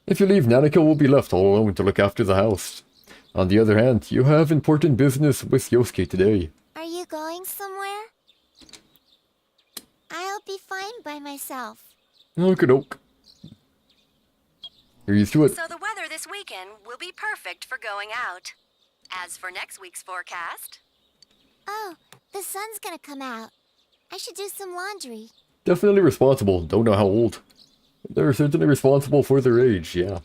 [SPEAKER 1] If you leave, Nanako will be left all alone to look after the house. On the other hand, you have important business with Yosuke today.
[SPEAKER 18] Are you going somewhere? I'll be fine by myself.
[SPEAKER 1] Okey-doke. You're used to it.
[SPEAKER 14] So the weather this weekend will be perfect for going out. As for next week's forecast...
[SPEAKER 18] Oh, the sun's gonna come out. I should do some laundry.
[SPEAKER 1] Definitely responsible. Don't know how old. They're certainly responsible for their age, yeah.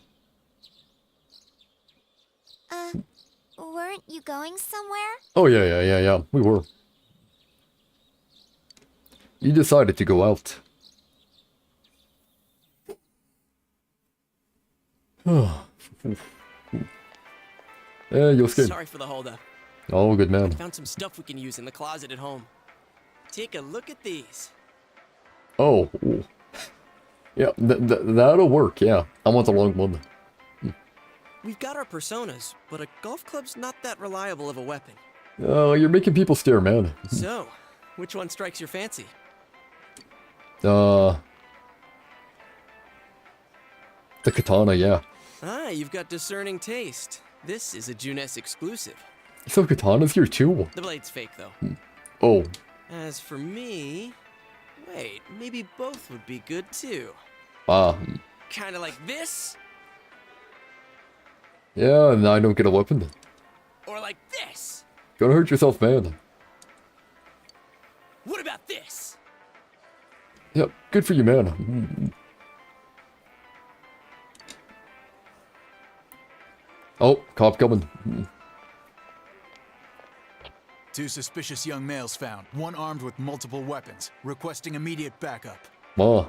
[SPEAKER 18] Weren't you going somewhere?
[SPEAKER 1] Oh, yeah. We were. You decided to go out. Yosuke.
[SPEAKER 2] Sorry for the holdup.
[SPEAKER 1] Oh, good man.
[SPEAKER 2] I found some stuff we can use in the closet at home. Take a look at these.
[SPEAKER 1] Oh. Yeah, that'll work, yeah. I want the long one.
[SPEAKER 2] We've got our personas, but a golf club's not that reliable of a weapon.
[SPEAKER 1] Oh, you're making people stare, man.
[SPEAKER 2] So, which one strikes your fancy?
[SPEAKER 1] The katana, yeah.
[SPEAKER 2] Ah, you've got discerning taste. This is a Junes exclusive.
[SPEAKER 1] So katana's here too?
[SPEAKER 2] The blade's fake, though.
[SPEAKER 1] Oh.
[SPEAKER 2] As for me... Wait, maybe both would be good, too.
[SPEAKER 1] Ah.
[SPEAKER 2] Kinda like this?
[SPEAKER 1] Yeah, and I don't get a weapon.
[SPEAKER 2] Or like this?
[SPEAKER 1] Gonna hurt yourself, man.
[SPEAKER 2] What about this?
[SPEAKER 1] Yep, good for you, man. Oh, cop coming.
[SPEAKER 19] 2 suspicious young males found, one armed with multiple weapons, requesting immediate backup.
[SPEAKER 1] Ma.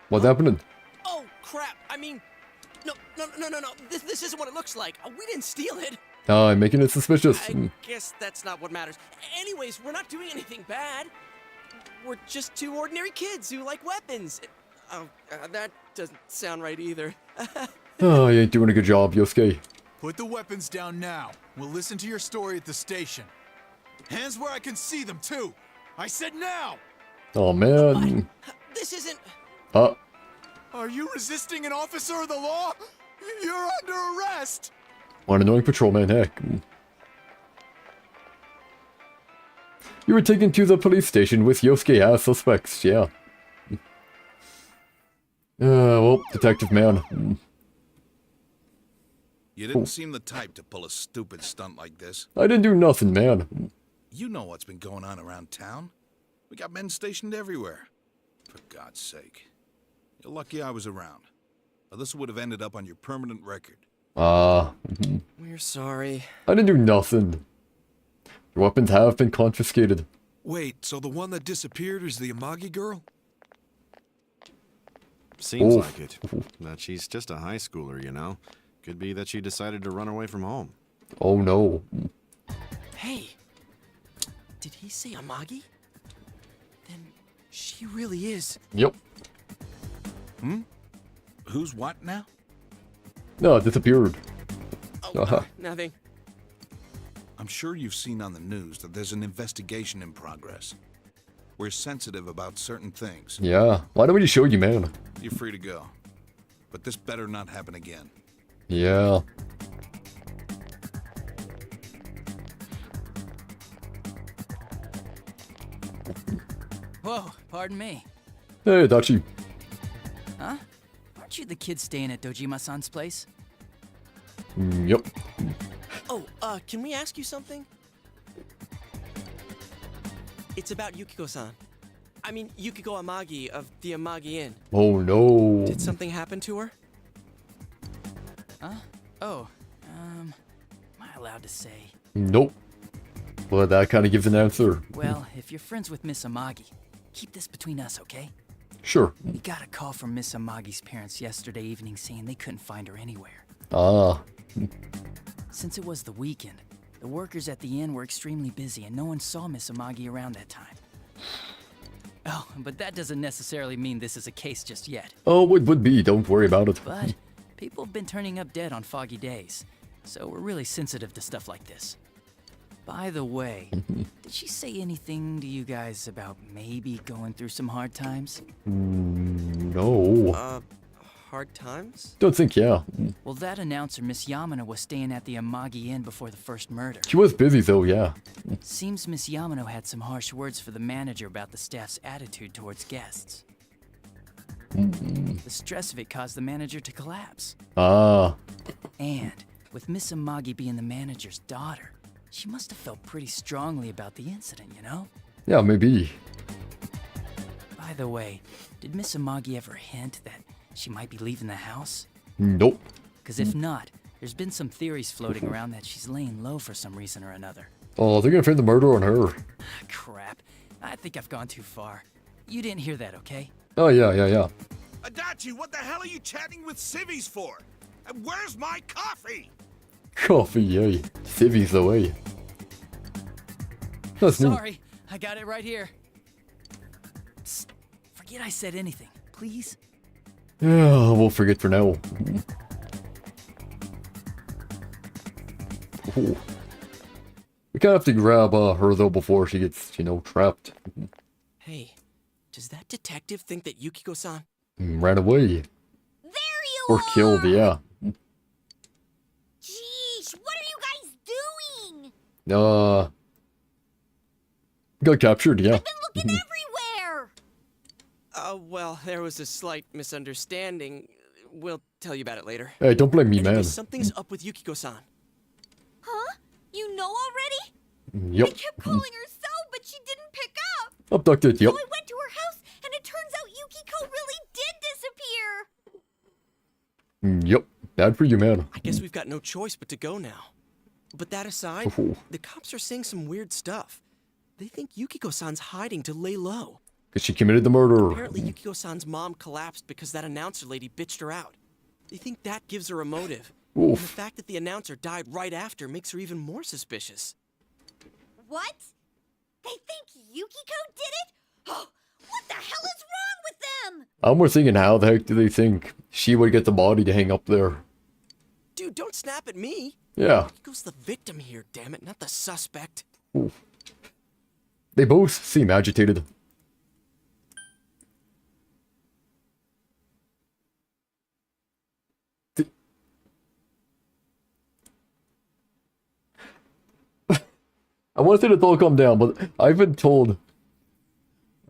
[SPEAKER 1] What's happening?
[SPEAKER 2] Oh, crap. I mean, no. This isn't what it looks like. We didn't steal it.
[SPEAKER 1] I'm making it suspicious.
[SPEAKER 2] I guess that's not what matters. Anyways, we're not doing anything bad. We're just 2 ordinary kids who like weapons. Oh, that doesn't sound right either.
[SPEAKER 1] Oh, you ain't doing a good job, Yosuke.
[SPEAKER 19] Put the weapons down now. We'll listen to your story at the station. Hands where I can see them, too. I said now!
[SPEAKER 1] Oh, man.
[SPEAKER 2] This isn't...
[SPEAKER 19] Are you resisting an officer of the law? You're under arrest!
[SPEAKER 1] One annoying patrolman, heck. You were taken to the police station with Yosuke as suspects, yeah. Well, detective man.
[SPEAKER 6] You didn't seem the type to pull a stupid stunt like this.
[SPEAKER 1] I didn't do nothing, man.
[SPEAKER 6] You know what's been going on around town. We got men stationed everywhere. For God's sake. You're lucky I was around. Or this would have ended up on your permanent record.
[SPEAKER 2] We're sorry.
[SPEAKER 1] I didn't do nothing. Your weapons have been confiscated.
[SPEAKER 20] Wait, so the one that disappeared is the Amagi girl?
[SPEAKER 12] Seems like it. But she's just a high schooler, you know. Could be that she decided to run away from home.
[SPEAKER 1] Oh no.
[SPEAKER 2] Hey, did he say Amagi? Then she really is.
[SPEAKER 1] Yep.
[SPEAKER 6] Who's what now?
[SPEAKER 1] No, it disappeared.
[SPEAKER 2] Oh, nothing.
[SPEAKER 6] I'm sure you've seen on the news that there's an investigation in progress. We're sensitive about certain things.
[SPEAKER 1] Yeah, why don't we just show you, man?
[SPEAKER 6] You're free to go. But this better not happen again.
[SPEAKER 1] Yeah.
[SPEAKER 16] Whoa, pardon me.
[SPEAKER 1] Hey, Dachi.
[SPEAKER 16] Huh? Aren't you the kid staying at Dojima-san's place?
[SPEAKER 1] Yep.
[SPEAKER 2] Oh, can we ask you something? It's about Yukiko-san. I mean, Yukiko Amagi of the Amagi Inn.
[SPEAKER 1] Oh no.
[SPEAKER 2] Did something happen to her?
[SPEAKER 16] Huh? Oh, am I allowed to say?
[SPEAKER 1] Nope. Well, that kind of gives an answer.
[SPEAKER 16] Well, if you're friends with Miss Amagi, keep this between us, okay?
[SPEAKER 1] Sure.
[SPEAKER 16] We got a call from Miss Amagi's parents yesterday evening saying they couldn't find her anywhere.
[SPEAKER 1] Ah.
[SPEAKER 16] Since it was the weekend, the workers at the inn were extremely busy and no one saw Miss Amagi around that time. Oh, but that doesn't necessarily mean this is a case just yet.
[SPEAKER 1] Oh, it would be. Don't worry about it.
[SPEAKER 16] But people have been turning up dead on foggy days. so we're really sensitive to stuff like this. By the way, did she say anything to you guys about maybe going through some hard times?
[SPEAKER 1] No.
[SPEAKER 2] Hard times?
[SPEAKER 1] Don't think, yeah.
[SPEAKER 16] Well, that announcer, Miss Yamano, was staying at the Amagi Inn before the first murder.
[SPEAKER 1] She was busy though, yeah.
[SPEAKER 16] Seems Miss Yamano had some harsh words for the manager about the staff's attitude towards guests. The stress of it caused the manager to collapse.
[SPEAKER 1] Ah.
[SPEAKER 16] And with Miss Amagi being the manager's daughter, she must have felt pretty strongly about the incident, you know?
[SPEAKER 1] Yeah, maybe.
[SPEAKER 16] By the way, did Miss Amagi ever hint that she might be leaving the house?
[SPEAKER 1] Nope.
[SPEAKER 16] Because if not, there's been some theories floating around that she's laying low for some reason or another.
[SPEAKER 1] Oh, they're gonna frame the murder on her.
[SPEAKER 16] Crap. I think I've gone too far. You didn't hear that, okay?
[SPEAKER 1] Oh, yeah.
[SPEAKER 6] Adachi, what the hell are you chatting with civvies for? And where's my coffee?
[SPEAKER 1] Coffee, yay. Civvies away. That's new.
[SPEAKER 16] Sorry, I got it right here. Psst, forget I said anything, please.
[SPEAKER 1] Yeah, we'll forget for now. Ooh. We kind of have to grab her though before she gets, trapped.
[SPEAKER 2] Hey, does that detective think that Yukiko-san
[SPEAKER 1] Ran away.
[SPEAKER 18] There you
[SPEAKER 1] Or killed, yeah.
[SPEAKER 18] Jeez, what are you guys doing?
[SPEAKER 1] Got captured, yeah.
[SPEAKER 18] I've been looking everywhere.
[SPEAKER 2] Well, there was a slight misunderstanding. We'll tell you about it later.
[SPEAKER 1] Hey, don't blame me,
[SPEAKER 2] Anyway,
[SPEAKER 1] man.
[SPEAKER 2] something's up with Yukiko-san.
[SPEAKER 18] Huh? You know already?
[SPEAKER 1] Yep.
[SPEAKER 18] I kept calling her so, but she didn't pick up.
[SPEAKER 1] Abducted, yep.
[SPEAKER 18] So I went to her house, and it turns out Yukiko really did disappear.
[SPEAKER 1] Yep. Bad for you, man.
[SPEAKER 2] I guess we've got no choice but to go now. But that aside,
[SPEAKER 1] Oh.
[SPEAKER 2] the cops are saying some weird stuff. They think Yukiko-san's hiding to lay low.
[SPEAKER 1] Because she committed the murder.
[SPEAKER 2] Apparently, Yukiko-san's mom collapsed because that announcer lady bitched her out. They think that gives her a motive. And the fact that the announcer died right after makes her even more suspicious.
[SPEAKER 18] What? They think Yukiko did it? Oh, what the hell is wrong with them?
[SPEAKER 1] I'm more thinking, how the heck do they think she would get the body to hang up there?
[SPEAKER 2] Dude, don't snap at me.
[SPEAKER 1] Yeah.
[SPEAKER 2] Yukiko's the victim here, damn it, not the suspect.
[SPEAKER 1] Oof. They both seem agitated. I wanted it to all calm down, but I've been told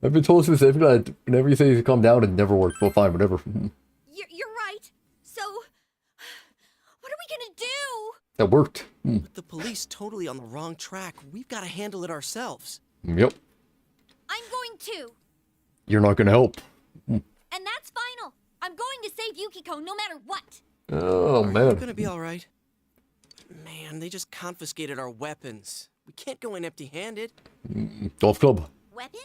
[SPEAKER 1] specifically that whenever you say to calm down, it never works. Well, fine, whatever.
[SPEAKER 18] You're right. So, what are we gonna do?
[SPEAKER 1] That worked.
[SPEAKER 2] With the police totally on the wrong track, we've got to handle it ourselves.
[SPEAKER 1] Yep.
[SPEAKER 18] I'm going to.
[SPEAKER 1] You're not gonna help.
[SPEAKER 18] And that's final. I'm going to save Yukiko no matter what.
[SPEAKER 1] Oh,
[SPEAKER 2] We're
[SPEAKER 1] man.
[SPEAKER 2] gonna be all right. Man, they just confiscated our weapons. We can't go in empty-handed.
[SPEAKER 1] Golf club.
[SPEAKER 18] Weapons?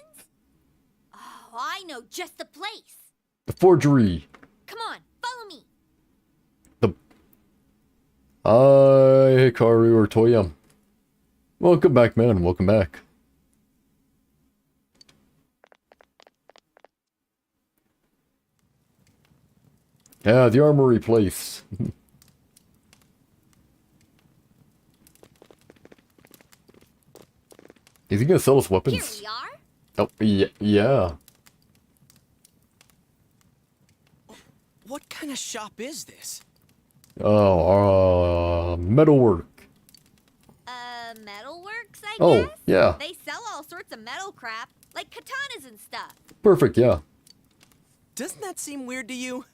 [SPEAKER 18] Oh, I know just the place.
[SPEAKER 1] The forgery.
[SPEAKER 18] Come on, follow me.
[SPEAKER 1] Hi, Hikaru or Toya. Welcome back, man. Welcome back. Yeah, the armory place. Is he gonna sell us weapons?
[SPEAKER 18] Here we are.
[SPEAKER 1] Oh, yeah.
[SPEAKER 2] What kind of shop is this?
[SPEAKER 1] Oh, metalwork.
[SPEAKER 18] Metalworks, I
[SPEAKER 1] Oh,
[SPEAKER 18] guess?
[SPEAKER 1] yeah.
[SPEAKER 18] They sell all sorts of metal crap, like katanas and stuff.
[SPEAKER 1] Perfect, yeah.
[SPEAKER 2] Doesn't that seem weird to you?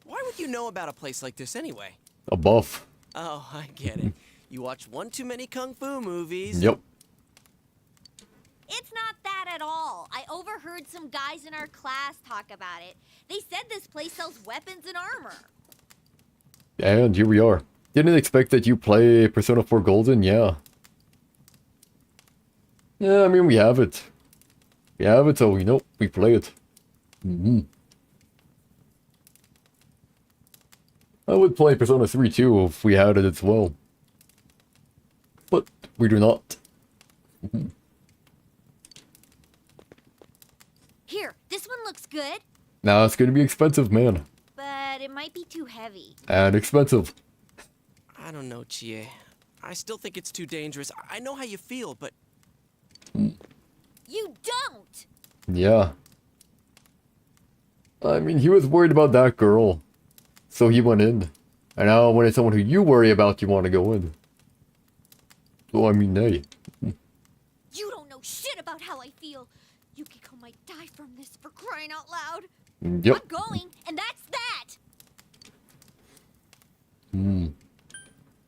[SPEAKER 2] Why would you know about a place like this anyway?
[SPEAKER 1] A buff.
[SPEAKER 2] Oh, I get it. You watch one too many kung fu movies.
[SPEAKER 1] Yep.
[SPEAKER 18] It's not that at all. I overheard some guys in our class talk about it. They said this place sells weapons and armor.
[SPEAKER 1] And here we are. Didn't expect that you play Persona 4 Golden, yeah. Yeah, I mean, we have it. We have it, so, we play it. I would play Persona 3 too if we had it as well. But we do not.
[SPEAKER 18] Here, this one looks good,
[SPEAKER 1] Nah, it's gonna be expensive, man.
[SPEAKER 18] but it might be too heavy.
[SPEAKER 1] And expensive.
[SPEAKER 2] I don't know, Chie. I still think it's too dangerous. I know how you feel, but...
[SPEAKER 18] You don't!
[SPEAKER 1] Yeah. I mean, he was worried about that girl. So he went in. And now when it's someone who you worry about, you want to go in. So, I mean, hey.
[SPEAKER 18] You don't know shit about how I feel. Yukiko might die from this, for crying out loud.
[SPEAKER 1] Yep.
[SPEAKER 18] I'm going, and that's that!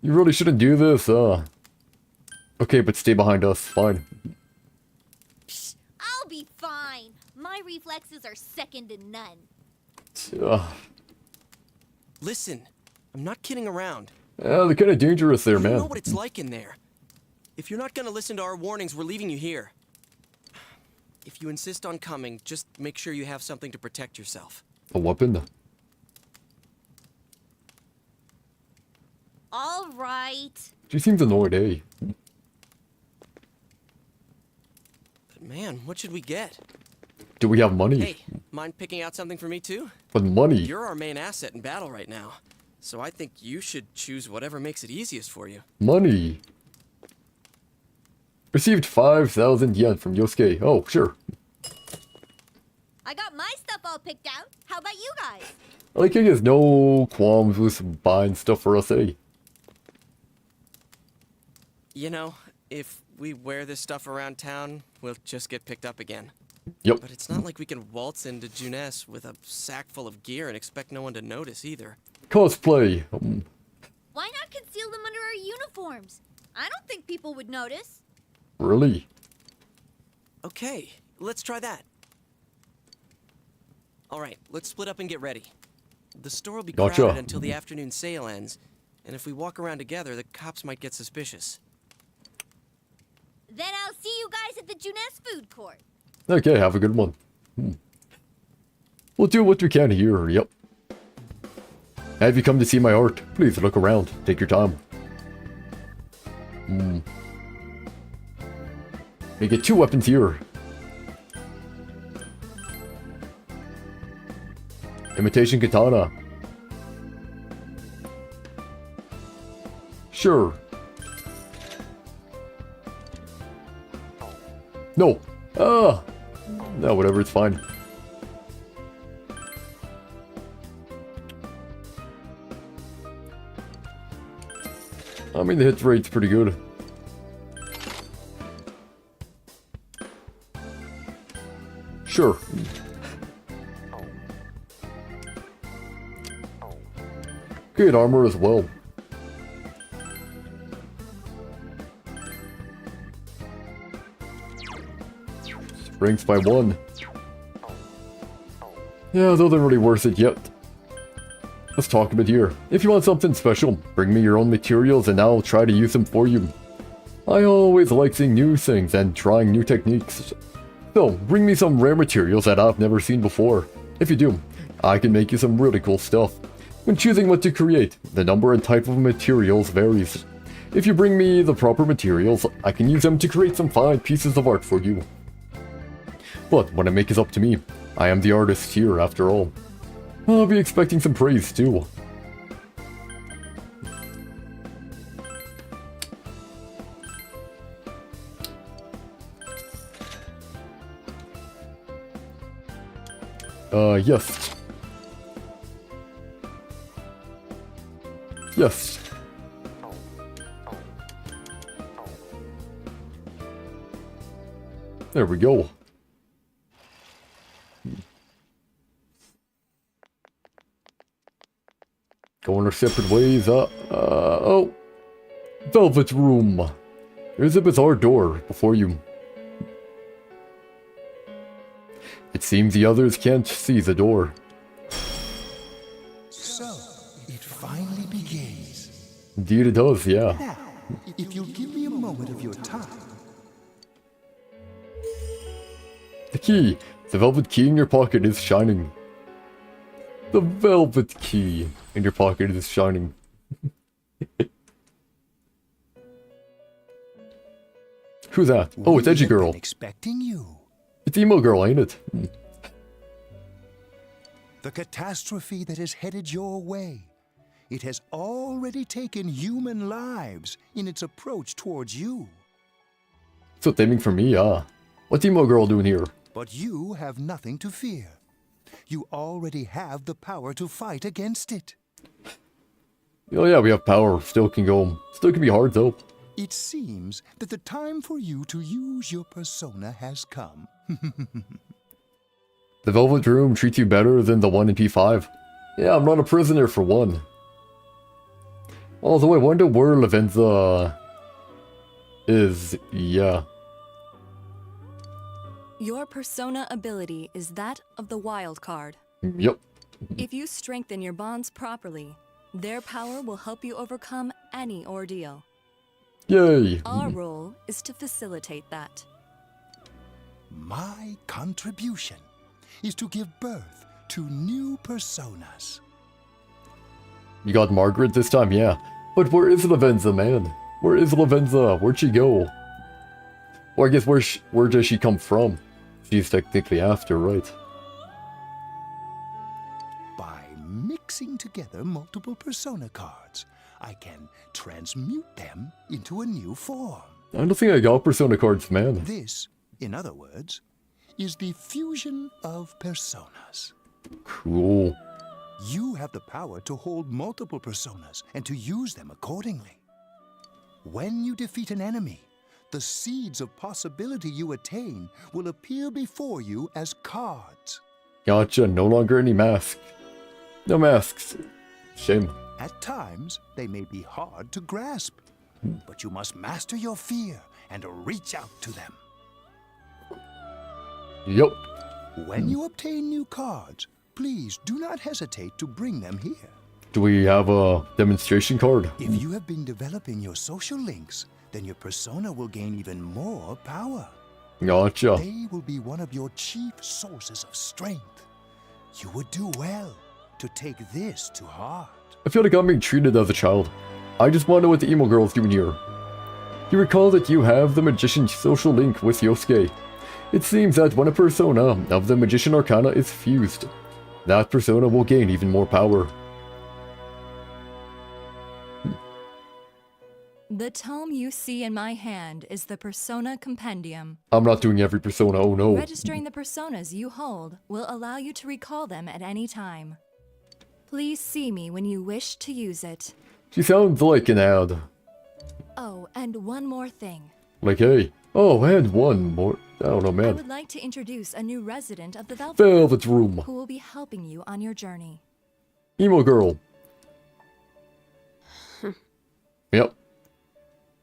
[SPEAKER 1] You really shouldn't do this, Okay, but stay behind us. Fine.
[SPEAKER 18] Psh, I'll be fine. My reflexes are second to none.
[SPEAKER 2] Listen, I'm not kidding around.
[SPEAKER 1] Yeah, they're kind of dangerous there, man.
[SPEAKER 2] You know what it's like in there. If you're not gonna listen to our warnings, we're leaving you here. If you insist on coming, just make sure you have something to protect yourself.
[SPEAKER 1] A weapon?
[SPEAKER 18] All right.
[SPEAKER 1] She seems annoyed, eh?
[SPEAKER 2] But man, what should we get?
[SPEAKER 1] Do we have money?
[SPEAKER 2] Hey, mind picking out something for me too?
[SPEAKER 1] With money?
[SPEAKER 2] You're our main asset in battle right now. So I think you should choose whatever makes it easiest for you.
[SPEAKER 1] Money. Received 5,000 yen from Yosuke. Oh, sure.
[SPEAKER 18] I got my stuff all picked out. How about you guys?
[SPEAKER 1] I like he has no qualms with buying stuff for us, eh?
[SPEAKER 2] You know, if we wear this stuff around town, we'll just get picked up again.
[SPEAKER 1] Yep.
[SPEAKER 2] But it's not like we can waltz into Junes with a sack full of gear and expect no one to notice either.
[SPEAKER 1] Cosplay.
[SPEAKER 18] Why not conceal them under our uniforms? I don't think people would notice.
[SPEAKER 1] Really?
[SPEAKER 2] Okay, let's try that. Alright, let's split up and get ready. The store will be crowded until the afternoon sale ends, and if we walk around together, the cops might get suspicious.
[SPEAKER 18] Then I'll see you guys at the Junes food court.
[SPEAKER 1] Okay, have a good one. We'll do what we can here, yep. Have you come to see my art? Please look around. Take your time. We get 2 weapons here. Imitation katana. Sure. No. No, whatever, it's fine. I mean, the hit rate's pretty good. Sure. Good armor as well. Strength by 1. Yeah, though they're really worth it yet. Let's talk a bit here. If you want something special, bring me your own materials and I'll try to use them for you. I always like seeing new things and trying new techniques. So, bring me some rare materials that I've never seen before. If you do, I can make you some really cool stuff. When choosing what to create, the number and type of materials varies. If you bring me the proper materials, I can use them to create some fine pieces of art for you. But when I make it up to me, I am the artist here after all. I'll be expecting some praise too. Yes. Yes. There we go. Going our separate ways. Oh. Velvet room. There's a bizarre door before you. It seems the others can't see the door.
[SPEAKER 5] So, it finally begins.
[SPEAKER 1] Indeed it does, yeah.
[SPEAKER 5] Now, if you'll give me a moment of your time.
[SPEAKER 1] The key. The velvet key in your pocket is shining. The velvet key in your pocket is shining. Who's that? Oh, it's Edgy Girl.
[SPEAKER 5] Expecting you.
[SPEAKER 1] It's Emo Girl, ain't it?
[SPEAKER 5] The catastrophe that is headed your way. It has already taken human lives in its approach towards you.
[SPEAKER 1] So it's aiming for me, What's emo girl doing here?
[SPEAKER 5] But you have nothing to fear. You already have the power to fight against it.
[SPEAKER 1] Oh yeah, we have power. Still can be hard though.
[SPEAKER 5] It seems that the time for you to use your persona has come.
[SPEAKER 1] The Velvet Room treats you better than the one in P5. Yeah, I'm not a prisoner for one. Although I wonder where Lavenza is. Yeah.
[SPEAKER 15] Your persona ability is that of the wild card.
[SPEAKER 1] Yep.
[SPEAKER 15] If you strengthen your bonds properly, their power will help you overcome any ordeal.
[SPEAKER 1] Yay!
[SPEAKER 15] Our role is to facilitate that.
[SPEAKER 5] My contribution is to give birth to new personas.
[SPEAKER 1] You got Margaret this time, yeah. But where is Lavenza, man? Where is Lavenza? Where'd she go? Or I guess where does she come from? She's technically after, right?
[SPEAKER 5] By mixing together multiple persona cards, I can transmute them into a new form.
[SPEAKER 1] I don't think I got persona cards, man.
[SPEAKER 5] This, in other words, is the fusion of personas.
[SPEAKER 1] Cool.
[SPEAKER 5] You have the power to hold multiple personas and to use them accordingly. When you defeat an enemy, the seeds of possibility you attain will appear before you as cards.
[SPEAKER 1] Gotcha, no longer any mask. No masks. Shame.
[SPEAKER 5] At times, they may be hard to grasp, but you must master your fear and reach out to them.
[SPEAKER 1] Yep.
[SPEAKER 5] When you obtain new cards, please do not hesitate to bring them here.
[SPEAKER 1] Do we have a demonstration card?
[SPEAKER 5] If you have been developing your social links, then your persona will gain even more power.
[SPEAKER 1] Gotcha.
[SPEAKER 5] They will be one of your chief sources of strength. You would do well to take this to heart.
[SPEAKER 1] I feel like I'm being treated as a child. I just want to know what the emo girl's doing here. You recall that you have the magician's social link with Yosuke. It seems that when a persona of the magician arcana is fused, that persona will gain even more power.
[SPEAKER 15] The tome you see in my hand is the Persona Compendium.
[SPEAKER 1] I'm not doing every persona, oh no.
[SPEAKER 15] Registering the personas you hold will allow you to recall them at any time. Please see me when you wish to use it.
[SPEAKER 1] She sounds like an ad.
[SPEAKER 15] Oh, and one more thing.
[SPEAKER 1] Like, hey. Oh, and one more. I don't know,
[SPEAKER 15] I
[SPEAKER 1] man.
[SPEAKER 15] would like to introduce a new resident of the
[SPEAKER 1] Velvet Room,
[SPEAKER 15] who will be helping you on your journey.
[SPEAKER 1] Emo girl. Yep.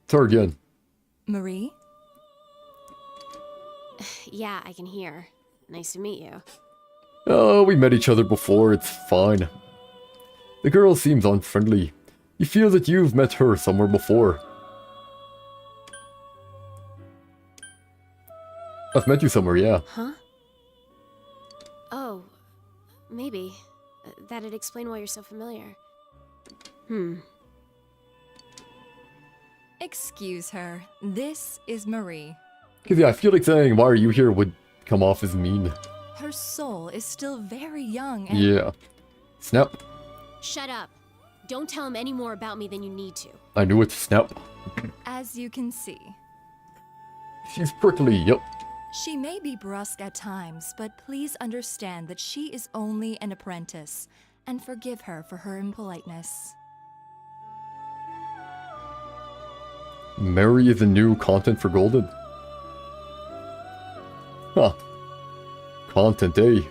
[SPEAKER 1] It's her again.
[SPEAKER 15] Marie?
[SPEAKER 10] Yeah, I can hear. Nice to meet you.
[SPEAKER 1] Oh, we met each other before, it's fine. The girl seems unfriendly. You feel that you've met her somewhere before. I've met you somewhere, yeah.
[SPEAKER 10] Huh? Oh, maybe. That'd explain why you're so familiar.
[SPEAKER 15] Excuse her. This is Marie.
[SPEAKER 1] Cause yeah, I feel like saying, why are you here would come off as mean.
[SPEAKER 15] Her soul is still very young and...
[SPEAKER 1] Yeah. Snap.
[SPEAKER 10] Shut up. Don't tell him any more about me than you need to.
[SPEAKER 1] I knew it, snap.
[SPEAKER 15] As you can see.
[SPEAKER 1] She's prickly, yep.
[SPEAKER 15] She may be brusque at times, but please understand that she is only an apprentice, and forgive her for her impoliteness.
[SPEAKER 1] Mary is the new content for Golden. Huh. Content, eh?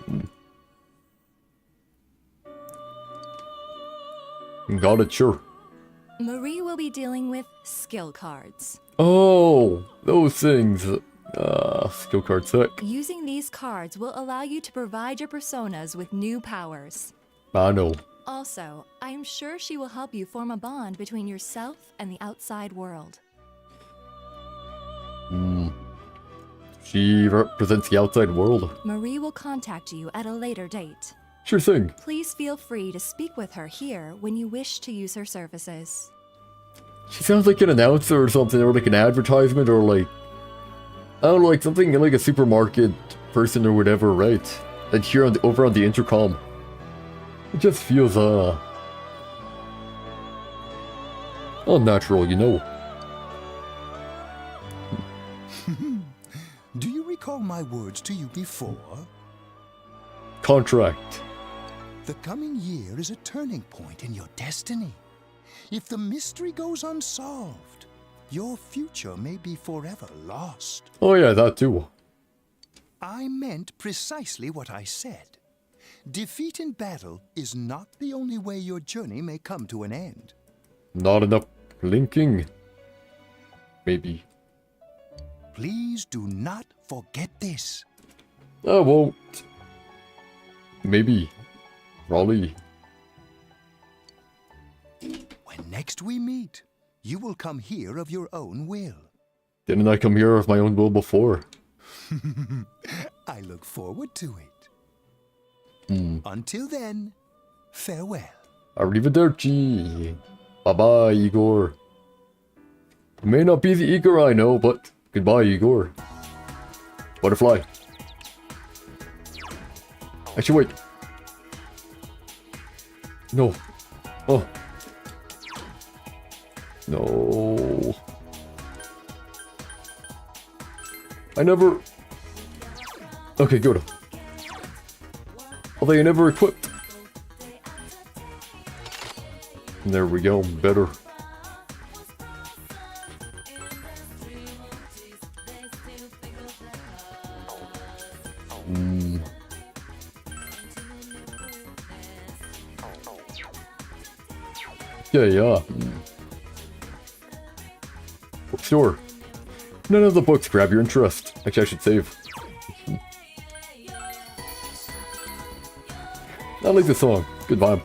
[SPEAKER 1] Got it, sure.
[SPEAKER 15] Marie will be dealing with skill cards.
[SPEAKER 1] Oh, those things. Skill card sick.
[SPEAKER 15] Using these cards will allow you to provide your personas with new powers.
[SPEAKER 1] I know.
[SPEAKER 15] Also, I am sure she will help you form a bond between yourself and the outside world.
[SPEAKER 1] She represents the outside world.
[SPEAKER 15] Marie will contact you at a later date.
[SPEAKER 1] Sure thing.
[SPEAKER 15] Please feel free to speak with her here when you wish to use her services.
[SPEAKER 1] She sounds like an announcer or something, or like an advertisement, or like... I don't know, like something like a supermarket person or whatever, right? And here on over on the intercom. It just feels, Unnatural, you know.
[SPEAKER 5] Do you recall my words to you before?
[SPEAKER 1] Contract.
[SPEAKER 5] The coming year is a turning point in your destiny. If the mystery goes unsolved, your future may be forever lost.
[SPEAKER 1] Oh yeah, that too.
[SPEAKER 5] I meant precisely what I said. Defeat in battle is not the only way your journey may come to an end.
[SPEAKER 1] Not enough blinking. Maybe.
[SPEAKER 5] Please do not forget this.
[SPEAKER 1] I won't. Maybe. Probably.
[SPEAKER 5] When next we meet, you will come here of your own will.
[SPEAKER 1] Didn't I come here of my own will before?
[SPEAKER 5] I look forward to it. Until then, farewell.
[SPEAKER 1] Arrivederci. Bye-bye, Igor. It may not be the Igor I know, but goodbye, Igor. Butterfly. Actually, wait. No. Oh. No. I never... Okay, good. Although you never equipped. There we go, better. Yeah. Bookstore. None of the books grab your interest. Actually, I should save. I like this song. Good vibe.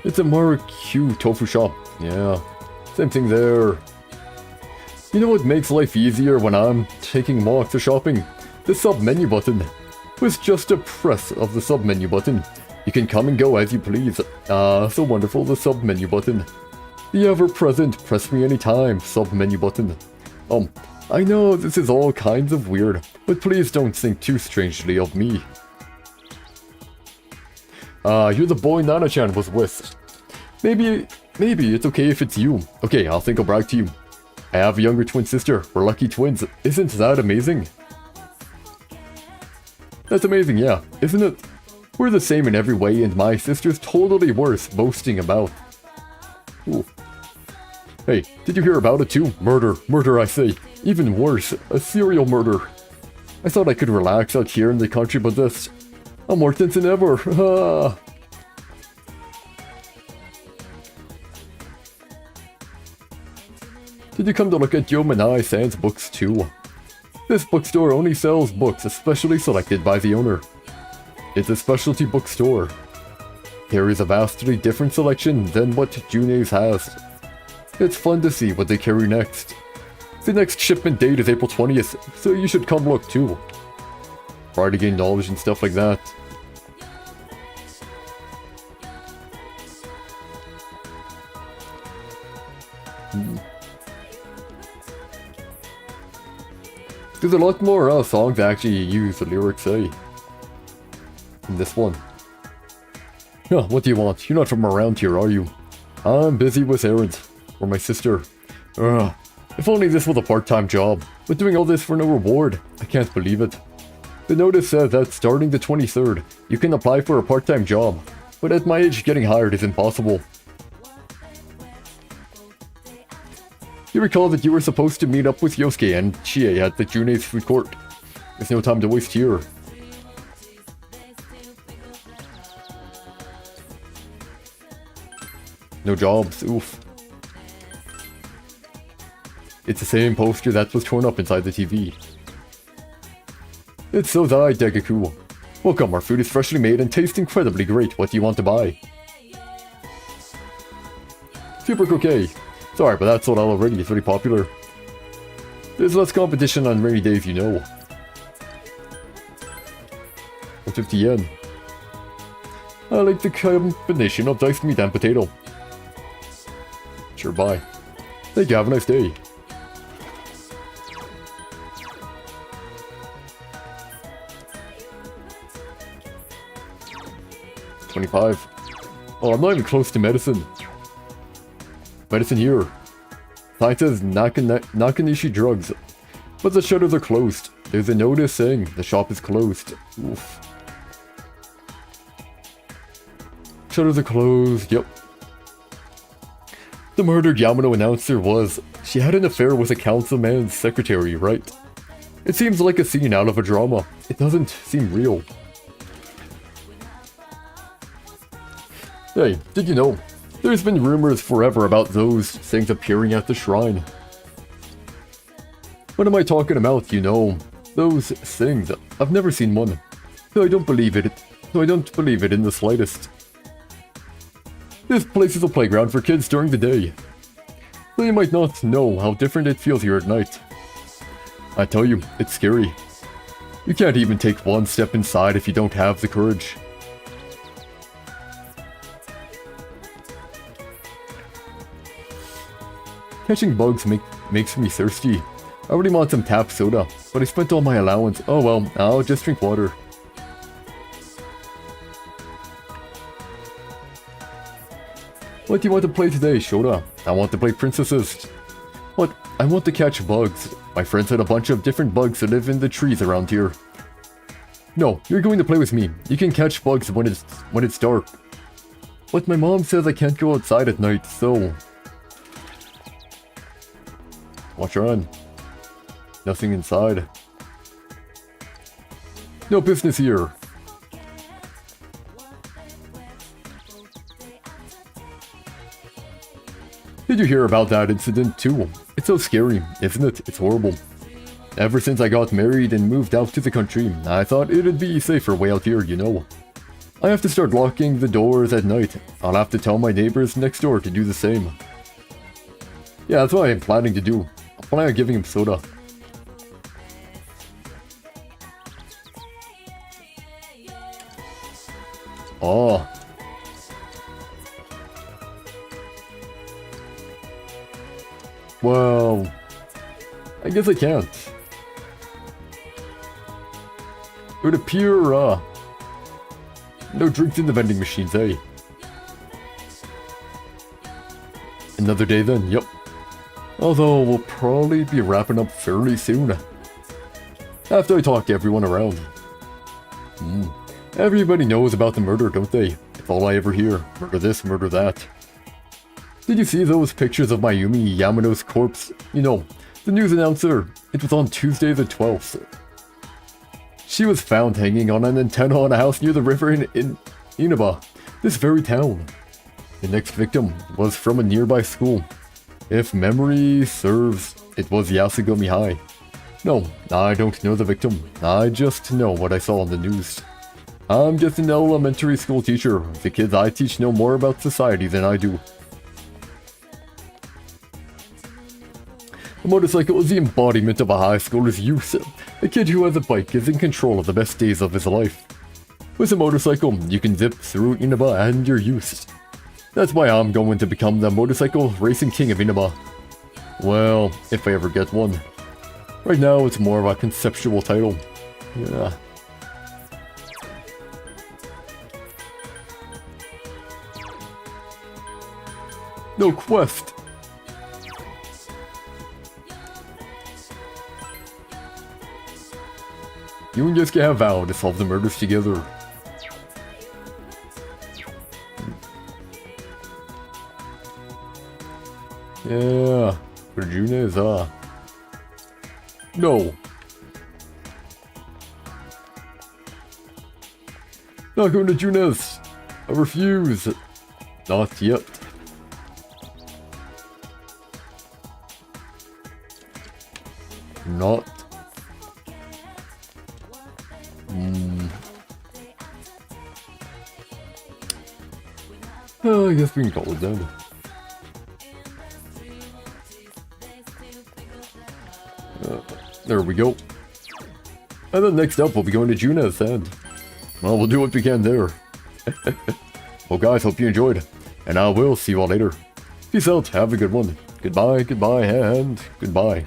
[SPEAKER 1] It's a Marq tofu shop. Yeah. Same thing there. You know what makes life easier when I'm taking walks or shopping? The sub-menu button. With just a press of the sub-menu button, you can come and go as you please. So wonderful, the sub-menu button. The ever-present press me anytime sub-menu button. I know this is all kinds of weird, but please don't think too strangely of me. You're the boy Nana-chan was with. Maybe it's okay if it's you. Okay, I'll think I'll brag to you. I have a younger twin sister. We're lucky twins. Isn't that amazing? That's amazing, yeah, isn't it? We're the same in every way, and my sister's totally worth boasting about. Ooh. Hey, did you hear about it too? Murder, I say. Even worse, a serial murder. I thought I could relax out here in the country, but this... I'm more tense than ever. Did you come to look at Yomanai-san's books too? This bookstore only sells books especially selected by the owner. It's a specialty bookstore. Carries a vastly different selection than what June's has. It's fun to see what they carry next. The next shipment date is April 20th, so you should come look too. Try to gain knowledge and stuff like that. There's a lot more songs that actually use the lyrics, in this one. Yeah, what do you want? You're not from around here, are you? I'm busy with errands. Or my sister. If only this was a part-time job. But doing all this for no reward. I can't believe it. The notice says that starting the 23rd, you can apply for a part-time job. But at my age, getting hired is impossible. You recall that you were supposed to meet up with Yosuke and Chie at the June's food court. There's no time to waste here. No jobs, oof. It's the same poster that was torn up inside the TV. It's Sozai Degaku. Welcome, our food is freshly made and tastes incredibly great. What do you want to buy? Super Croquet. Sorry, but that sold out already. It's very popular. There's less competition on rainy days, you know. 150 yen. I like the combination of diced meat and potato. Sure, bye. Thank you, have a nice day. 25. Oh, I'm not even close to medicine. Medicine here. Sign says Nakanishi drugs. But the shutters are closed. There's a notice saying the shop is closed. Oof. Shutters are closed, yep. The murdered Yamano announcer was, she had an affair with a councilman's secretary, right? It seems like a scene out of a drama. It doesn't seem real. Hey, did you know? There's been rumors forever about those things appearing at the shrine. What am I talking about, you know? Those things. I've never seen one. So I don't believe it. So I don't believe it in the slightest. This place is a playground for kids during the day. So you might not know how different it feels here at night. I tell you, it's scary. You can't even take one step inside if you don't have the courage. Catching bugs makes me thirsty. I really want some tap soda, but I spent all my allowance. Oh well, I'll just drink water. What do you want to play today, Shota? I want to play Princesses. What? I want to catch bugs. My friends had a bunch of different bugs that live in the trees around here. No, you're going to play with me. You can catch bugs when it's dark. But my mom says I can't go outside at night, so... Watch her on. Nothing inside. No business here. Did you hear about that incident too? It's so scary, isn't it? It's horrible. Ever since I got married and moved out to the country, I thought it'd be safer way out here, you know. I have to start locking the doors at night. I'll have to tell my neighbors next door to do the same. Yeah, that's what I'm planning to do. I plan on giving him soda. Oh. Well, I guess I can't. It would appear, no drinks in the vending machines, eh? Another day then, yep. Although, we'll probably be wrapping up fairly soon. After I talk to everyone around. Everybody knows about the murder, don't they? It's all I ever hear. Murder this, murder that. Did you see those pictures of Mayumi Yamano's corpse? You know, the news announcer. It was on Tuesday the 12th. She was found hanging on an antenna on a house near the river in Inaba, this very town. The next victim was from a nearby school. If memory serves, it was Yasugami High. No, I don't know the victim. I just know what I saw on the news. I'm just an elementary school teacher. The kids I teach know more about society than I do. A motorcycle is the embodiment of a high schooler's youth. A kid who has a bike is in control of the best days of his life. With a motorcycle, you can zip through Inaba and your youth. That's why I'm going to become the motorcycle racing king of Inaba. Well, if I ever get one. Right now, it's more of a conceptual title. Yeah. No quest! You and Yosuke have vowed to solve the murders together. Yeah, Arjuna is no. Not going to Junes. I refuse. Not yet. Not. I guess we can call it then. There we go. And then next up, we'll be going to Junes, and well, we'll do what we can there. Well, guys, hope you enjoyed, and I will see you all later. Peace out, have a good one. Goodbye, goodbye, and goodbye.